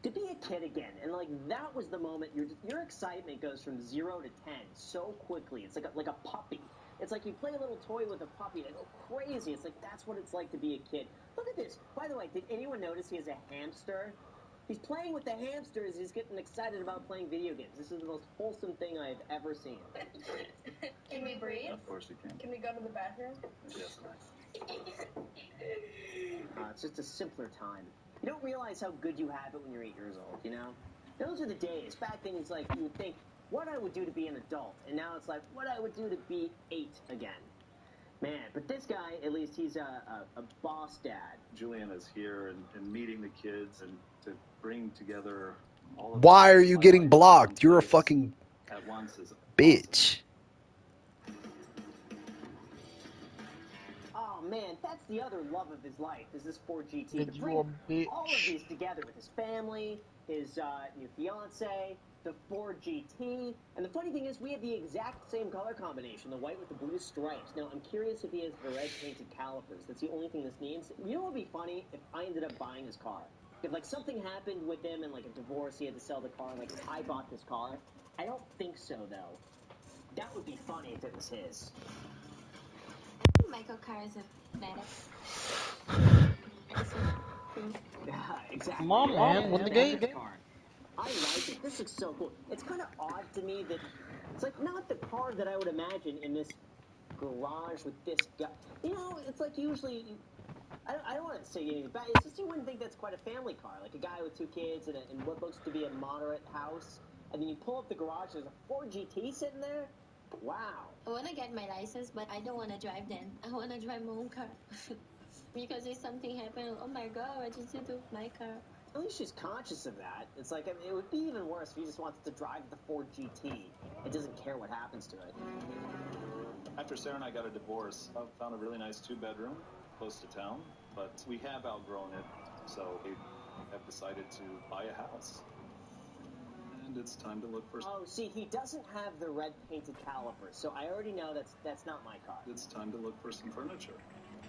To be a kid again, and like that was the moment your excitement goes from 0 to 10 so quickly. It's like a puppy It's like you play a little toy with a puppy, they go crazy. It's like, that's what it's like to be a kid. Look at this. By the way, did anyone notice he has a hamster? He's playing with the hamsters. He's getting excited about playing video games. This is the most wholesome thing I've ever seen. Can we breathe? Of course you can. Can we go to the bathroom? Yes, It's just a simpler time. You don't realize how good you have it when you're 8 years old, you know? Those are the days. Back then, it's like you would think, what I would do to be an adult. And now it's like, what I would do to be 8 again. Man, but this guy, at least he's a boss dad. Julian is here and meeting the kids and to bring together all of Why them are in you my getting life blocked? in one You're a place fucking at once is bitch. Oh man, that's the other love of his life, is this Ford GT. Did To you bring a bitch? all of these together with his family, his new fiance, the Ford GT, and the funny thing is we have the exact same color combination, the white with the blue stripes. Now, I'm curious if he has the red painted calipers. That's the only thing this needs. You know what would be funny? If I ended up buying his car. If, like, something happened with him and, like, a divorce, he had to sell the car, and, like, I bought this car. I don't think so, though. That would be funny if it was his. I think Michael Carr is a badass. Yeah, exactly. Come on, man, win the game. I like it. This looks so cool. It's kind of odd to me that it's like not the car that I would imagine in this garage with this guy. You know, it's like usually, I don't want to say anything bad. It's just you wouldn't think that's quite a family car. Like a guy with 2 kids and what looks to be a moderate house. And then you pull up the garage, there's a Ford GT sitting there. Wow. I want to get my license, but I don't want to drive then. I want to drive my own car. Because if something happened, oh my god, what did you do with my car? At least she's conscious of that. It's like, I mean, it would be even worse if he just wants to drive the Ford GT. It doesn't care what happens to it. After Sarah and I got a divorce, I found a really nice 2-bedroom close to town, but we have outgrown it, so we have decided to buy a house. And it's time to look for... Oh, see, he doesn't have the red painted calipers, so I already know that's not my car. It's time to look for some furniture.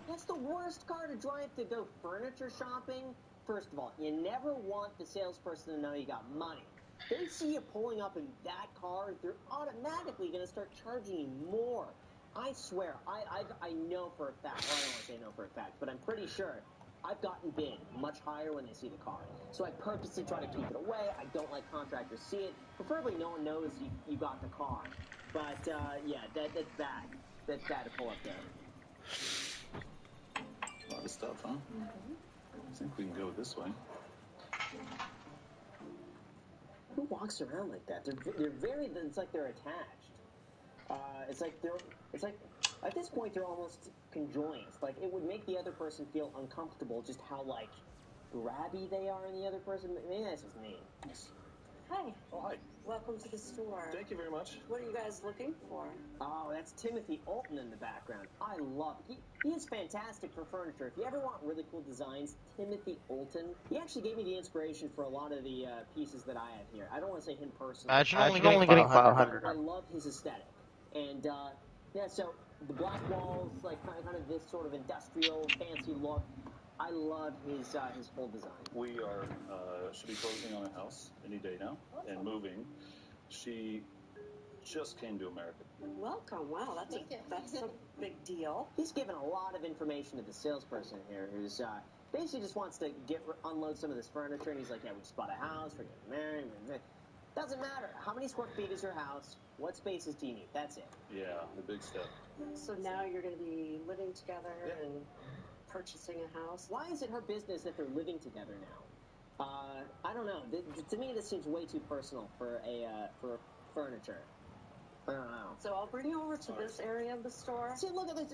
That's the worst car to drive to go furniture shopping. First of all, you never want the salesperson to know you got money. They see you pulling up in that car, they're automatically going to start charging you more. I swear, I know for a fact, well, I don't want to say no for a fact, but I'm pretty sure I've gotten bid much higher when they see the car. So I purposely try to keep it away. I don't like contractors see it. Preferably no one knows you got the car. But, yeah, that's bad. That's bad to pull up there. A lot of stuff, huh? I think we can go this way. Who walks around like that? They're very. It's like they're attached. It's like at this point they're almost conjoined. Like it would make the other person feel uncomfortable just how like grabby they are in the other person. Maybe that's just me. Hi. Oh, hi. Welcome to the store. Thank you very much. What are you guys looking for? Oh, that's Timothy Olton in the background. I love it. He is fantastic for furniture. If you ever want really cool designs, Timothy Olton. He actually gave me the inspiration for a lot of the pieces that I have here. I don't want to say him personally. Imagine only getting 500. I love his aesthetic. And, yeah, so the black walls, like kind of this sort of industrial, fancy look. I love his whole design. We are, should be closing on a house any day now and moving. She just came to America. Welcome. Wow, that's a big deal. He's given a lot of information to the salesperson here who's basically just wants to unload some of this furniture, and he's like, yeah, we just bought a house, we're getting married. Doesn't matter. How many square feet is your house? What spaces do you need? That's it. Yeah, the big step. So now you're going to be living together and purchasing a house. Why is it her business that they're living together now? I don't know. To me, this seems way too personal for furniture. I don't know. So I'll bring you over to this area of the store. See, look at this.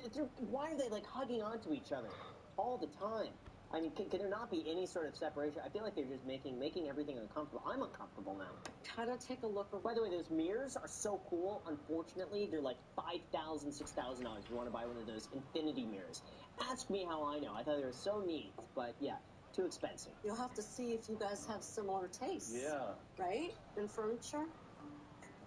Why are they like hugging onto each other all the time? I mean, can there not be any sort of separation? I feel like they're just making everything uncomfortable. I'm uncomfortable now. Kind of take a look around. By the way, those mirrors are so cool. Unfortunately, they're like $5,000, $6,000 if you want to buy one of those infinity mirrors. Ask me how I know. I thought they were so neat, but yeah, too expensive. You'll have to see if you guys have similar tastes. Yeah. Right? In furniture?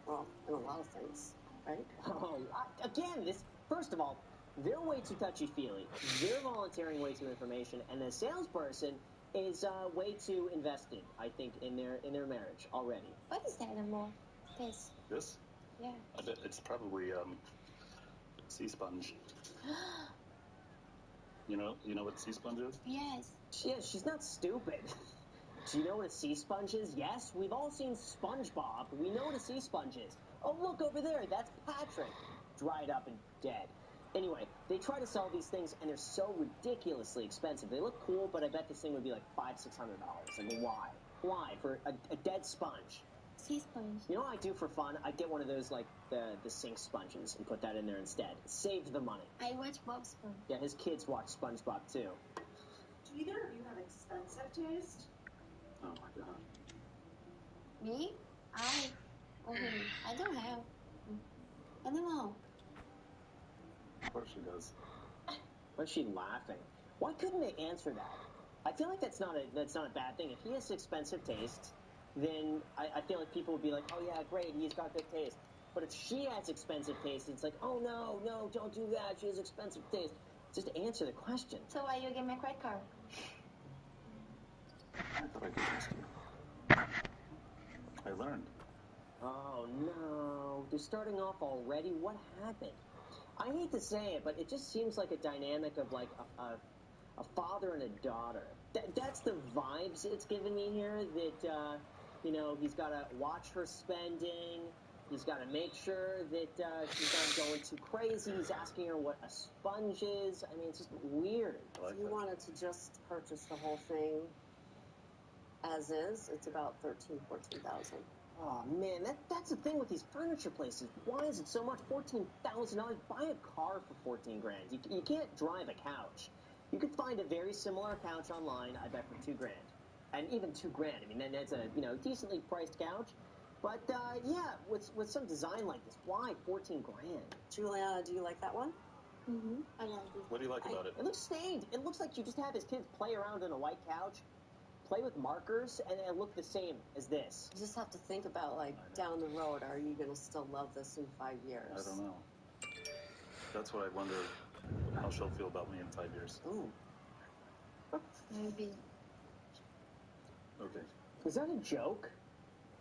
Well, in a lot of things, right? Oh, again, first of all, they're way too touchy-feely. They're volunteering way too information, and the salesperson is way too invested, I think, in their marriage already. What is that, amor? This? This? Yeah. I bet it's probably Sea sponge. You know what sea sponge is? Yes. Yeah, she's not stupid. Do you know what a sea sponge is? Yes, we've all seen SpongeBob. We know what a sea sponge is. Oh, look over there. That's Patrick. Dried up and dead. Anyway, they try to sell these things, and they're so ridiculously expensive. They look cool, but I bet this thing would be like $500-600. I mean, why? Why? For a dead sponge? Sea sponge. You know what I do for fun? I get one of those, like, the sink sponges and put that in there instead. Save the money. I watch Bob Esponja. Yeah, his kids watch SpongeBob, too. Do either of you have expensive taste? Oh my god. Me? I don't have. I don't know. Of course she does. Why is she laughing? Why couldn't they answer that? I feel like that's not a bad thing. If he has expensive taste, then I feel like people would be like, oh yeah, great, he's got good taste. But if she has expensive taste, it's like, oh no, don't do that. She has expensive taste. Just answer the question. So why you get my credit card? I thought I could trust you. I learned. Oh no, they're starting off already. What happened? I hate to say it, but it just seems like a dynamic of like a father and a daughter. That's the vibes it's giving me here. That you know, he's got to watch her spending. He's got to make sure that she's not going too crazy. He's asking her what a sponge is. I mean, it's just weird. So you wanted to just purchase the whole thing as is. It's about $13,000-14,000. Oh man, that's the thing with these furniture places. Why is it so much? $14,000. Buy a car for $14 grand. You can't drive a couch. You could find a very similar couch online, I bet, for $2 grand, and even $2 grand. I mean, then that's a decently priced couch. But yeah, with some design like this, why 14 grand? Juliana, do you like that one? Mm-hmm. I like it. What do you like about it? It looks stained. It looks like you just have his kids play around on a white couch, play with markers, and it look the same as this. You just have to think about, like, down the road, are you going to still love this in 5 years? I don't know. That's what I wonder, how she'll feel about me in 5 years. Ooh. Maybe. Okay. Is that a joke?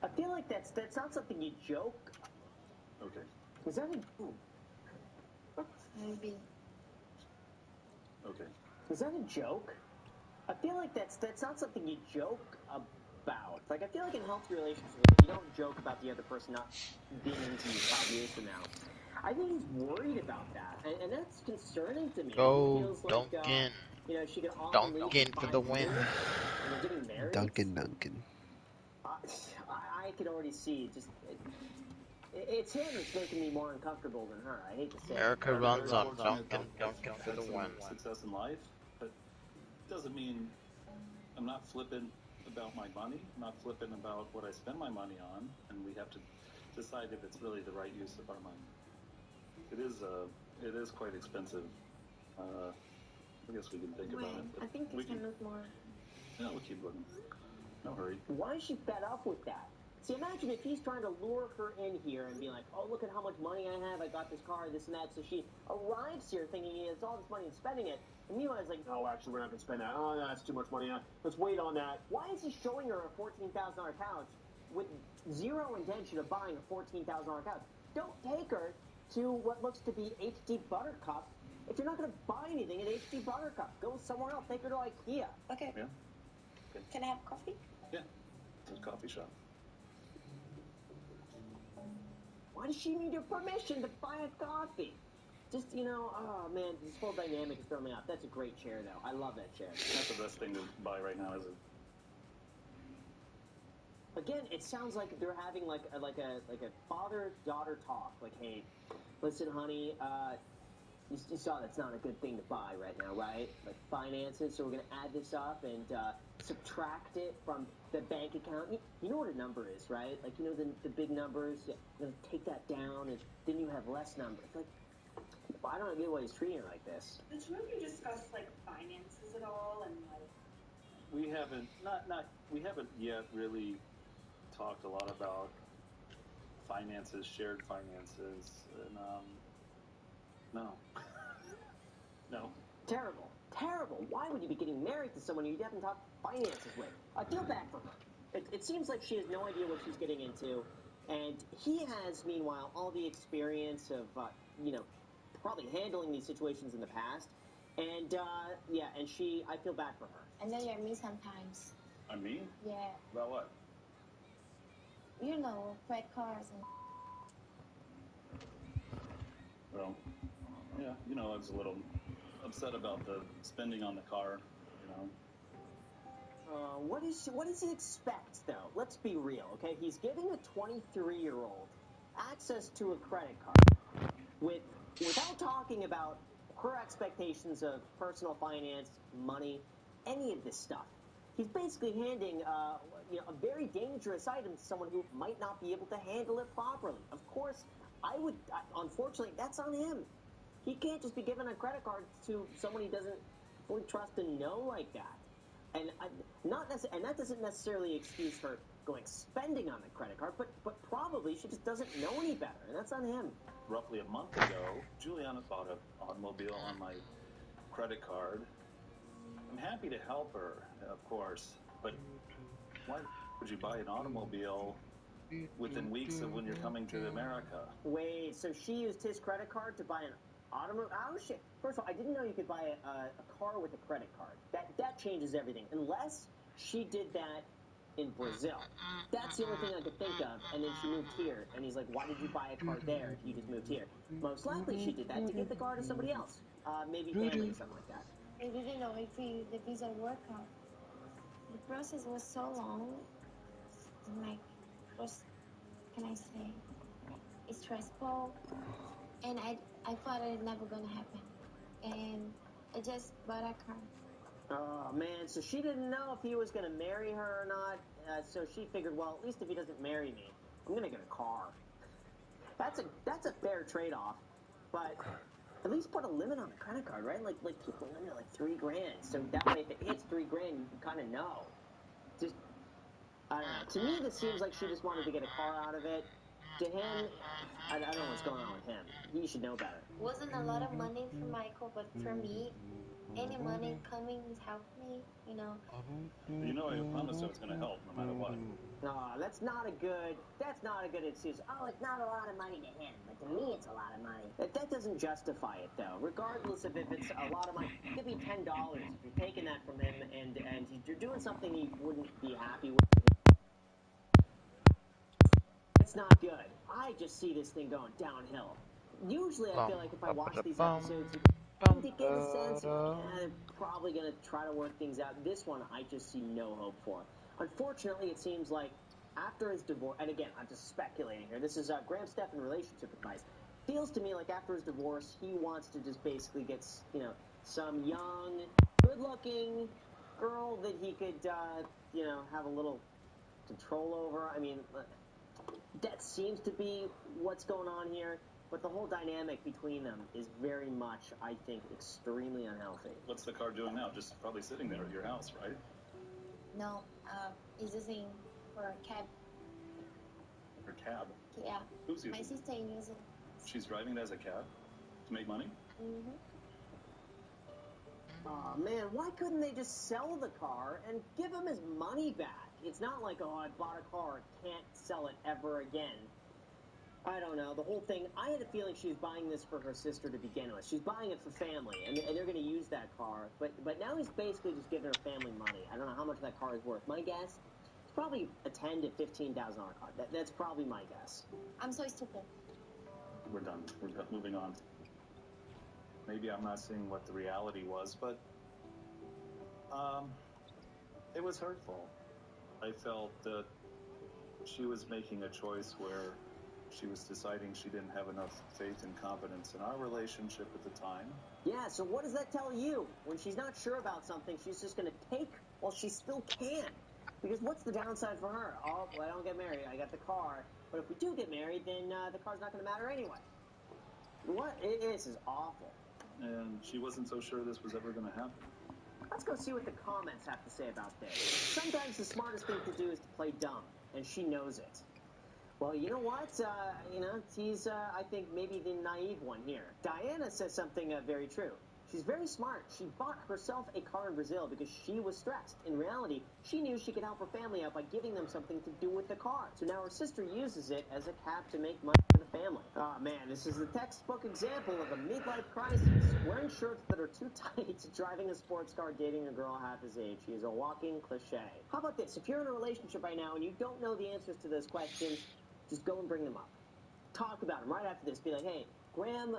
I feel like that's not something you joke. Okay. Is that a... Maybe. Okay. Is that a joke? I feel like that's not something you joke about. Like, I feel like in healthy relationships, you don't joke about the other person not being into you 5 years from now. I think he's worried about that, and that's concerning to me. Go He feels like, Duncan. she could often leave Duncan for for 5 the win. years, and they're getting married. Duncan. I could already see just... It's him that's making me more uncomfortable than her. I hate to say America it. runs on Duncan for the win. Success in life, but it doesn't mean I'm not flippant about my money. I'm not flippant about what I spend my money on, and we have to decide if it's really the right use of our money. It is quite expensive. I guess we can think about it. I think we this can look more. Yeah, we'll keep looking. No hurry. Why is she fed up with that? See, imagine if he's trying to lure her in here and be like, oh, look at how much money I have. I got this car, this and that. So she arrives here thinking he has all this money and spending it. And meanwhile, he's like, oh, actually, we're not going to spend that. Oh, no, that's too much money. Let's wait on that. Why is he showing her a $14,000 couch with zero intention of buying a $14,000 couch? Don't take her to what looks to be HD Buttercup. If you're not going to buy anything at HD Buttercup, go somewhere else. Take her to IKEA. Okay. Yeah. Can I have coffee? Yeah. It's a coffee shop. Why does she need your permission to buy a coffee? Just, oh man, this whole dynamic is throwing me off. That's a great chair, though. I love that chair. Not the best thing to buy right now, is it? Again, it sounds like they're having like a father-daughter talk. Like, hey, listen, honey, you saw that's not a good thing to buy right now, right? Like finances. So we're gonna add this up and subtract it from the bank account. You know what a number is, right? Like, the big numbers. You're gonna take that down, and then you have less numbers. Like, I don't get why he's treating her like this. The two of you discuss, like, finances at all, and, like... We haven't we haven't yet really talked a lot about finances, shared finances, and no. No. Terrible. Why would you be getting married to someone you haven't talked finances with? I feel bad for her. It seems like she has no idea what she's getting into, and he has, meanwhile, all the experience of, probably handling these situations in the past. And, yeah, and I feel bad for her. I know you're me sometimes. On me? Yeah. About what? You know, credit cards and Well, yeah, you know, I was a little upset about the spending on the car, you know. What does he expect, though? Let's be real, okay? He's giving a 23-year-old access to a credit card without talking about her expectations of personal finance, money, any of this stuff. He's basically handing a very dangerous item to someone who might not be able to handle it properly. Of course, unfortunately, that's on him. He can't just be giving a credit card to someone he doesn't fully trust and know like that. And that doesn't necessarily excuse her going spending on the credit card, but probably she just doesn't know any better, and that's on him. Roughly a month ago, Juliana bought an automobile on my credit card. I'm happy to help her, of course, but why would you buy an automobile within weeks of when you're coming to America? Wait, so she used his credit card to buy an automobile? Oh, shit. First of all, I didn't know you could buy a car with a credit card. That changes everything. Unless she did that in Brazil. That's the only thing I could think of. And then she moved here. And he's like, why did you buy a car there if you just moved here? Most likely she did that to give the car to somebody else. Maybe family or something like that. I didn't know if the visa worked out. The process was so long, like, was, can I say, it's stressful, and I thought it never gonna happen, and I just bought a car. Oh, man, so she didn't know if he was going to marry her or not, so she figured, well, at least if he doesn't marry me, I'm going to get a car. That's a fair trade-off, but at least put a limit on the credit card, right? Like keep the limit at like $3,000, so that way if it hits $3,000, you kind of know. Just, I don't know. To me, this seems like she just wanted to get a car out of it. To him, I don't know what's going on with him. He should know better. Wasn't a lot of money for Michael, but for me, any money coming helped me, you know. You know, I promised I was going to help no matter what. No, that's not a good excuse. Oh, it's not a lot of money to him, but to me it's a lot of money. That doesn't justify it, though. Regardless of if it's a lot of money, it could be $10 if you're taking that from him and you're doing something he wouldn't be happy with. It's not good. I just see this thing going downhill. Usually, I feel like if I watch these episodes, you get a sense of, they're probably going to try to work things out. This one, I just see no hope for. Unfortunately, it seems like after his divorce, and again, I'm just speculating here. This is Graham Stephan relationship advice. Feels to me like after his divorce, he wants to just basically get, some young, good-looking girl that he could, have a little control over. I mean, that seems to be what's going on here. But the whole dynamic between them is very much, I think, extremely unhealthy. What's the car doing now? Just probably sitting there at your house, right? No, it's using for a cab. Her cab? Yeah. Who's using My it? sister uses it. She's driving it as a cab? To make money? Mm-hmm. Aw, man, why couldn't they just sell the car and give him his money back? It's not like, oh, I bought a car, can't sell it ever again. I don't know. The whole thing, I had a feeling she was buying this for her sister to begin with. She's buying it for family, and they're going to use that car. But now he's basically just giving her family money. I don't know how much that car is worth. My guess, it's probably a $10,000 to $15,000 car. That's probably my guess. I'm so stupid. We're done. We're moving on. Maybe I'm not seeing what the reality was, but it was hurtful. I felt that she was making a choice where she was deciding she didn't have enough faith and confidence in our relationship at the time. Yeah, so what does that tell you? When she's not sure about something, she's just going to take while she still can. Because what's the downside for her? Oh, well, I don't get married. I got the car. But if we do get married, then the car's not going to matter anyway. This is awful. And she wasn't so sure this was ever going to happen. Let's go see what the comments have to say about this. Sometimes the smartest thing to do is to play dumb, and she knows it. Well, you know what? He's, I think, maybe the naive one here. Diana says something very true. She She's very smart. She bought herself a car in Brazil because she was stressed. In reality, she knew she could help her family out by giving them something to do with the car. So now her sister uses it as a cab to make money for the family. Oh man, this is the textbook example of a midlife crisis. Wearing shirts that are too tight, driving a sports car, dating a girl half his age. She is a walking cliche. How about this? If you're in a relationship right now and you don't know the answers to those questions, just go and bring them up. Talk about them right after this. Be like, hey, Graham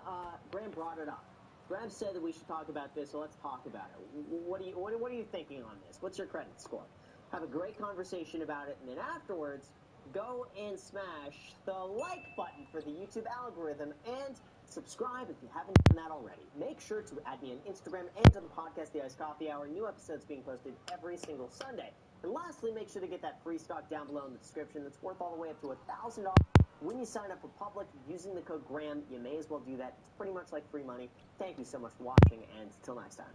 brought it up. Graham said that we should talk about this, so let's talk about it. What are you thinking on this? What's your credit score? Have a great conversation about it, and then afterwards, go and smash the like button for the YouTube algorithm and subscribe if you haven't done that already. Make sure to add me on Instagram and to the podcast, The Iced Coffee Hour. New episodes being posted every single Sunday. And lastly, make sure to get that free stock down below in the description that's worth all the way up to $1,000. When you sign up for Public using the code GRAHAM, you may as well do that. It's pretty much like free money. Thank you so much for watching, and till next time.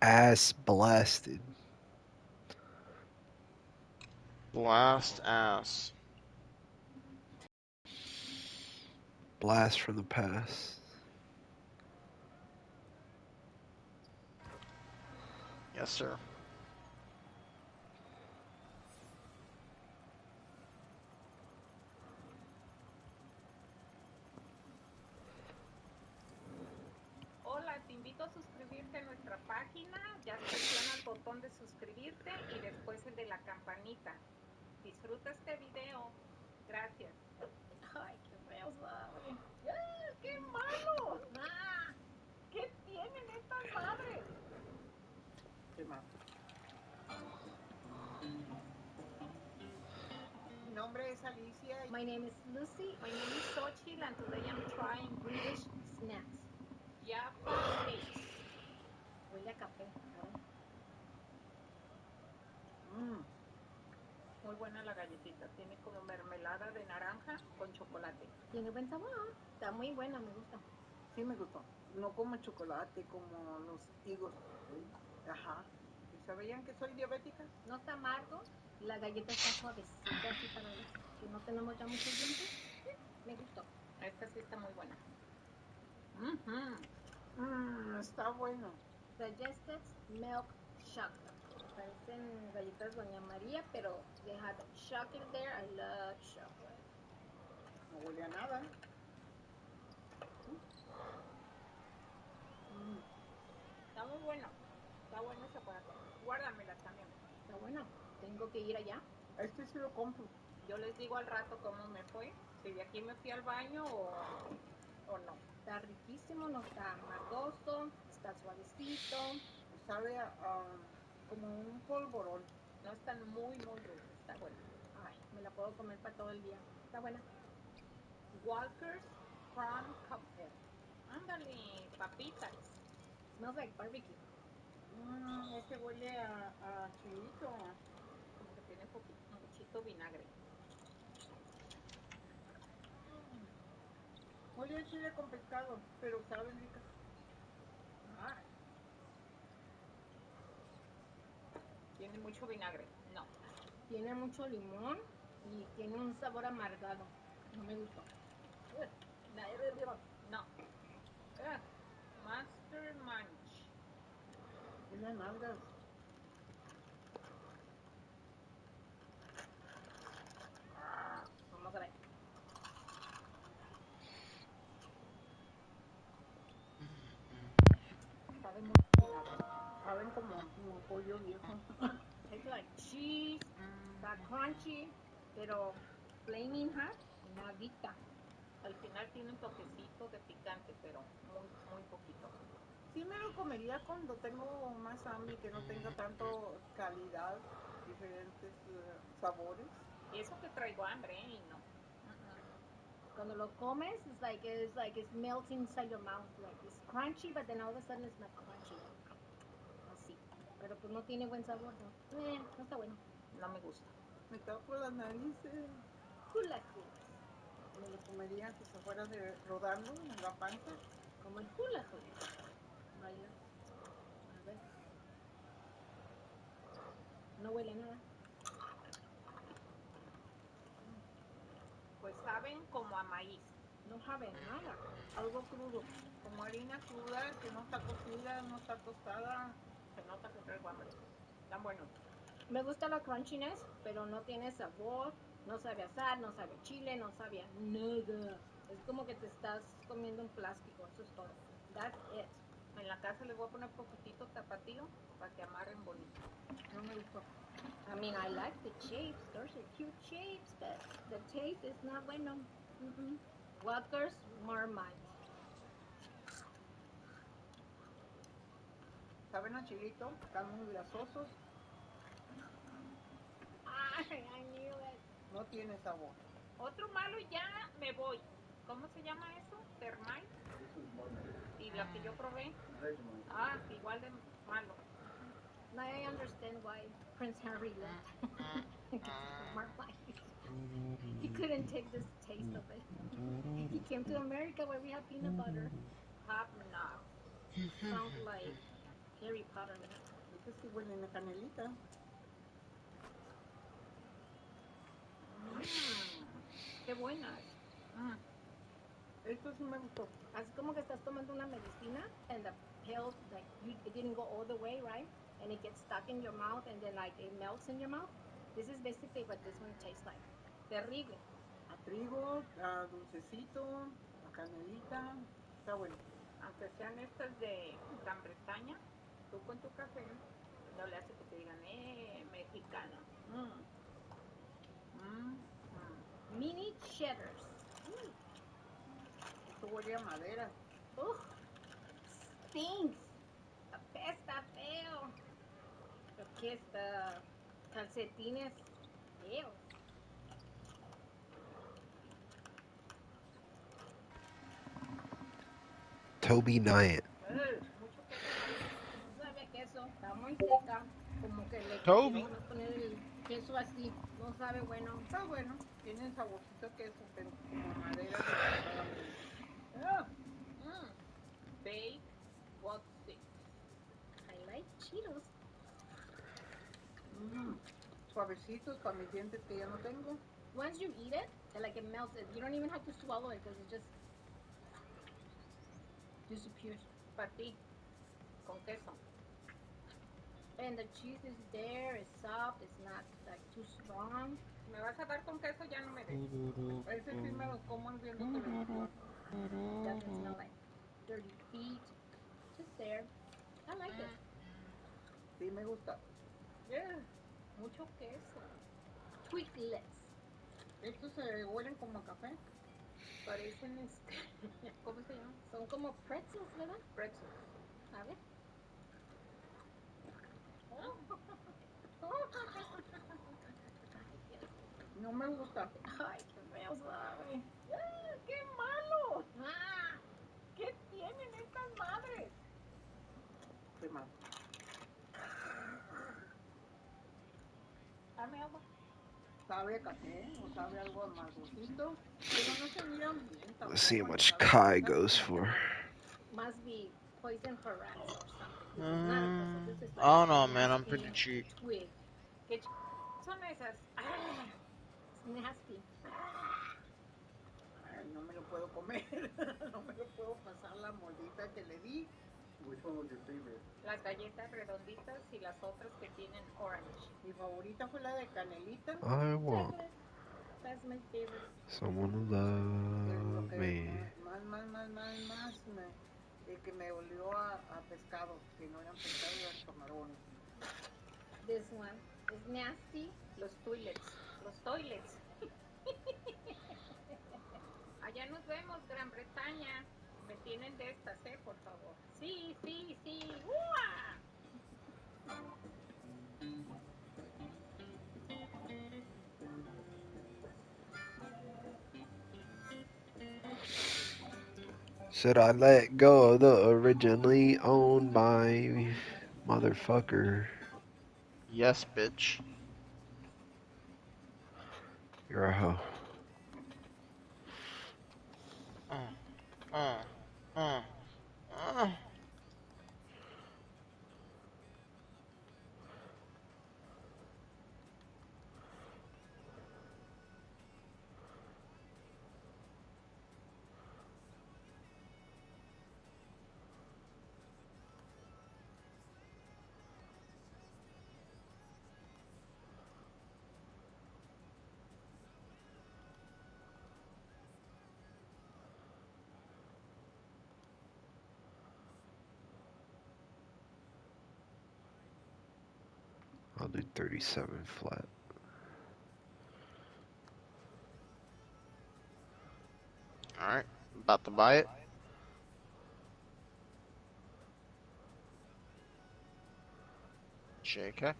Ass blasted. Blast ass. Blast from the past. Yes, sir. Hola, te invito a suscribirte a nuestra página. Ya presiona el botón de suscribirte y después el de la campanita. Disfruta este video. Gracias. Ay, qué feo sabe. ¡Qué malos! ¿Qué tienen estas madres? ¿Qué más? Mi nombre es Alicia. My name is Lucy. My name is Xochitl, and today I'm trying British snacks. Jaffa Cakes. Huele a café, ¿sabes? Muy buena la galletita. Tiene como mermelada de naranja con chocolate. Tiene buen sabor. Está muy buena, me gusta. Sí, me gustó. No como chocolate, como los higos. Ajá. ¿Y sabían que soy diabética? No está amargo. La galleta está suavecita, así para los que no tenemos ya muchos dientes. Sí, me gustó. Esta sí está muy buena. Está bueno. Digested milk chocolate. Parecen galletas Doña María, pero they have chocolate there. I love chocolate. No huele a nada. Está muy bueno. Está bueno ese chocolate. Guárdamela también. Está bueno. Tengo que ir allá. Este sí lo compro. Yo les digo al rato cómo me fue. Si de aquí me fui al baño o no. Está riquísimo, no está amargoso, está suavecito. Sabe como un polvorón. No están muy dulces. Está bueno. Ay, me la puedo comer para todo el día. Está buena. Walker's Crumb Cocktail. Ándale, papitas. Smells like barbecue. Este huele a chilito. Como que tiene un poquito vinagre. Huele a chile con pescado, pero sabe rica. Tiene mucho vinagre. No. Tiene mucho limón y tiene un sabor amargado. No me gustó. No. Master Munch. Tiene nalgas. Vamos a ver. Saben muy vinagre. Saben como pollo viejo. It's like cheese, está crunchy, pero flaming hot, nadita. Al final tiene un toquecito de picante, pero muy poquito. Sí me lo comería cuando tengo más hambre y que no tenga tanto calidad, diferentes sabores. Y eso que traigo hambre, y no. Cuando lo comes, it's like it's melting inside your mouth, like it's crunchy, but then all of a sudden it's not crunchy. Así. Pero pues no tiene buen sabor, ¿no? No está bueno. No me gusta. Me tapo las narices. Hula hoops. Me lo comería si se fuera rodando en la panza. Como el hula hoop. Baila. A ver. No huele a nada. Pues saben como a maíz. No no sabe nada. Algo crudo, como harina cruda que no está cocida, no está tostada. Se nota que traigo hambre. Están buenos. Me gusta la crunchiness, pero no tiene sabor, no sabe a sal, no sabe a chile, no sabe a nada. Es como que te estás comiendo un plástico, eso es todo. That's it. En la casa les voy a poner poquitito tapatío para que amarren bonito. No me gustó. I mean, I like the shapes. Those are cute shapes, but the taste is not bueno. Walker's Marmite. Saben a chilito, están muy grasosos. Ay, I knew it. No tiene sabor. Otro malo y ya me voy. ¿Cómo se llama eso? Termite. Y la que yo probé. Ah, igual de malo. Now I understand why Prince Harry left. Marmite. He couldn't take this taste of it. He came to America where we have peanut butter. Hobnob. Sounds like Harry Potter. Estas sí huelen a canelita. Qué buenas. Esto sí me gustó. Así como que estás tomando una medicina and the pill, like, it didn't go all the way, right? And it gets stuck in your mouth and then, like, it melts in your mouth. This is basically what this one tastes like. Terrible. A trigo, a dulcecito, a canelita. Está bueno. Aunque sean estas de Gran Bretaña, tú con tu café no le hace que te digan, mexicano. Mini cheddars. Esto huele a madera. Stinks. Apesta feo. Aquí está calcetines feos. Toby Nyatt. Mucho queso. No sabe a queso. Está muy seca. Como que le Toby. quisieron poner el queso así. No sabe bueno. Está bueno. Tiene saborcito a queso, pero como madera desgraciadamente. Baked what sticks. I like Cheetos. Suavecitos para mis dientes que ya no tengo. Once you eat it, like it melts it. You don't even have to swallow it because it just disappears. Para ti, con queso. And the cheese is there, it's soft, it's not like too strong. Si me vas a dar con queso, ya no me des. Ese sí me lo como viendo televisión. Doesn't smell like dirty feet. Just there. I like it. Sí, me gusta. Yeah. Mucho queso. Twiglets. Estos se huelen como a café. Parecen ¿cómo se llaman? Son como pretzels, ¿verdad? Pretzels. A ver. No me gusta. Ay, qué feo sabe. ¡Qué malo! ¿Qué tienen estas madres? Qué malo. Dame agua. Sabe a café o sabe algo amargosito, pero no se miran bien. Let's see how much Kai goes for. Must be poison for rats or something. This is not a pretzel. This is like I don't know, man. I'm pretty cheap. Twig. ¿Qué son esas? It's nasty. Ay, no me lo puedo comer. No me lo puedo pasar la mordita que le di. Which one was your favorite? Las galletas redonditas y las otras que tienen orange. Mi favorita fue la de canelita. I want That's my favorite. someone to love me. Más que me olió a pescado, que no eran pescado, eran camarones. This one is nasty. Los toilets. Allá nos vemos, Gran Bretaña. Me tienen de estas, por favor. Sí. ¡Uah! Should I let go of the originally owned by motherfucker? Yes, bitch. You're a hoe. I'll do 37 flat. Alright, about to buy it. JK.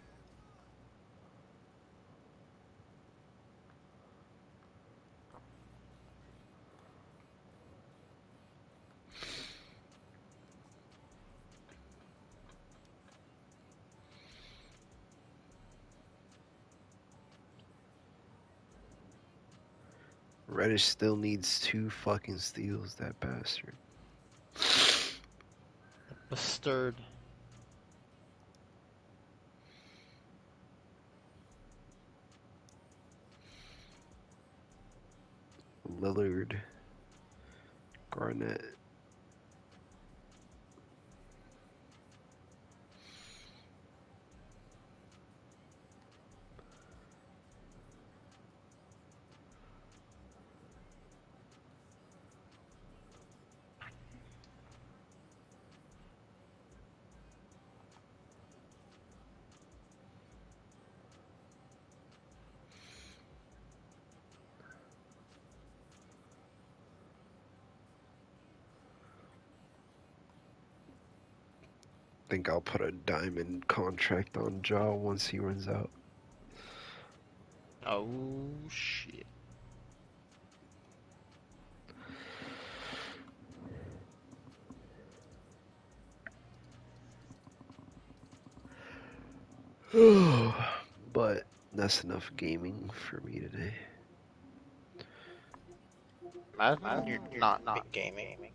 Reddish still needs 2 fucking steals, that bastard. Bastard. Lillard. Garnett. Think I'll put a diamond contract on Ja once he runs out. Oh shit. But that's enough gaming for me today. Imagine you're not gaming.